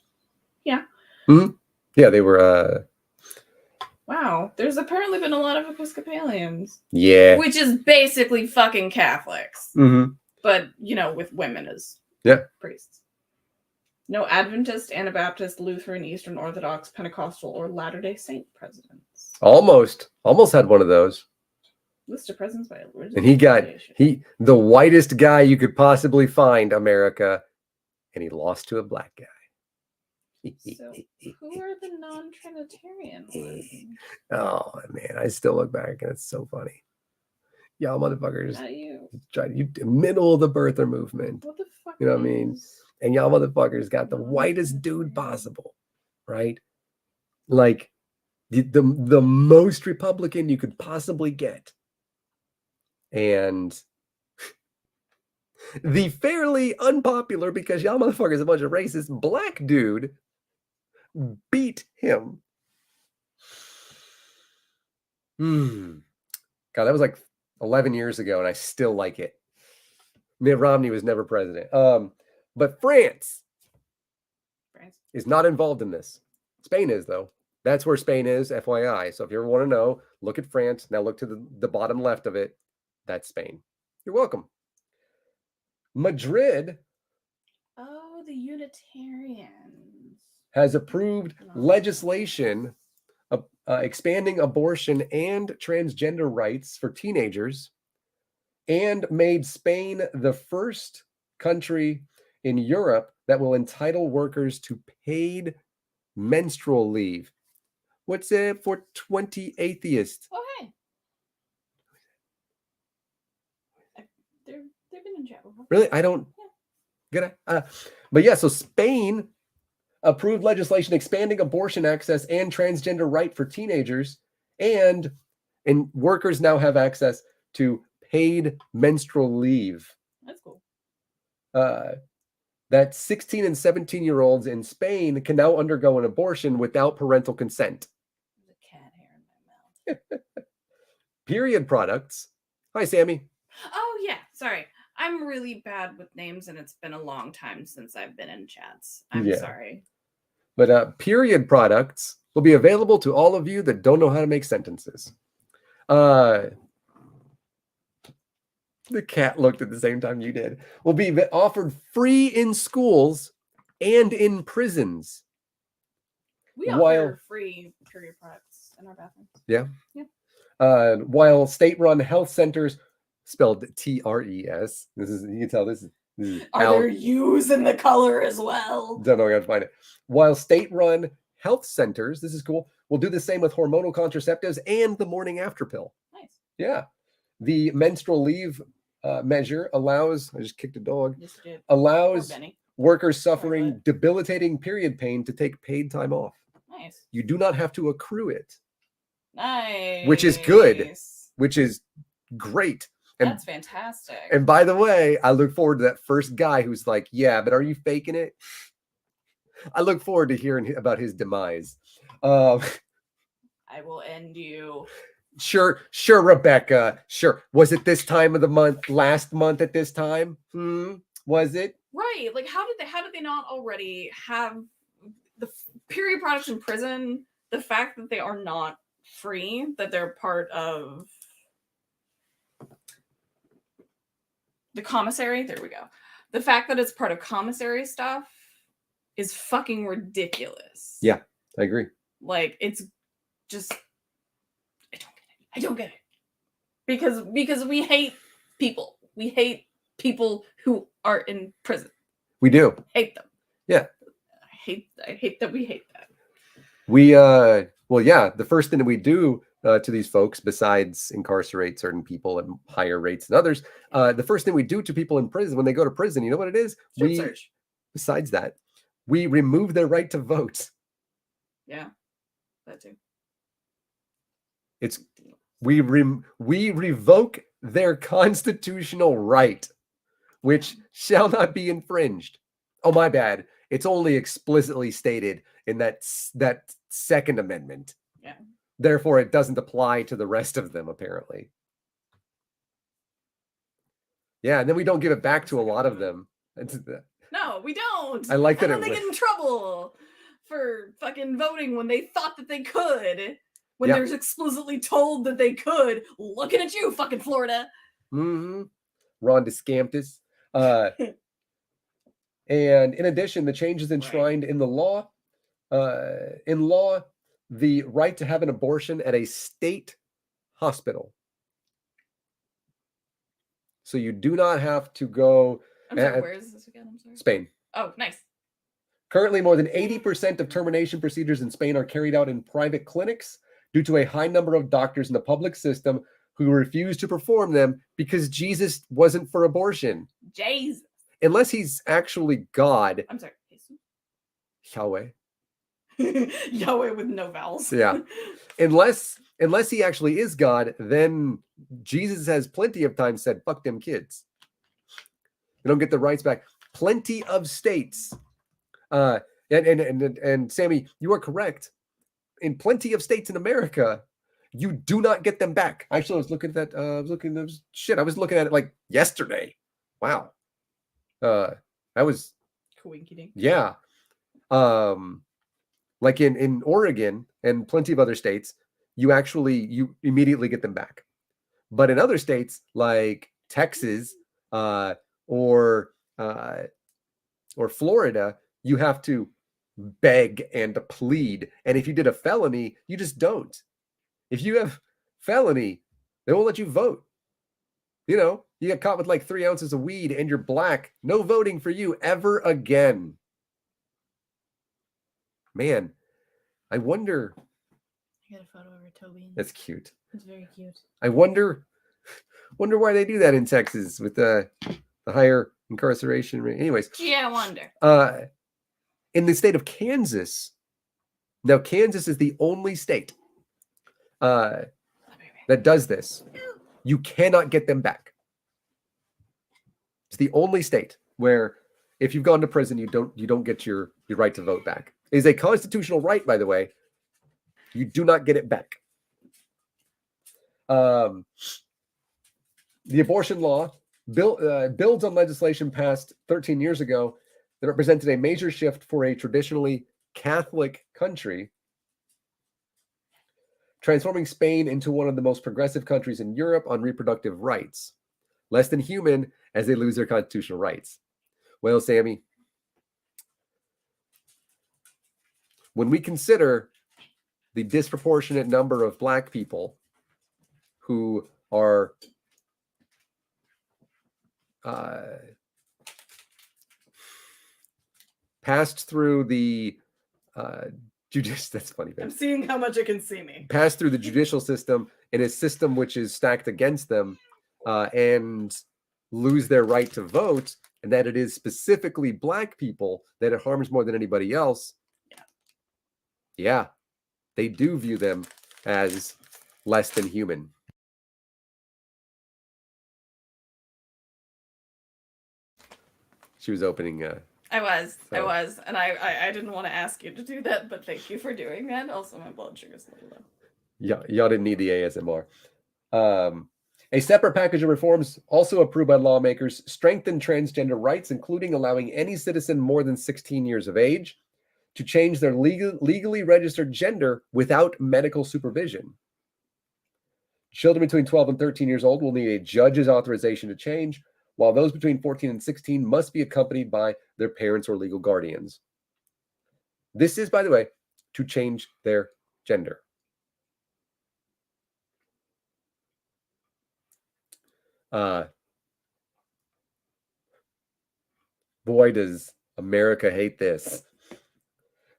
B: yeah.
A: Mm-hmm. Yeah, they were
B: Wow, there's apparently been a lot of Episcopalians.
A: Yeah.
B: Which is basically fucking Catholics.
A: Mm-hmm.
B: But, with women as priests. No Adventist, Anabaptist, Lutheran, Eastern Orthodox, Pentecostal, or Latter-day Saint presidents.
A: Almost had one of those.
B: List of presidents by original.
A: And he got the whitest guy you could possibly find, America, and he lost to a black guy.
B: So, who are the non-Trinitarian ones?
A: Oh man, I still look back and it's so funny. Y'all motherfuckers, tried middle of the birther movement.
B: What the fuck?
A: You know what I mean? And y'all motherfuckers got the whitest dude possible, right? Like the most Republican you could possibly get. And the fairly unpopular, because y'all motherfuckers a bunch of racist, black dude beat him. God, that was like 11 years ago, and I still like it. Mitt Romney was never president. But France is not involved in this. Spain is, though. That's where Spain is, FYI. So if you ever want to know, look at France. Now look to the bottom left of it. That's Spain. You're welcome. Madrid.
B: Oh, the Unitarians.
A: Has approved legislation expanding abortion and transgender rights for teenagers, and made Spain the first country in Europe that will entitle workers to paid menstrual leave. What's it for 20 atheists?
B: Oh, hey. They've been in chat before.
A: Really? I don't get it. But yeah, so Spain approved legislation expanding abortion access and transgender right for teenagers, and workers now have access to paid menstrual leave.
B: That's cool.
A: That 16 and 17-year-olds in Spain can now undergo an abortion without parental consent.
B: There's a cat hair in my mouth.
A: Period products. Hi, Sammy.
B: Oh, yeah. Sorry. I'm really bad with names, and it's been a long time since I've been in chats. I'm sorry.
A: But period products will be available to all of you that don't know how to make sentences. The cat looked at the same time you did. Will be offered free in schools and in prisons.
B: We offer free period products in our bathrooms.
A: Yeah. While state-run health centers, spelled TRES. You can tell this is
B: Are there U's in the color as well?
A: Don't know where I gotta find it. While state-run health centers, this is cool, will do the same with hormonal contraceptives and the morning after pill.
B: Nice.
A: Yeah. The menstrual leave measure allows, I just kicked a dog,
B: Yes, you did.
A: allows workers suffering debilitating period pain to take paid time off.
B: Nice.
A: You do not have to accrue it.
B: Nice.
A: Which is good. Which is great. And,
B: that's fantastic.
A: And by the way, I look forward to that first guy who's like, yeah, but are you faking it? I look forward to hearing about his demise.
B: I will end you.
A: Sure, Rebecca. Sure. Was it this time of the month? Last month at this time? Was it?
B: Right. Like, how did they not already have the period products in prison? The fact that they are not free, that they're part of the commissary. There we go. The fact that it's part of commissary stuff is fucking ridiculous.
A: Yeah, I agree.
B: Like, it's just, I don't get it. Because we hate people. We hate people who are in prison.
A: We do.
B: Hate them.
A: Yeah.
B: I hate that we hate that.
A: We well, yeah, the first thing that we do to these folks, besides incarcerate certain people at higher rates than others, the first thing we do to people in prison when they go to prison, you know what it is?
B: Search.
A: Besides that, we remove their right to vote.
B: Yeah, that too.
A: It's we revoke their constitutional right, which shall not be infringed. Oh, my bad. It's only explicitly stated in that Second Amendment.
B: Yeah.
A: Therefore, it doesn't apply to the rest of them, apparently. Yeah, and then we don't give it back to a lot of them.
B: No, we don't.
A: I like that.
B: And then they get in trouble for fucking voting when they thought that they could. when they're explicitly told that they could. Looking at you, fucking Florida.
A: Mm-hmm. Ron DeSantis. And in addition, the changes enshrined in the law, the right to have an abortion at a state hospital. So you do not have to go.
B: I'm sorry, where is this again? I'm sorry.
A: Spain.
B: Oh, nice.
A: Currently, more than 80% of termination procedures in Spain are carried out in private clinics due to a high number of doctors in the public system who refuse to perform them because Jesus wasn't for abortion.
B: Jesus.
A: Unless he's actually God.
B: I'm sorry.
A: Yahweh.
B: Yahweh with no vowels.
A: Yeah. Unless he actually is God, then Jesus has plenty of times said, fuck them kids. They don't get the rights back. Plenty of states. And Sammy, you are correct. In plenty of states in America, you do not get them back. Actually, I was looking at that. I was looking at it like yesterday. Wow. That was
B: coinky-dink.
A: Yeah. Like in Oregon and plenty of other states, you immediately get them back. But in other states like Texas or Florida, you have to beg and plead. And if you did a felony, you just don't. If you have felony, they won't let you vote. You get caught with like 3 ounces of weed and you're black. No voting for you ever again. Man, I wonder.
B: I got a photo of her, Toby.
A: That's cute.
B: It's very cute.
A: I wonder why they do that in Texas with the higher incarceration rate. Anyways.
B: Yeah, I wonder.
A: In the state of Kansas, now Kansas is the only state that does this. You cannot get them back. It's the only state where if you've gone to prison, you don't get your right to vote back. It is a constitutional right, by the way. You do not get it back. The abortion law builds on legislation passed 13 years ago that represented a major shift for a traditionally Catholic country, transforming Spain into one of the most progressive countries in Europe on reproductive rights. Less than human as they lose their constitutional rights. Well, Sammy, when we consider the disproportionate number of black people who are passed through the that's funny.
B: I'm seeing how much it can see me.
A: Passed through the judicial system in a system which is stacked against them and lose their right to vote, and that it is specifically black people that it harms more than anybody else. Yeah, they do view them as less than human. She was opening.
B: I was, and I didn't want to ask you to do that, but thank you for doing that. Also, my blood sugar's a little low.
A: Yeah, y'all didn't need the ASMR. A separate package of reforms, also approved by lawmakers, strengthened transgender rights, including allowing any citizen more than 16 years of age to change their legally registered gender without medical supervision. Children between 12 and 13 years old will need a judge's authorization to change, while those between 14 and 16 must be accompanied by their parents or legal guardians. This is, by the way, to change their gender. Boy, does America hate this.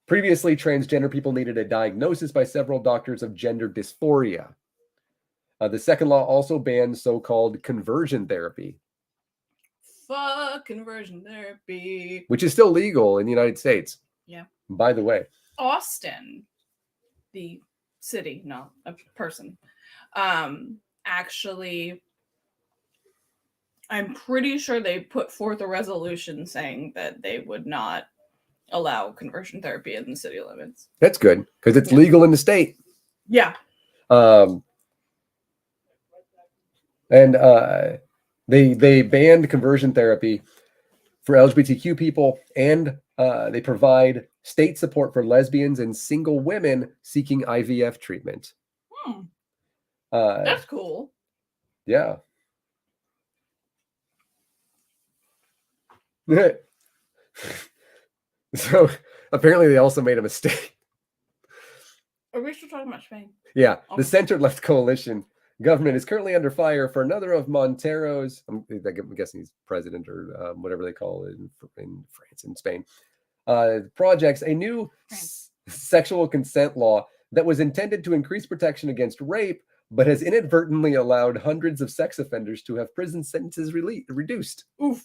A: Previously, transgender people needed a diagnosis by several doctors of gender dysphoria. The second law also bans so-called conversion therapy.
B: Fuck conversion therapy.
A: Which is still legal in the United States.
B: Yeah.
A: By the way.
B: Austin, the city, not a person, actually, I'm pretty sure they put forth a resolution saying that they would not allow conversion therapy in the city limits.
A: That's good, because it's legal in the state.
B: Yeah.
A: And they banned conversion therapy for LGBTQ people, and they provide state support for lesbians and single women seeking IVF treatment.
B: That's cool.
A: Yeah. So apparently they also made a mistake.
B: Are we still talking about Spain?
A: Yeah, the
B: Okay.
A: center-left coalition government is currently under fire for another of Montero's, I'm guessing he's president or whatever they call it in France and Spain, projects, a new sexual consent law that was intended to increase protection against rape, but has inadvertently allowed hundreds of sex offenders to have prison sentences reduced.
B: Oof.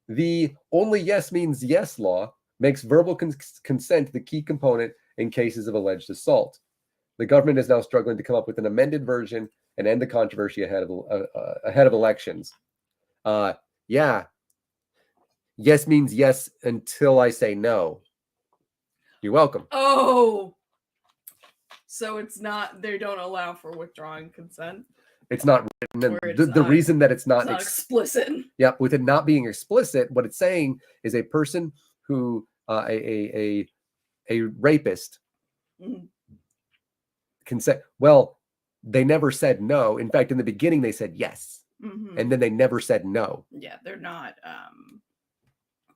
A: The only yes means yes law makes verbal consent the key component in cases of alleged assault. The government is now struggling to come up with an amended version and end the controversy ahead of elections. Yeah. Yes means yes until I say no. You're welcome.
B: Oh. So it's not, they don't allow for withdrawing consent?
A: It's not written. The reason that it's not
B: explicit.
A: Yeah, with it not being explicit, what it's saying is a person who, a rapist, consent. Well, they never said no. In fact, in the beginning, they said yes. And then they never said no.
B: Yeah, they're not,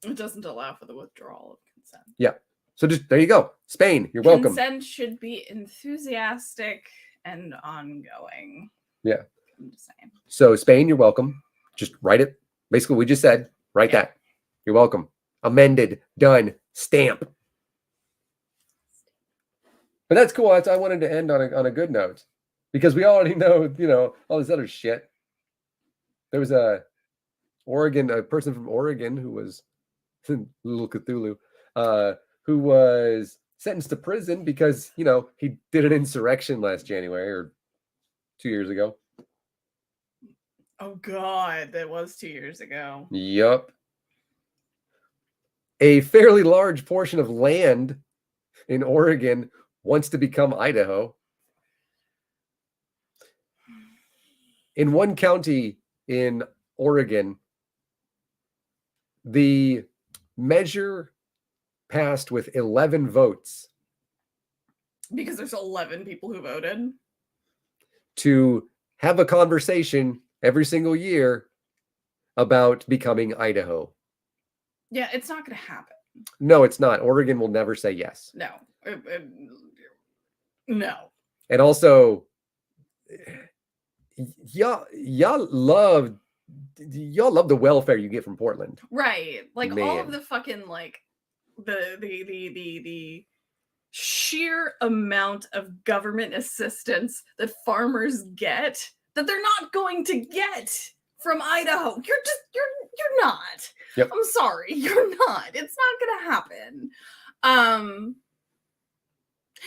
B: it doesn't allow for the withdrawal of consent.
A: Yeah. So just, there you go. Spain, you're welcome.
B: Consent should be enthusiastic and ongoing.
A: Yeah.
B: I'm just saying.
A: So Spain, you're welcome. Just write it. Basically, we just said, write that. You're welcome. Amended, done, stamp. But that's cool. I wanted to end on a good note because we already know, all this other shit. There was a person from Oregon who was little Cthulhu, who was sentenced to prison because, he did an insurrection last January or 2 years ago.
B: Oh God, that was 2 years ago.
A: Yup. A fairly large portion of land in Oregon wants to become Idaho. In one county in Oregon, the measure passed with 11 votes.
B: Because there's 11 people who voted.
A: To have a conversation every single year about becoming Idaho.
B: Yeah, it's not going to happen.
A: No, it's not. Oregon will never say yes.
B: No. No.
A: And also, y'all love the welfare you get from Portland.
B: Right. Like all of the fucking like the sheer amount of government assistance that farmers get that they're not going to get from Idaho. You're not.
A: Yep.
B: I'm sorry. You're not. It's not gonna happen.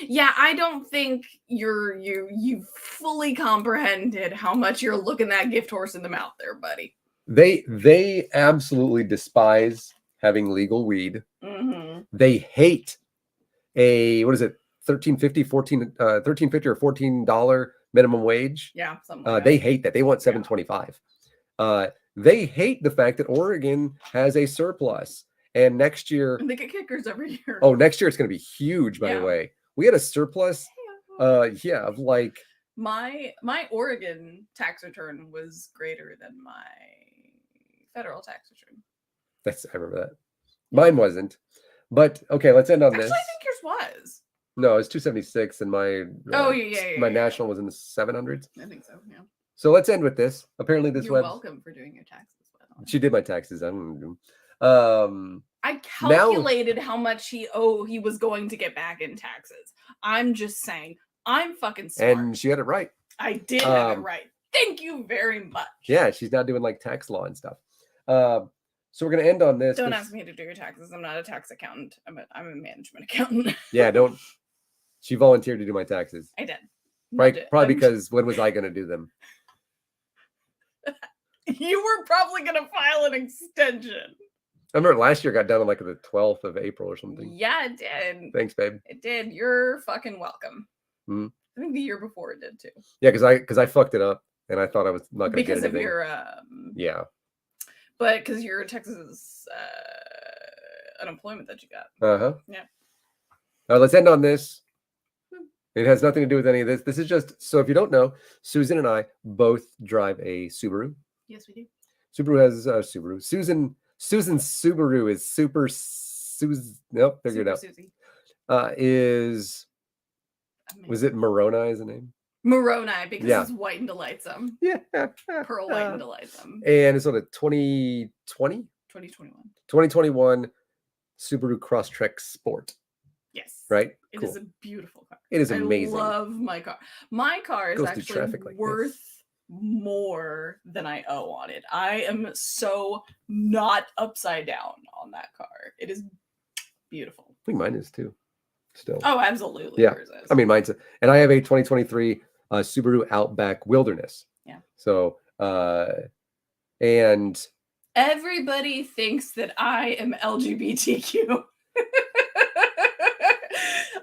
B: Yeah, I don't think you fully comprehended how much you're looking that gift horse in the mouth there, buddy.
A: They absolutely despise having legal weed. They hate a, what is it, $13.50 or $14 minimum wage.
B: Yeah, something like
A: they hate that. They want $7.25. They hate the fact that Oregon has a surplus, and next year,
B: and they get kickers every year.
A: Oh, next year it's going to be huge. By the way, we had a surplus. Of like
B: my Oregon tax return was greater than my federal tax return.
A: I remember that. Mine wasn't. But okay, let's end on this.
B: Actually, I think yours was.
A: No, it's 276, and my my national was in the 700s.
B: I think so. Yeah.
A: So let's end with this. Apparently, this
B: You're welcome for doing your taxes.
A: She did my taxes. I don't know.
B: I calculated how much he was going to get back in taxes. I'm just saying, I'm fucking smart.
A: And she had it right.
B: I did have it right. Thank you very much.
A: Yeah, she's not doing like tax law and stuff. So we're gonna end on this.
B: Don't ask me to do your taxes. I'm not a tax accountant. I'm a management accountant.
A: Yeah, don't. She volunteered to do my taxes.
B: I did.
A: Right, probably because when was I gonna do them?
B: You were probably gonna file an extension.
A: I remember last year got done on like the 12th of April or something.
B: Yeah, it did.
A: Thanks, babe.
B: It did. You're fucking welcome. I think the year before it did too.
A: Yeah, because I fucked it up and I thought I was not going to get anything.
B: Because of your
A: yeah.
B: But because your Texas unemployment that you got.
A: Uh-huh.
B: Yeah.
A: Let's end on this. It has nothing to do with any of this. This is just, so if you don't know, Susan and I both drive a Subaru.
B: Yes, we do.
A: Subaru has Subaru. Susan's Subaru is super Susan. Nope, figured it out.
B: Susie.
A: Was it Moroni is the name?
B: Moroni, because it's white and delightsome.
A: Yeah.
B: Pearl white and delightsome.
A: And it's on a 2021 Subaru Crosstrek Sport.
B: Yes.
A: Right?
B: It is a beautiful car.
A: It is amazing.
B: I love my car. My car is actually worth more than I owe on it. I am so not upside down on that car. It is beautiful.
A: I think mine is too. Still.
B: Oh, absolutely.
A: Yeah. I mean, mine's and I have a 2023 Subaru Outback Wilderness.
B: Yeah.
A: So, and
B: everybody thinks that I am LGBTQ.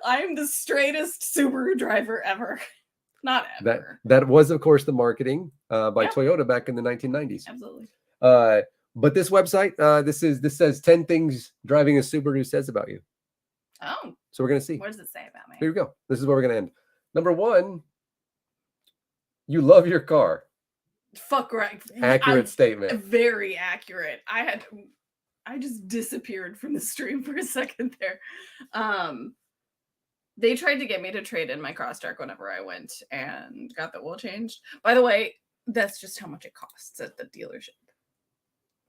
B: I'm the straightest Subaru driver ever. Not ever.
A: That was, of course, the marketing by Toyota back in the 1990s.
B: Absolutely.
A: But this website, this says 10 things driving a Subaru says about you.
B: Oh.
A: So we're going to see.
B: What does it say about me?
A: Here we go. This is where we're going to end. Number 1, you love your car.
B: Fuck right.
A: Accurate statement.
B: Very accurate. I just disappeared from the stream for a second there. They tried to get me to trade in my Crosstrek whenever I went and got the oil changed. By the way, that's just how much it costs at the dealership.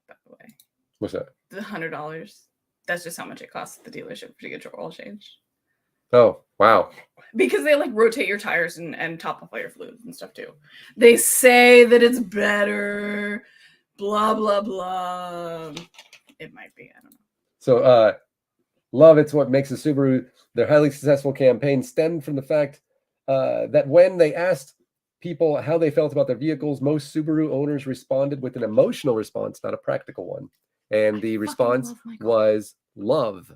B: By the way.
A: What's that?
B: The $100. That's just how much it costs at the dealership to get your oil changed.
A: Oh, wow.
B: Because they like rotate your tires and top off all your fluids and stuff too. They say that it's better, blah, blah, blah. It might be, I don't know.
A: So, love it's what makes a Subaru. Their highly successful campaign stemmed from the fact that when they asked people how they felt about their vehicles, most Subaru owners responded with an emotional response, not a practical one. And the response was love.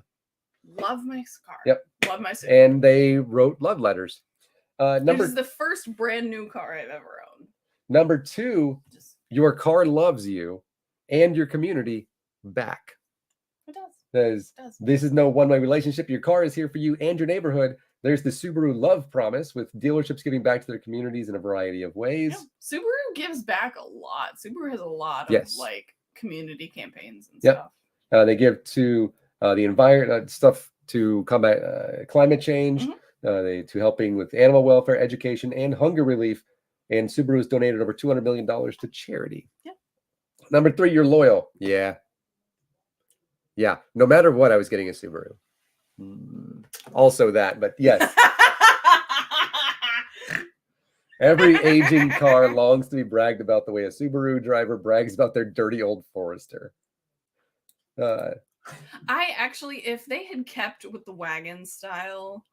B: Love my car.
A: Yep.
B: Love my Subaru.
A: And they wrote love letters.
B: This is the first brand new car I've ever owned.
A: Number 2, your car loves you and your community back.
B: It does.
A: This is no one-way relationship. Your car is here for you and your neighborhood. There's the Subaru Love Promise, with dealerships giving back to their communities in a variety of ways.
B: Yeah. Subaru gives back a lot. Subaru has a lot of like community campaigns and
A: Yep.
B: stuff.
A: They give to the environment stuff to combat climate change, to helping with animal welfare, education, and hunger relief. And Subaru has donated over $200 million to charity.
B: Yep.
A: Number 3, you're loyal. Yeah. No matter what, I was getting a Subaru. Also that, but yes. Every aging car longs to be bragged about the way a Subaru driver brags about their dirty old Forester.
B: I actually, if they had kept with the wagon style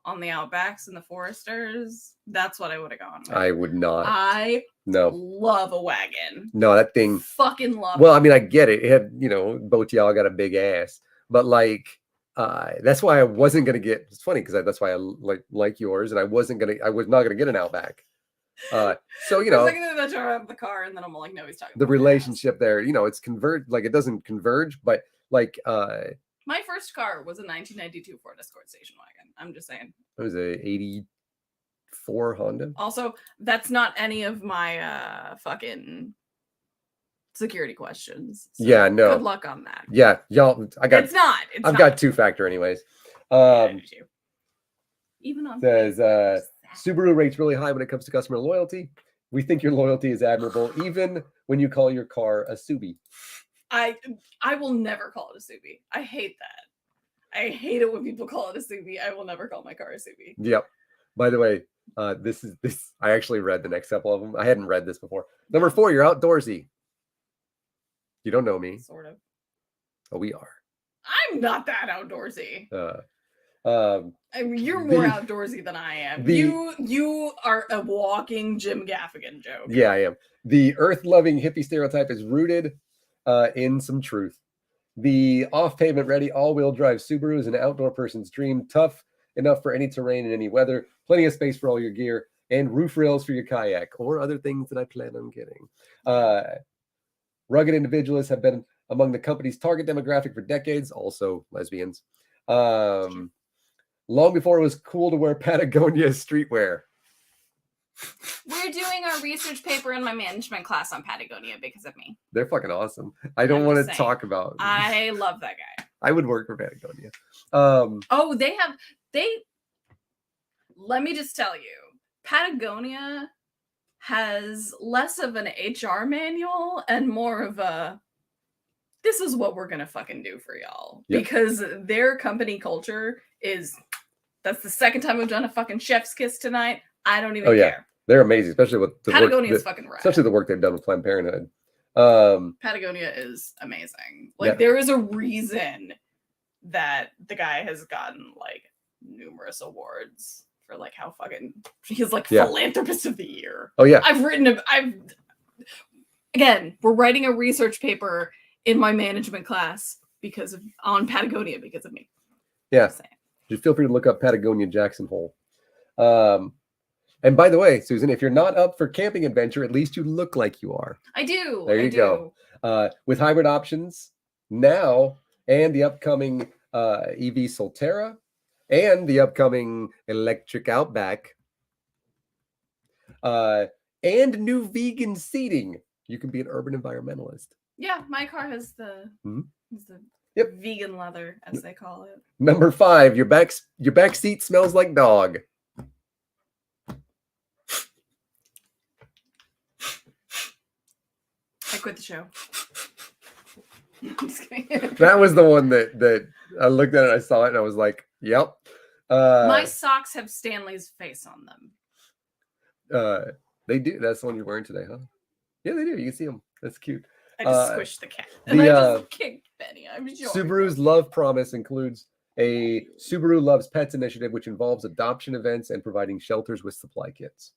B: on the Outbacks and the Foresters, that's what I would have gone with.
A: I would not.
B: Love a wagon.
A: No, that thing.
B: Fucking love
A: it. I mean, I get it. It had, both y'all got a big ass. But like, that's why I wasn't going to get, it's funny because that's why I like yours. And I was not going to get an Outback. So,
B: I was like, I'm drive the car, and then I'm like, no, he's talking
A: the
B: about
A: relationship there, it's converged, like it doesn't converge, but like,
B: my first car was a 1992 Ford Escort station wagon. I'm just saying.
A: It was a 84 Honda.
B: Also, that's not any of my fucking security questions. So
A: yeah, no.
B: Good luck on that.
A: Yeah, y'all. It's not. I've got 2-factor anyways.
B: Even on
A: says Subaru rates really high when it comes to customer loyalty. We think your loyalty is admirable, even when you call your car a Subi.
B: I will never call it a Subi. I hate that. I hate it when people call it a Subi. I will never call my car a Subi.
A: Yep. By the way, this. I actually read the next couple of them. I hadn't read this before. Number 4, you're outdoorsy. You don't know me.
B: Sort of.
A: Oh, we are.
B: I'm not that outdoorsy. I mean, you're more outdoorsy than I am. You are a walking Jim Gaffigan joke.
A: Yeah, I am. The earth-loving hippie stereotype is rooted in some truth. The off-pavement ready all-wheel drive Subaru is an outdoor person's dream, tough enough for any terrain and any weather, plenty of space for all your gear, and roof rails for your kayak or other things that I plan on getting. Rugged individualists have been among the company's target demographic for decades, also lesbians. long before it was cool to wear Patagonia streetwear.
B: We're doing our research paper in my management class on Patagonia because of me.
A: They're fucking awesome. I don't
B: I'm
A: want
B: just
A: to
B: saying.
A: talk about.
B: I love that guy.
A: I would work for Patagonia.
B: Oh, let me just tell you, Patagonia has less of an HR manual and more of a, this is what we're gonna fucking do for y'all.
A: Yep.
B: Because their company culture is, that's the second time we've done a fucking chef's kiss tonight. I don't even care.
A: They're amazing, especially with the
B: Patagonia
A: work,
B: is fucking rad.
A: especially the work they've done with Planned Parenthood.
B: Patagonia is amazing.
A: Yeah.
B: There is a reason that the guy has gotten like numerous awards for like how fucking he's like philanthropist of the year.
A: Oh yeah.
B: Again, we're writing a research paper in my management class on Patagonia because of me.
A: Yeah. Just feel free to look up Patagonia Jackson Hole. And by the way, Susan, if you're not up for camping adventure, at least you look like you are.
B: I do.
A: There you go. With hybrid options now and the upcoming EV Solterra and the upcoming electric Outback and new vegan seating, you can be an urban environmentalist.
B: Yeah, my car has the vegan leather, as they call it.
A: Number 5, your back seat smells like dog.
B: I quit the show. I'm just kidding.
A: That was the one that I looked at it, I saw it, and I was like, yep.
B: My socks have Stanley's face on them.
A: They do. That's the one you're wearing today, huh? Yeah, they do. You can see them. That's cute.
B: I just squished the cat. And I just kicked Benny. I'm joking.
A: Subaru's Love Promise includes a Subaru Loves Pets initiative, which involves adoption events and providing shelters with supply kits.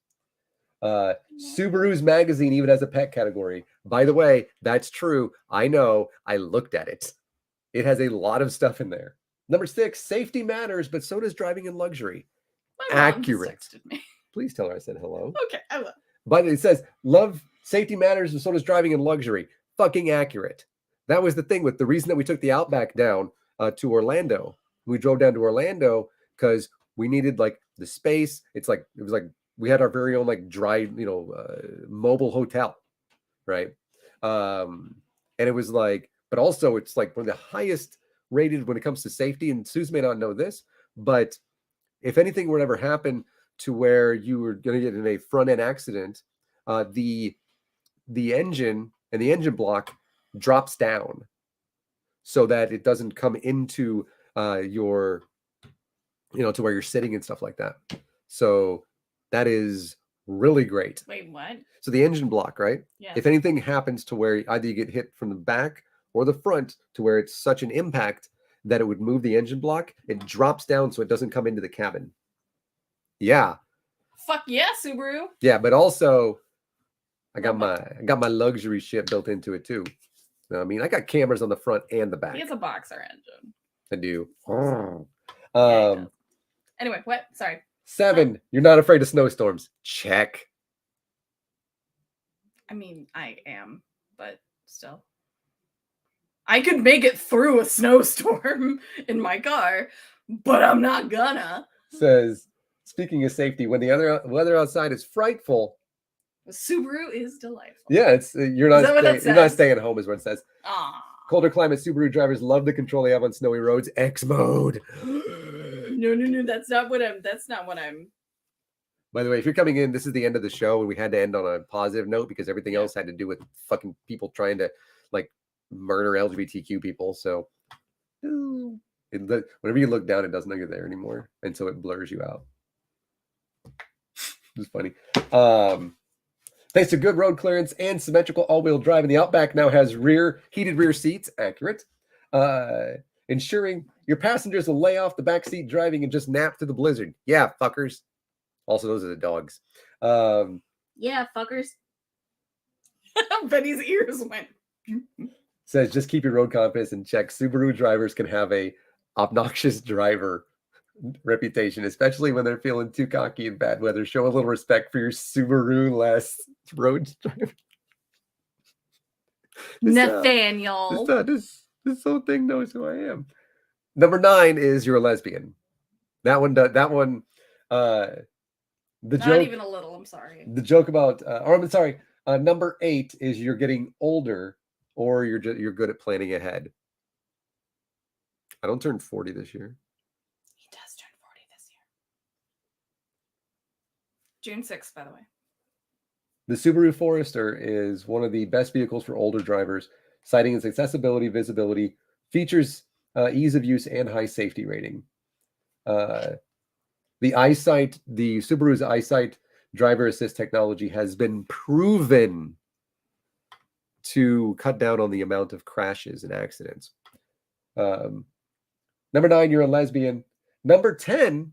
A: Subaru's magazine even has a pet category. By the way, that's true. I know. I looked at it. It has a lot of stuff in there. Number 6, safety matters, but so does driving in luxury.
B: My mom
A: Accurate.
B: texted me.
A: Please tell her I said hello.
B: Okay, I will.
A: But it says safety matters, and so does driving in luxury. Fucking accurate. That was the thing with the reason that we took the Outback down to Orlando. We drove down to Orlando because we needed like the space. It was like we had our very own like dry, mobile hotel, right? And it was like, but also it's like one of the highest rated when it comes to safety. And Suze may not know this, but if anything were to ever happen to where you were going to get in a front end accident, the engine and the engine block drops down so that it doesn't come into your, to where you're sitting and stuff like that. So that is really great.
B: Wait, what?
A: So the engine block, right?
B: Yeah.
A: If anything happens to where either you get hit from the back or the front to where it's such an impact that it would move the engine block, it drops down so it doesn't come into the cabin. Yeah.
B: Fuck yeah, Subaru.
A: Yeah, but also I got my luxury shit built into it too. I mean, I got cameras on the front and the back.
B: He has a boxer engine.
A: I do.
B: Yeah, anyway, what? Sorry.
A: 7, you're not afraid of snowstorms. Check.
B: I mean, I am, but still. I could make it through a snowstorm in my car, but I'm not gonna.
A: Says, speaking of safety, when the weather outside is frightful,
B: the Subaru is delightful.
A: Yeah, you're not staying home is what it says.
B: Aww.
A: Colder climate Subaru drivers love the control they have on snowy roads. X mode.
B: No, that's not what I'm.
A: By the way, if you're coming in, this is the end of the show, and we had to end on a positive note because everything else had to do with fucking people trying to like murder LGBTQ people. So whenever you look down, it doesn't know you're there anymore, and so it blurs you out. It's funny. Thanks to good road clearance and symmetrical all-wheel drive, and the Outback now has heated rear seats. Accurate. Ensuring your passengers will lay off the back seat driving and just nap through the blizzard. Yeah, fuckers. Also, those are the dogs.
B: Yeah, fuckers. Benny's ears went.
A: Says, just keep your road confidence in check. Subaru drivers can have a obnoxious driver reputation, especially when they're feeling too cocky in bad weather. Show a little respect for your Subaru less road driver.
B: Nathaniel.
A: This whole thing knows who I am. Number 9 is you're a lesbian. That one. That one. The
B: Not
A: joke.
B: even a little. I'm sorry.
A: The joke about. Or I'm sorry. Number 8 is you're getting older, or you're good at planning ahead. I don't turn 40 this year.
B: He does turn 40 this year. June 6th, by the way.
A: The Subaru Forester is one of the best vehicles for older drivers, citing its accessibility, visibility, features, ease of use, and high safety rating. The Subaru's eyesight driver assist technology has been proven to cut down on the amount of crashes and accidents. Number 9, you're a lesbian. Number 10.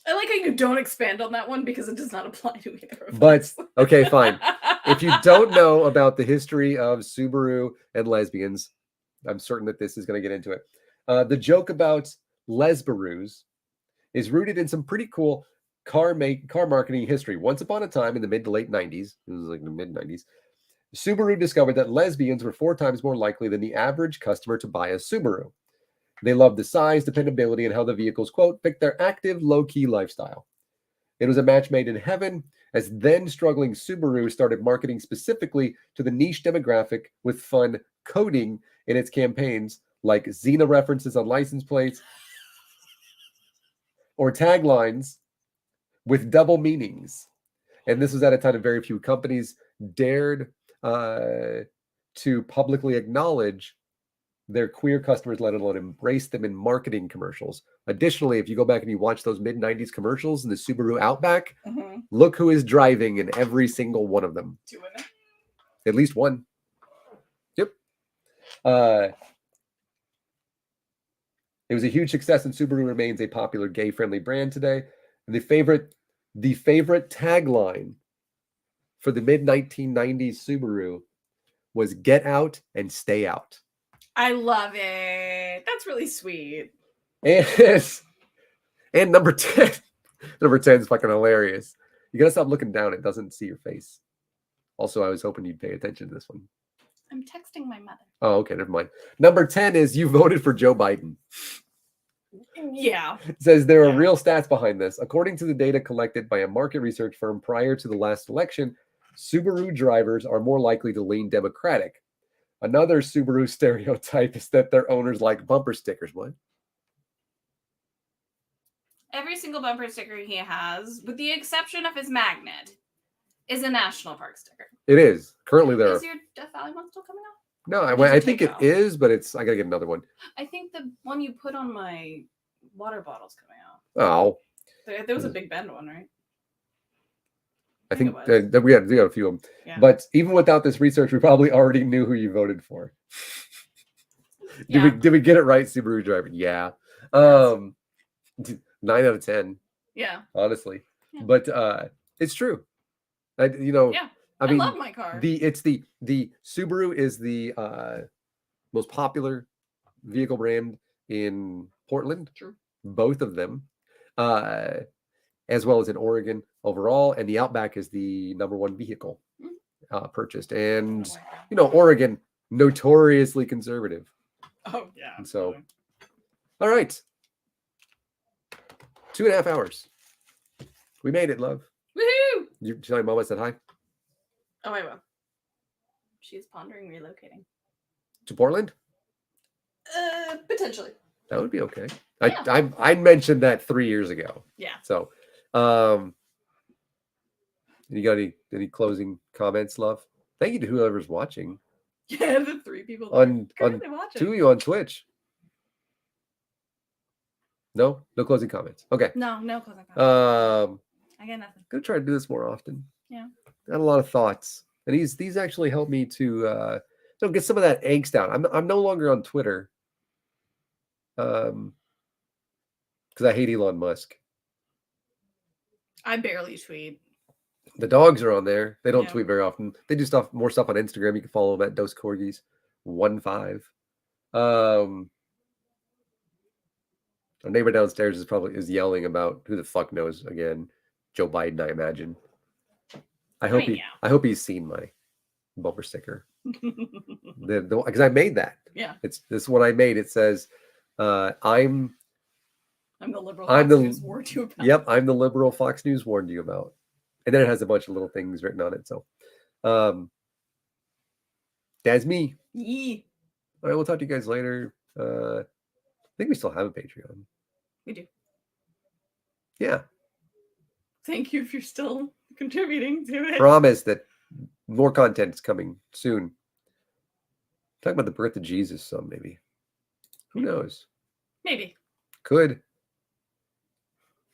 B: I like how you don't expand on that one because it does not apply to either of
A: But,
B: us.
A: okay, fine. If you don't know about the history of Subaru and lesbians, I'm certain that this is going to get into it. The joke about Lesbaroos is rooted in some pretty cool car marketing history. Once upon a time in the mid to late 90s, it was like the mid 90s, Subaru discovered that lesbians were 4 times more likely than the average customer to buy a Subaru. They loved the size, dependability, and how the vehicles, quote, fit their active, low-key lifestyle. It was a match made in heaven, as then struggling Subaru started marketing specifically to the niche demographic with fun coding in its campaigns, like Xena references on license plates or taglines with double meanings. And this was at a time very few companies dared to publicly acknowledge their queer customers, let alone embrace them in marketing commercials. Additionally, if you go back and you watch those mid-90s commercials in the Subaru Outback, look who is driving in every single one of them.
B: 2 women?
A: At least one. Yep. It was a huge success, and Subaru remains a popular gay-friendly brand today. And the favorite tagline for the mid-1990s Subaru was "Get out and stay out."
B: I love it. That's really sweet.
A: And number 10. Number 10 is fucking hilarious. You gotta stop looking down. It doesn't see your face. Also, I was hoping you'd pay attention to this one.
B: I'm texting my mother.
A: Oh, okay, never mind. Number 10 is you voted for Joe Biden.
B: Yeah.
A: It says there are real stats behind this. According to the data collected by a market research firm prior to the last election, Subaru drivers are more likely to lean Democratic. Another Subaru stereotype is that their owners like bumper stickers. What?
B: Every single bumper sticker he has, with the exception of his magnet, is a national park sticker.
A: It is. Currently there
B: Is your Death Valley one still coming out?
A: No, I think it is, but I gotta get another one.
B: I think the one you put on my water bottle's coming out.
A: Oh.
B: There was a Big Bend one, right?
A: I think we got a few of them. Yeah. But even without this research, we probably already knew who you voted for. Did we get it right, Subaru driver? Yeah. 9 out of 10.
B: Yeah.
A: Honestly. Yeah. But it's true. I mean,
B: love my car.
A: The Subaru is the most popular vehicle brand in Portland.
B: True.
A: Both of them. As well as in Oregon overall, and the Outback is the number 1 vehicle purchased. And Oregon, notoriously conservative.
B: Oh yeah.
A: And so, all right, 2.5 hours. We made it, love.
B: Woohoo!
A: You tell your mom I said hi.
B: Oh, I will. She's pondering relocating
A: to Portland.
B: Potentially.
A: That would be okay.
B: Yeah.
A: I mentioned that 3 years ago.
B: Yeah.
A: So, you got any closing comments, love? Thank you to whoever's watching.
B: Yeah, the 3 people
A: on
B: watching.
A: 2 of you on Twitch. No closing comments. Okay.
B: No closing comments. I got nothing.
A: Gonna try to do this more often.
B: Yeah.
A: Got a lot of thoughts, and these actually help me to get some of that angst out. I'm no longer on Twitter. Because I hate Elon Musk.
B: I barely tweet.
A: The dogs are on there. They don't tweet very often. They do more stuff on Instagram. You can follow them at Dose Corgis 15. Our neighbor downstairs is yelling about who the fuck knows again. Joe Biden, I imagine. I hope he's seen my bumper sticker. Because I made that.
B: Yeah.
A: This is what I made. It says, I'm
B: I'm the liberal
A: I'm
B: Fox
A: the-
B: News warned you about.
A: Yep, I'm the liberal Fox News warned you about. And then it has a bunch of little things written on it. So that's me.
B: Yee.
A: All right, we'll talk to you guys later. I think we still have a Patreon.
B: We do.
A: Yeah.
B: Thank you if you're still contributing to it.
A: Promise that more content is coming soon. Talk about the birth of Jesus some, maybe. Who knows?
B: Maybe.
A: Could.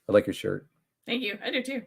A: I like your shirt.
B: Thank you. I do too.